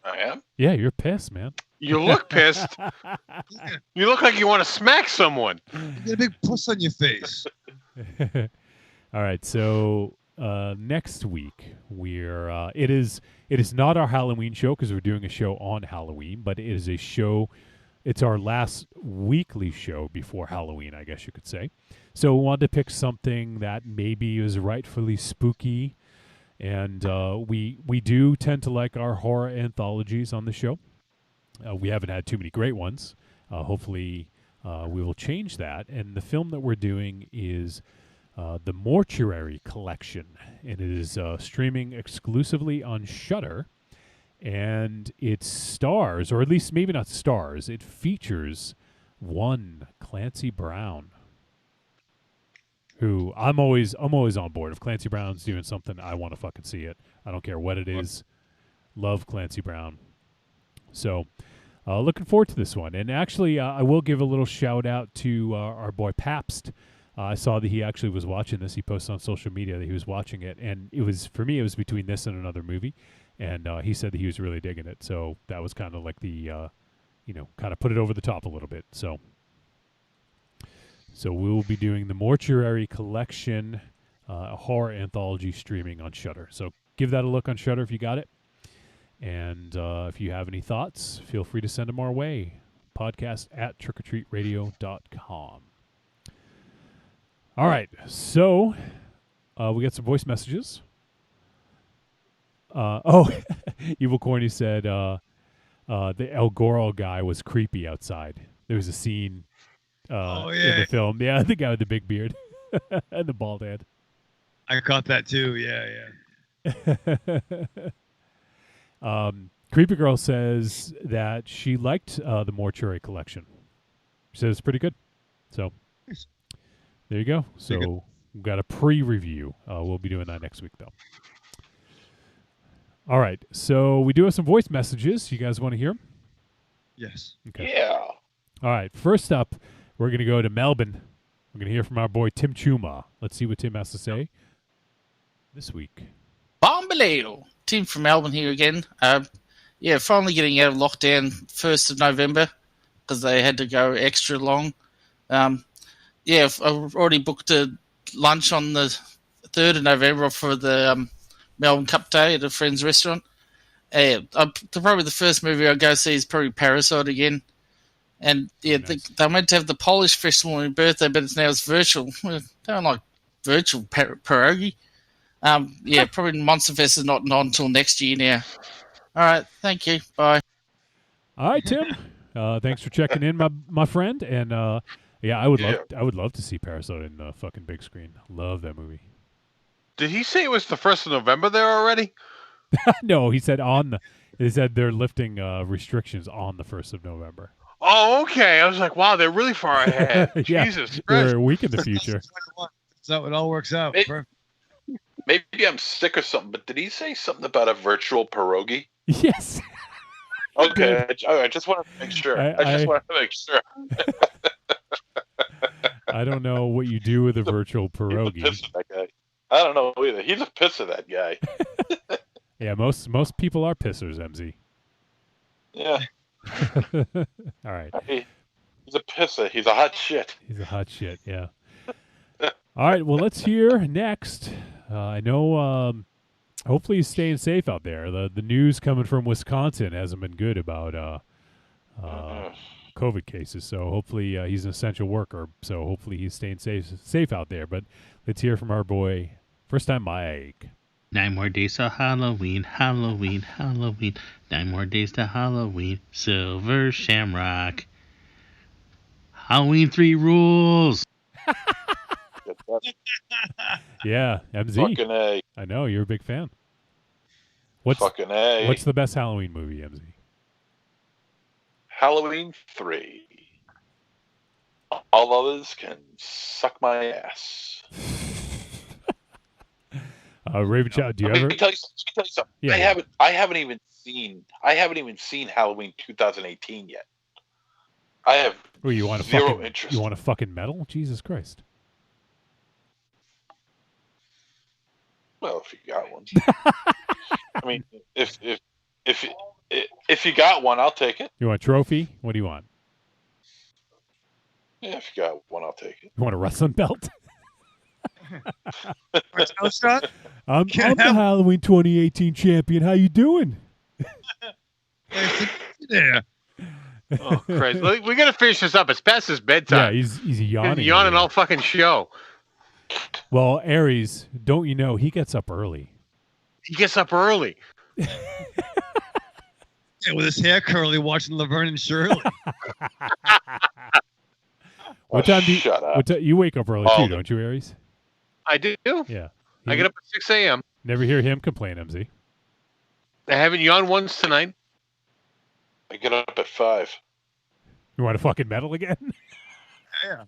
I am? Yeah, you're pissed, man. You look pissed. You look like you want to smack someone. You got a big puss on your face. All right, so next week it is not our Halloween show because we're doing a show on Halloween, but it is a show. It's our last weekly show before Halloween, I guess you could say. So we wanted to pick something that maybe is rightfully spooky, and we do tend to like our horror anthologies on the show. We haven't had too many great ones. Hopefully, we will change that. And the film that we're doing is the Mortuary Collection, and it is streaming exclusively on Shudder. And it stars, or at least maybe not stars, it features one Clancy Brown, who I'm always on board. If Clancy Brown's doing something, I want to fucking see it. I don't care what it is. Love Clancy Brown. So, looking forward to this one. And actually, I will give a little shout out to our boy Pabst. I saw that he actually was watching this. He posted on social media that he was watching it, and it was between this and another movie. And he said that he was really digging it. So that was kind of like the, kind of put it over the top a little bit. So we'll be doing the Mortuary Collection, a horror anthology streaming on Shudder. So give that a look on Shudder if you got it. And if you have any thoughts, feel free to send them our way. podcast@trickortreatradio.com. All right. So we got some voice messages. Evil Corny said the El Goro guy was creepy outside. There was a scene in the film. Yeah, the guy with the big beard and the bald head. I caught that too. Yeah. Creepy Girl says that she liked the Mortuary Collection. She says it's pretty good. So there you go. So we've got a pre-review. We'll be doing that next week, though. All right, so we do have some voice messages. You guys want to hear them? Yes. Okay. Yeah. All right, first up, we're going to go to Melbourne. We're going to hear from our boy Tim Chuma. Let's see what Tim has to say this week. Bombaleo! Tim from Melbourne here again. Finally getting out of lockdown 1st of November because they had to go extra long. I've already booked a lunch on the 3rd of November for the Melbourne Cup Day at a friend's restaurant. Probably the first movie I'll go see is probably Parasite again. And nice. They meant to have the Polish festival on my birthday, but it's virtual. I don't like virtual pierogi. Probably Monster Fest is not on until next year now. All right, thank you. Bye. All right, Tim. Thanks for checking in, my friend. And I would love to see Parasite in the fucking big screen. Love that movie. Did he say it was the 1st of November there already? No, he said they're lifting restrictions on the 1st of November. Oh, okay. I was like, wow, they're really far ahead. Jesus Christ. They're a week in the future. So it all works out. Maybe I'm sick or something, but did he say something about a virtual pierogi? Yes. Okay. I just wanted to make sure. I don't know what you do with a virtual pierogi. I don't know either. He's a pisser, that guy. Yeah, most people are pissers, MZ. Yeah. All right. He's a pisser. He's a hot shit. He's a hot shit, yeah. All right, well, let's hear next. I know hopefully he's staying safe out there. The news coming from Wisconsin hasn't been good about COVID cases, so hopefully he's an essential worker, so hopefully he's staying safe out there. But let's hear from our boy, First Time Mike. 9 more days to Halloween, Halloween, Halloween. 9 more days to Halloween, Silver Shamrock. Halloween 3 rules. Yeah, MZ. Fucking A. I know, you're a big fan. Fucking A. What's the best Halloween movie, MZ? Halloween 3. All others can suck my ass. Raven Child, do you Let ever? me tell you something. Yeah, I haven't even seen Halloween 2018 yet. I have Oh, you want zero interest. You want a fucking medal? Jesus Christ! Well, if you got one. I mean, if you got one, I'll take it. You want a trophy? What do you want? Yeah, if you got one, I'll take it. You want a wrestling belt? I'm Can't the have- Halloween 2018 champion. How you doing? Yeah. Oh, Christ. We got to finish this up. It's past his Yeah, bedtime. he's yawning. Yawning over all fucking show. there. Well, Aries, don't you know he gets up early? He gets up early. Yeah, with his hair curly, watching Laverne and Shirley. What time do you? Shut up. You wake up early All too, the- don't you, Aries? I do. Yeah. I get up at 6 a.m. Never hear him complain, MZ. I haven't yawned once tonight. I get up at 5. You want a fucking medal again? Yeah.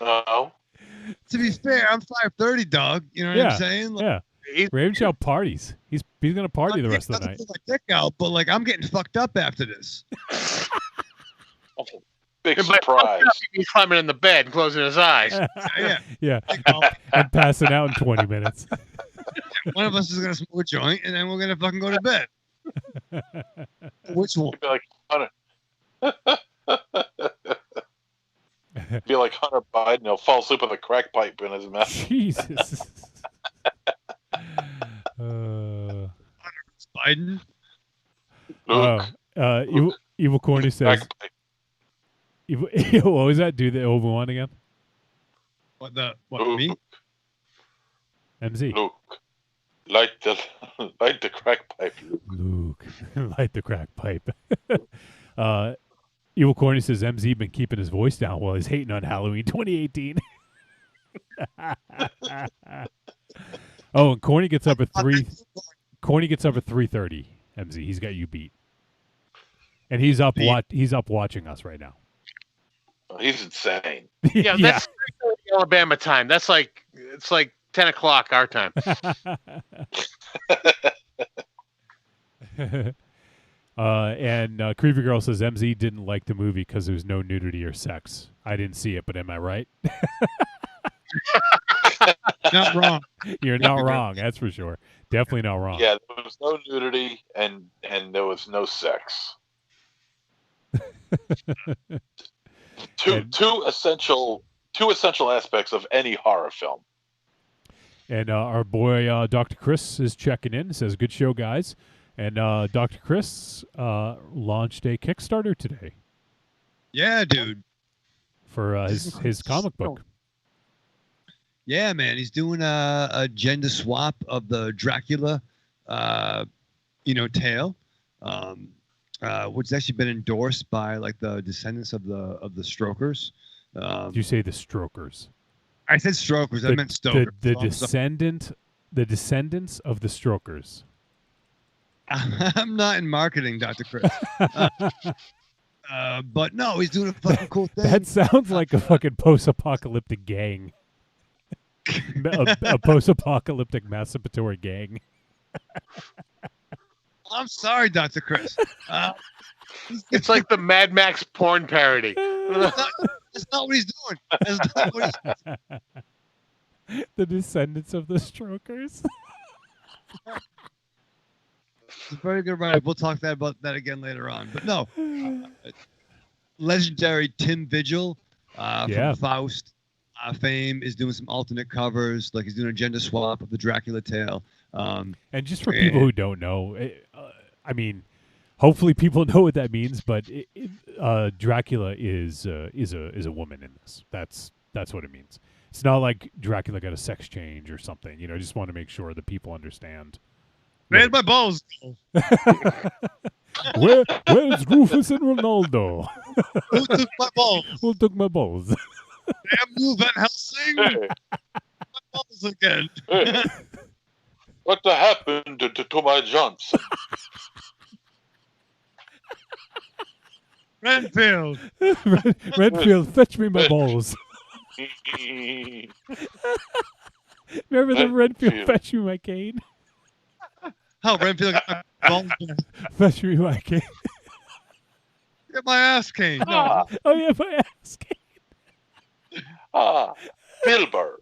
No. To be fair, I'm 5:30, dog. You know what Yeah. I'm saying? Like, Yeah. Raven Child parties. He's gonna party the rest of the night. Put my dick out, but like I'm getting fucked up after this. Big And by surprise. he's climbing in the bed and closing his eyes. Yeah. Yeah. And passing out in 20 minutes. One of us is gonna smoke a joint, and then we're gonna fucking go to bed. Which one? Be like Hunter. Be like Hunter Biden. He'll fall asleep with a crack pipe in his mouth. Jesus. Biden. Evil Corny says. Crack pipe. What was that? Do the Obi-Wan again? What me? MZ. Luke, light the crack pipe. Luke, light the crack pipe. Evil Corny says MZ been keeping his voice down while he's hating on Halloween 2018. Oh, and Corny gets up at 3. Corny gets up at 3:30. MZ, he's got you beat, and he's up. He's up watching us right now. He's insane. Yeah, that's Alabama time. It's like 10 o'clock our time. And Creepy Girl says MZ didn't like the movie because there was no nudity or sex. I didn't see it, but am I right? Not wrong. You're not wrong. That's for sure. Definitely not wrong. Yeah, there was no nudity and there was no sex. Two essential aspects of any horror film. And our boy Dr. Chris is checking in. Says, "Good show, guys." And Dr. Chris launched a Kickstarter today. Yeah, dude. For his comic book. Yeah, man. He's doing a gender swap of the Dracula, tale, which has actually been endorsed by like the descendants of the Strokers. Did you say the Strokers? I said Strokers. I meant Stoker. The descendants of the Strokers. I'm not in marketing, Dr. Chris. But no, he's doing a fucking cool thing. That sounds like a fucking post-apocalyptic gang. a post-apocalyptic masturbatory gang. I'm sorry, Dr. Chris. It's like the Mad Max porn parody. That's not what he's doing. That's not what he's The descendants of the Strokers. It's a very good ride. We'll talk about that again later on. But no, legendary Tim Vigil from Faust fame is doing some alternate covers. Like he's doing a gender swap of the Dracula tale. And just for people who don't know, I mean, hopefully people know what that means. But Dracula is a woman in this. That's what it means. It's not like Dracula got a sex change or something. You know, I just want to make sure that people understand. Where's my balls? Where's Rufus and Ronaldo? Who took my balls? Who took my balls? Damn you, Van Helsing! Hey. My balls again. Hey. What happened to my Johnson? Renfield. Renfield, fetch me my balls. Remember the Renfield Renfield. fetch me my cane? Oh, Renfield, Fetch me my cane. get my ass cane. No, Ah, Oh yeah, my ass cane. Wilbur.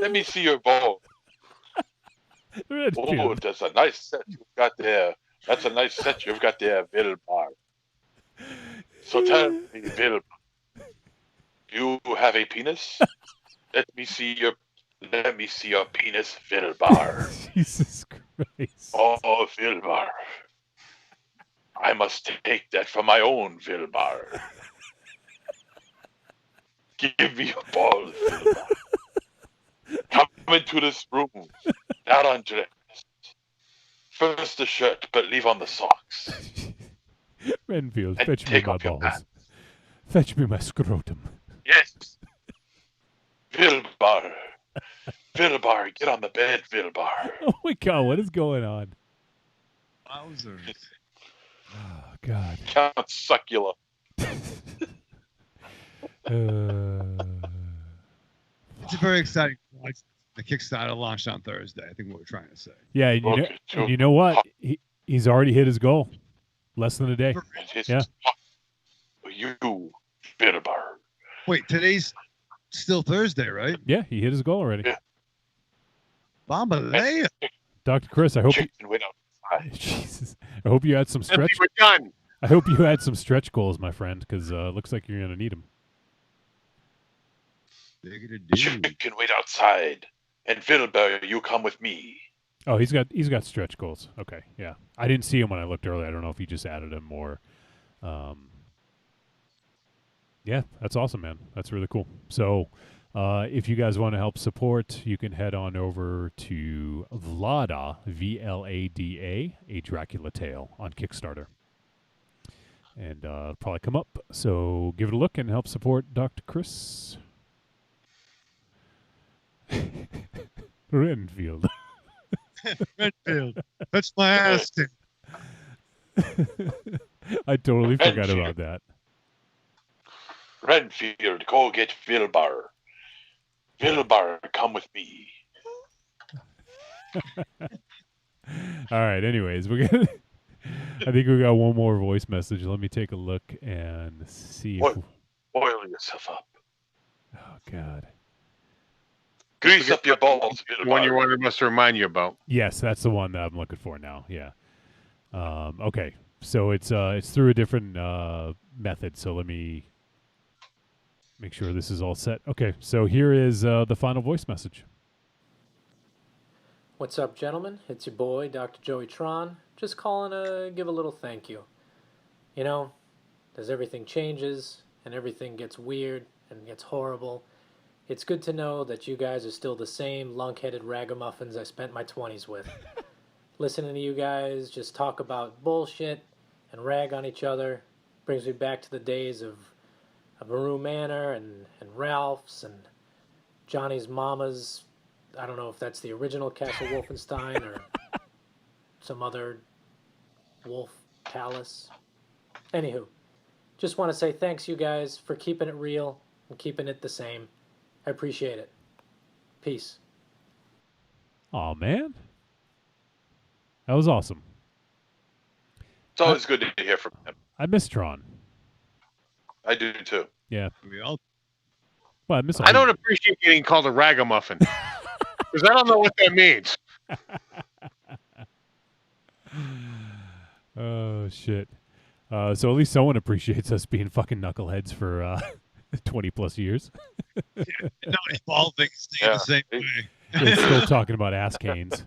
Let me see your ball. Oh, Renfield. that's a nice set you've got there. That's a nice set you've got there, Wilbur. So tell me, Wilbur, you have a penis? Let me see your penis, Wilbur. Jesus Christ. Oh, Wilbur. I must take that for my own, Wilbur. Give me your balls, Wilbur. Come into this room, not undressed. First the shirt, but leave on the socks. Renfield, And fetch me take my off your balls. pants. Fetch me my scrotum. Yes. Wilbur. Wilbur, get on the bed, Wilbur. Oh my God, what is going on? Wowzers. Oh God. Count Succula. It's a very exciting launch. The Kickstarter launched on Thursday. I think what we're trying to say. Yeah, and you know what? He's already hit his goal. Less than a day. Yeah. You, Wilbur. Wait, today's still Thursday, right? Yeah, he hit his goal already. Yeah. Bambalea. Dr. Chris, I hope you, Chicken went outside. Jesus. I hope you had some And stretch. we were done. I hope you had some stretch goals, my friend, because looks like you're gonna need them. Chicken wait outside. And Wilbur, you come with me. Oh, he's got stretch goals. Okay, yeah. I didn't see him when I looked earlier. I don't know if he just added them or. Yeah, that's awesome, man. That's really cool. So, if you guys want to help support, you can head on over to Vlada, Vlada, A Dracula Tale on Kickstarter. And it'll probably come up. So give it a look and help support Dr. Chris Renfield. Renfield. That's my ass. I totally forgot Renfield. about that. Renfield, go get Wilbur. Wilbur, come with me. All right. Anyways, we're gonna. I think we got one more voice message. Let me take a look and see. If Oil yourself up. Oh God. Grease up your balls, The one you wanted us to remind you about. Yes, that's the one that I'm looking for now. Yeah. Okay. So it's through a different method. So let me make sure this is all set. Okay. So here is the final voice message. What's up, gentlemen? It's your boy, Dr. Joey Tron. Just calling to give a little thank you. You know, as everything changes and everything gets weird and gets horrible, it's good to know that you guys are still the same lunk-headed ragamuffins I spent my 20s with. Listening to you guys just talk about bullshit and rag on each other brings me back to the days of Maru Manor and Ralph's and Johnny's Mama's. I don't know if that's the original Castle Wolfenstein or some other wolf palace. Anywho, just want to say thanks, you guys, for keeping it real and keeping it the same. I appreciate it. Peace. Aw, man. That was awesome. It's always good to hear from him. I miss Tron. I do too. Yeah. We all. Well, I miss. I don't appreciate getting called a ragamuffin because I don't know what that means. Oh shit. So at least someone appreciates us being fucking knuckleheads for 20 plus years. No, evolving, staying the same way. They're still talking about ass canes.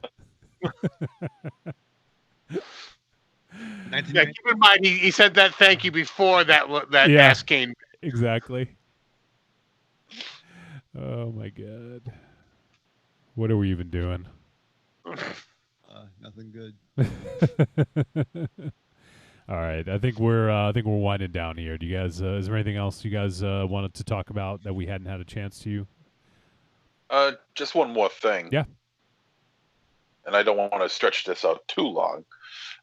Yeah, keep in mind he said that thank you before that Yeah. ass cane. Exactly. Oh my god. What are we even doing? Nothing good. All right, I think we're winding down here. Do you guys? Is there anything else you guys wanted to talk about that we hadn't had a chance to? Just one more thing. Yeah. And I don't want to stretch this out too long,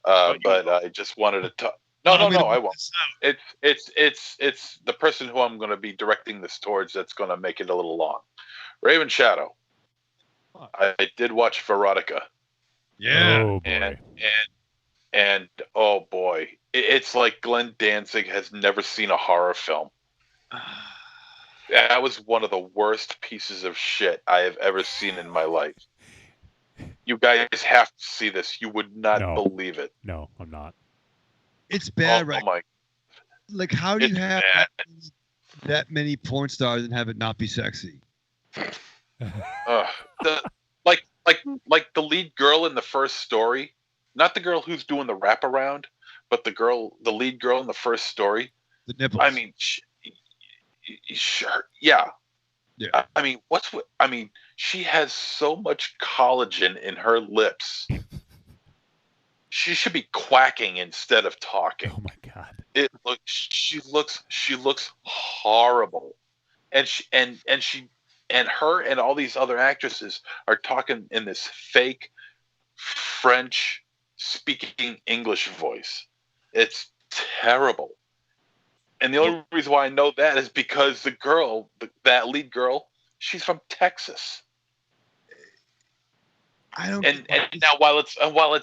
but I just wanted to talk. No, I won't. It's the person who I'm going to be directing this towards that's going to make it a little long. Raven Shadow. I did watch Veronica. Yeah. Oh boy. And oh boy, it's like Glenn Danzig has never seen a horror film. That was one of the worst pieces of shit I have ever seen in my life. You guys have to see this. You would not believe it. No, I'm not. It's bad, Oh right? my! Like, how do you It's have bad. that many porn stars and have it not be sexy? Like the lead girl in the first story, not the girl who's doing the wraparound, but the lead girl in the first story. The nipples. I mean, sure, yeah. I mean, she has so much collagen in her lips. She should be quacking instead of talking. Oh my god! She looks horrible, and her and all these other actresses are talking in this fake French speaking English voice. It's terrible. And the only reason why I know that is because the girl, that lead girl, she's from Texas. I don't. And now while it's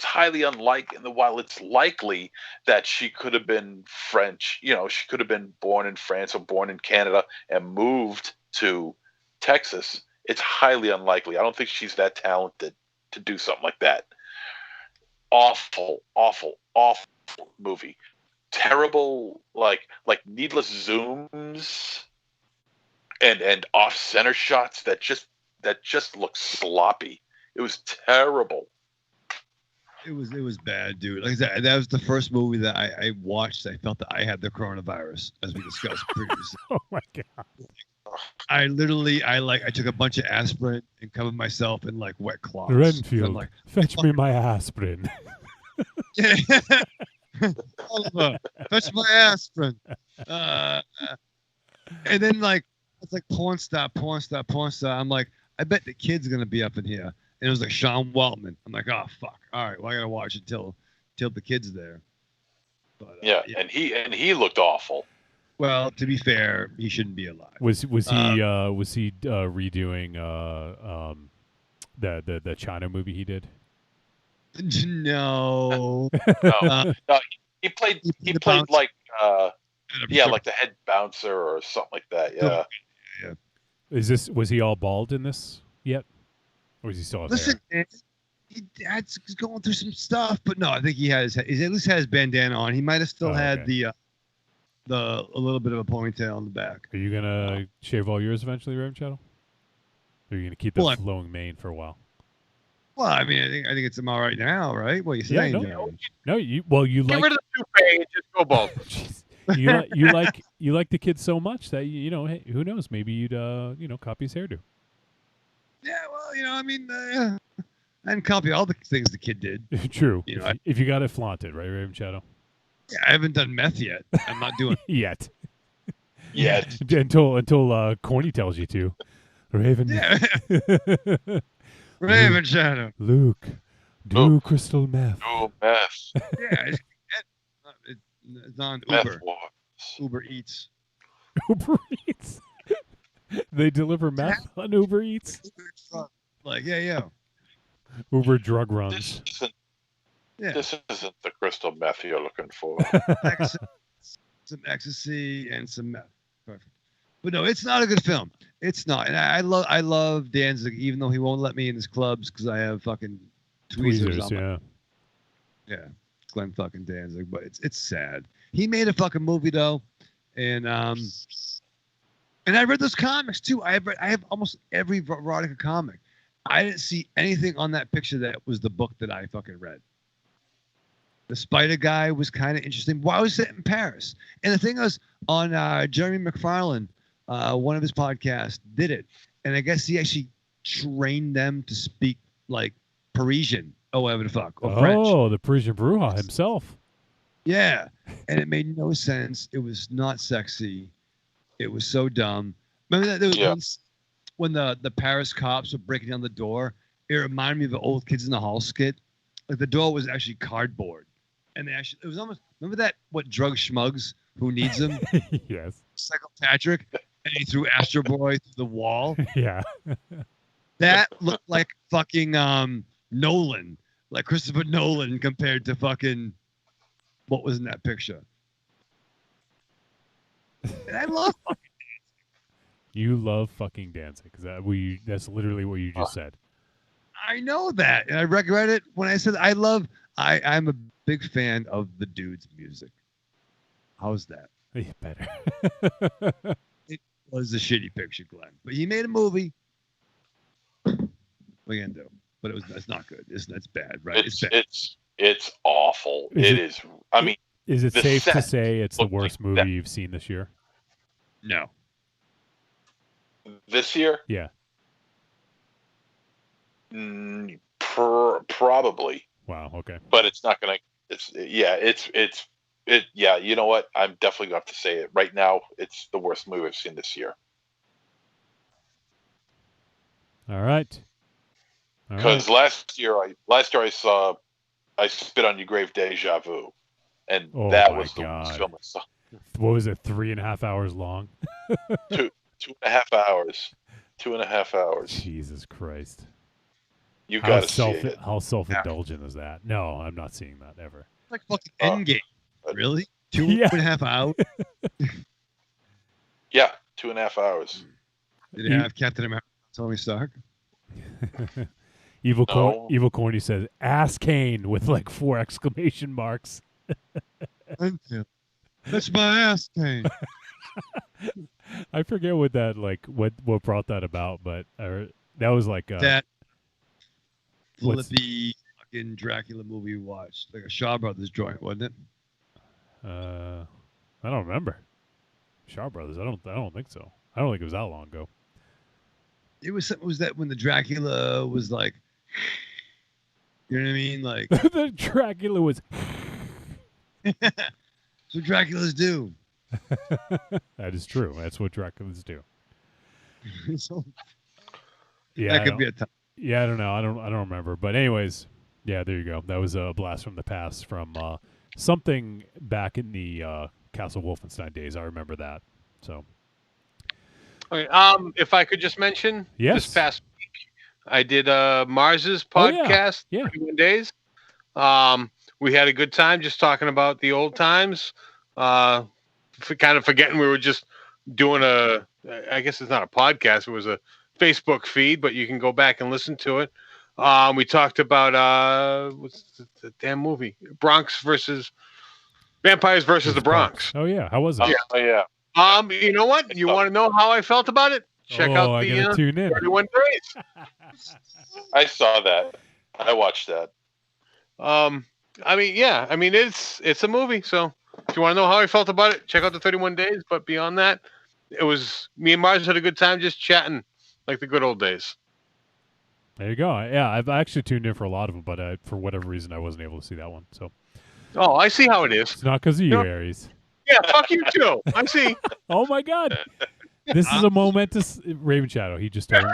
highly unlikely, and while it's likely that she could have been French, she could have been born in France or born in Canada and moved to Texas, it's highly unlikely. I don't think she's that talented to do something like that. Awful movie. Terrible, like needless zooms and off center shots that just look sloppy. It was terrible. It was bad, dude. Like I said, that was the first movie that I watched. I felt that I had the coronavirus, as we discussed previously. Oh my god! I took a bunch of aspirin and covered myself in like wet cloths. Renfield, fetch me my aspirin. Oliver, fetch my aspirin. And then it's like porn star. I'm like, I bet the kid's gonna be up in here. And it was like Sean Waltman. I'm like, oh fuck. All right, well I gotta watch it till the kid's there. But, yeah, and he looked awful. Well, to be fair, he shouldn't be alive. Was he redoing the China movie he did? No. No, he played like like the head bouncer or something like that. Yeah. Was he all bald in this yet? Or is he still Listen, he's going through some stuff, but no, I think he at least had his bandana on. He might have still had a little bit of a ponytail on the back. Are you gonna shave all yours eventually, Raven Shadow? Or are you gonna keep the flowing mane for a while? Well, I mean, I think it's all right now, right? What are you saying? You Get like rid of the toupee and just go bald. you like the kid so much that hey, who knows? Maybe you'd copy his hairdo. Yeah, well, I mean, I didn't copy all the things the kid did. True. If you got it, flaunt it, right, Raven Shadow? Yeah, I haven't done meth yet. I'm not doing yet. Yet. Until Corny tells you to. Raven. Yeah. Raven Shadow. Luke, do crystal meth. Do meth. Yeah, it's on Uber. Uber Eats. Uber Eats. They deliver meth on Uber Eats. Like, yeah. Uber drug runs. This isn't the crystal meth you're looking for. Some ecstasy and some meth. Perfect. But no, it's not a good film. It's not. And I love Danzig, even though he won't let me in his clubs because I have fucking tweezers on yeah, Glenn fucking Danzig. But it's sad. He made a fucking movie though, and I read those comics too. I have almost every Veronica comic. I didn't see anything on that picture that was the book that I fucking read. The spider guy was kind of interesting. Why was it in Paris? And the thing was, on Jeremy McFarlane, one of his podcasts, did it. And I guess he actually trained them to speak like Parisian, or whatever the fuck, or French. Oh, the Parisian Bruja himself. Yeah. And it made no sense. It was not sexy. It was so dumb. Remember that there was once when the Paris cops were breaking down the door? It reminded me of the Old Kids in the Hall skit. Like the door was actually cardboard. And it was almost, remember that, what, Drug Schmugs, Who Needs Them? Yes. Psycho Patrick, and he threw Astro Boy through the wall. Yeah. That looked like fucking Nolan, like Christopher Nolan compared to fucking what was in that picture. And I love fucking. You love fucking dancing. That's literally what you just said. I know that, and I regret it when I said I'm a big fan of the dude's music. How's that? Yeah, better. It was a shitty picture, Glenn, but he made a movie. What are you gonna do? But it's not good. It's bad, right? It's bad. it's awful. It is. I mean, is it the safe to set say it's the looked worst like movie that. you've seen this year? No. This year? Yeah. Probably. Wow. Okay. But it's not gonna. Yeah. You know what? I'm definitely going to have to say it right now. It's the worst movie I've seen this year. All right. Because last year I saw I Spit on Your Grave, Deja Vu, and that was the worst film I saw. What was it? 3.5 hours long. 2.5 hours. 2.5 hours. Jesus Christ. You got to see it. How self-indulgent is that? No, I'm not seeing that ever. Like fucking Endgame. Really? 2.5 hours? Yeah, 2.5 hours. Did it have Captain America, Tony Stark? Evil Corny says, "Ass Kane" with like 4 exclamation marks. Thank you. That's my ass, Kane. I forget what that what brought that about, but that was like that flippy fucking Dracula movie we watched, like a Shaw Brothers joint, wasn't it? I don't remember. Shaw Brothers. I don't think so. I don't think it was that long ago. It was that when the Dracula was like, you know what I mean? Like the Dracula was. So Draculas do. That is true. That's what Draculas do. So, yeah, that could be a time. Yeah, I don't know. I don't remember. But anyways, yeah, there you go. That was a blast from the past from something back in the Castle Wolfenstein days. I remember that. So. Okay, if I could just mention, yes. This past week I did Mars's podcast, 31 Days. We had a good time just talking about the old times. Kind of forgetting we were just doing I guess it's not a podcast. It was a Facebook feed, but you can go back and listen to it. We talked about what's the damn movie? Vampires versus the Bronx. Oh yeah, how was it? Yeah. You know what? You want to know how I felt about it? Check out I gotta tune in. 31 Days. I saw that. I watched that. It's a movie. So if you want to know how I felt about it, check out the 31 Days. But beyond that, it was me and Mars had a good time just chatting like the good old days. There you go. Yeah, I've actually tuned in for a lot of them, but for whatever reason, I wasn't able to see that one. So. Oh, I see how it is. It's not because of you, Aries. Yeah, fuck you too. I see. Oh my God. This is a momentous Raven Shadow. He just told me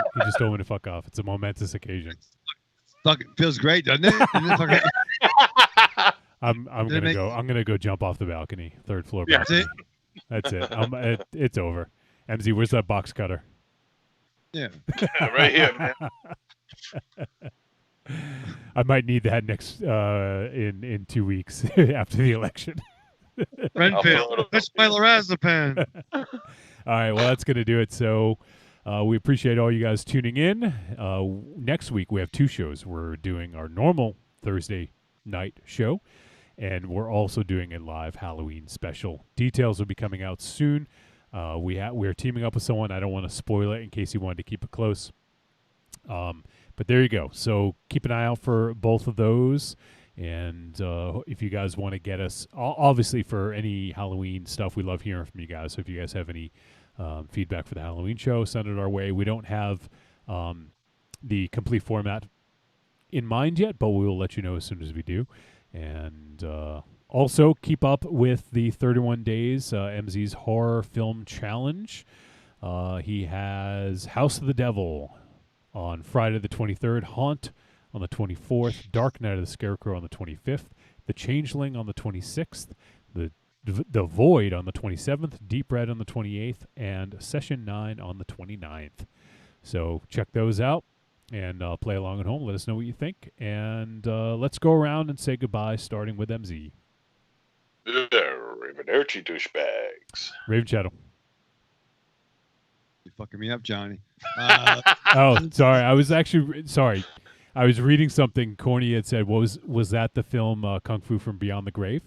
to fuck off. It's a momentous occasion. Fucking feels great, doesn't it? I'm gonna go jump off the balcony, 3rd floor balcony. That's it. It's over. MZ, where's that box cutter? Yeah. Right here, man. I might need that next in 2 weeks after the election. Renfield, that's my lorazepam. All right, well, that's going to do it. So we appreciate all you guys tuning in. Next week, we have 2 shows. We're doing our normal Thursday night show, and we're also doing a live Halloween special. Details will be coming out soon. We're teaming up with someone. I don't want to spoil it in case you wanted to keep it close. But there you go. So keep an eye out for both of those. And if you guys want to get us, obviously for any Halloween stuff, we love hearing from you guys. So if you guys have any feedback for the Halloween show, send it our way. We don't have the complete format in mind yet, but we will let you know as soon as we do. And also keep up with the 31 Days MZ's Horror Film Challenge. He has House of the Devil on Friday the 23rd, Haunt on the 24th, Dark Night of the Scarecrow on the 25th, The Changeling on the 26th, The Void on the 27th, Deep Red on the 28th, and Session 9 on the 29th. So check those out. And play along at home. Let us know what you think. And let's go around and say goodbye, starting with MZ. Arrivederci, douchebags. Raven Shadow. You're fucking me up, Johnny. Oh, sorry. I was actually sorry. I was reading something Corny had said. Was that the film Kung Fu from Beyond the Grave?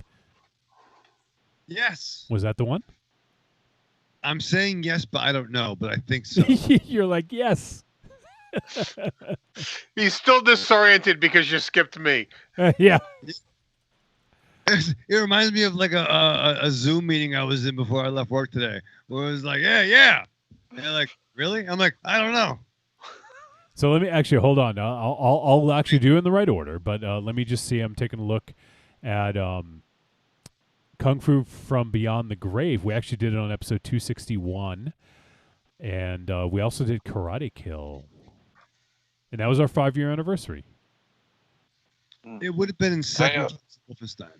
Yes. Was that the one? I'm saying yes, but I don't know, but I think so. You're like, yes. He's still disoriented because you skipped me. Yeah. It reminds me of like a Zoom meeting I was in before I left work today, where it was like, yeah. And they're like, really? I'm like, I don't know. So let me actually hold on. I'll actually do it in the right order, but let me just see. I'm taking a look at Kung Fu from Beyond the Grave. We actually did it on episode 261, and we also did Karate Kill, and that was our 5-year anniversary. It would have been in second Wolfenstein.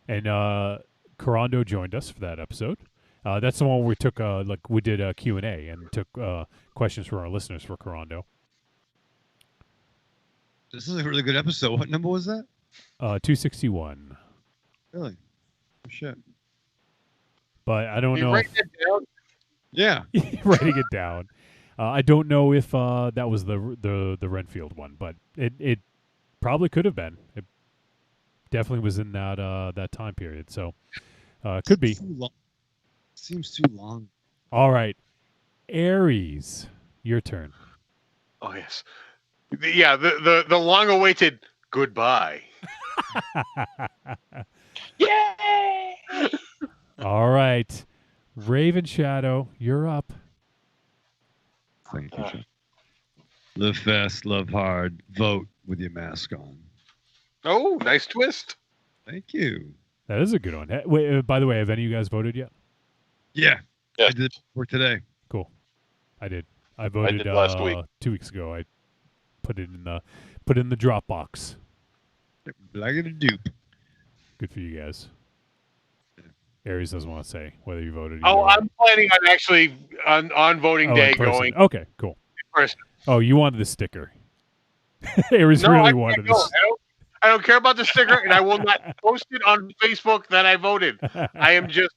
And Carando joined us for that episode. That's the one where we took we did a Q&A and took questions from our listeners for Carando. This is a really good episode. What number was that? 261. Really? Oh, shit. But I don't know. Writing it down? Yeah. Writing it down. I don't know if that was the Renfield one, but it probably could have been. It definitely was in that time period. So could be. Seems too long. All right. Aries, your turn. Oh, yes. Yeah, the long-awaited goodbye. Yay! Oh. All right. Raven Shadow, you're up. Thank you, John. Live fast, love hard, vote with your mask on. Oh, nice twist. Thank you. That is a good one. Wait, by the way, have any of you guys voted yet? Yeah. I did it for today. Cool. I did. I voted did last week. 2 weeks ago. I put it in the Dropbox. Like a dupe. Good for you guys. Aries doesn't want to say whether you voted. Oh, either. I'm planning on actually on voting day in person. going. Okay, cool. In person. Oh, you wanted the sticker. Aries really wanted this. I don't care about the sticker, and I will not post it on Facebook that I voted. I am just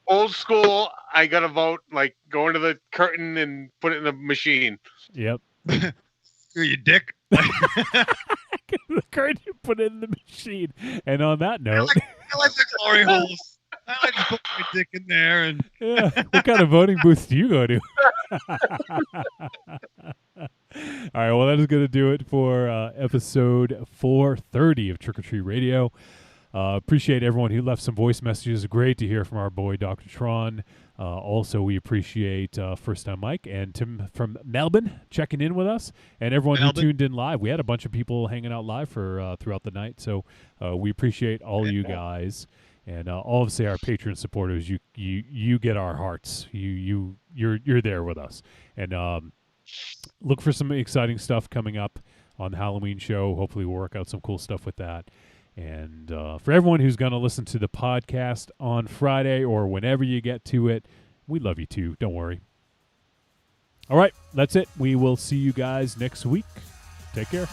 old school. I gotta vote, like go into the curtain and put it in the machine. Yep. You dick. The curtain, put it in the machine. And on that note, I like the glory holes. I like to put my dick in there. And yeah, what kind of voting booth do you go to? All right, well, that is going to do it for episode 430 of Trick or Treat Radio. Appreciate everyone who left some voice messages. Great to hear from our boy, Dr. Tron. Also, we appreciate First Time Mike and Tim from Melbourne checking in with us, and everyone who tuned in live. We had a bunch of people hanging out live for throughout the night, so we appreciate all you guys. And obviously, our Patreon supporters, you get our hearts. You're there with us, and look for some exciting stuff coming up on the Halloween show. Hopefully, we'll work out some cool stuff with that. And for everyone who's going to listen to the podcast on Friday or whenever you get to it, we love you too. Don't worry. All right, that's it. We will see you guys next week. Take care.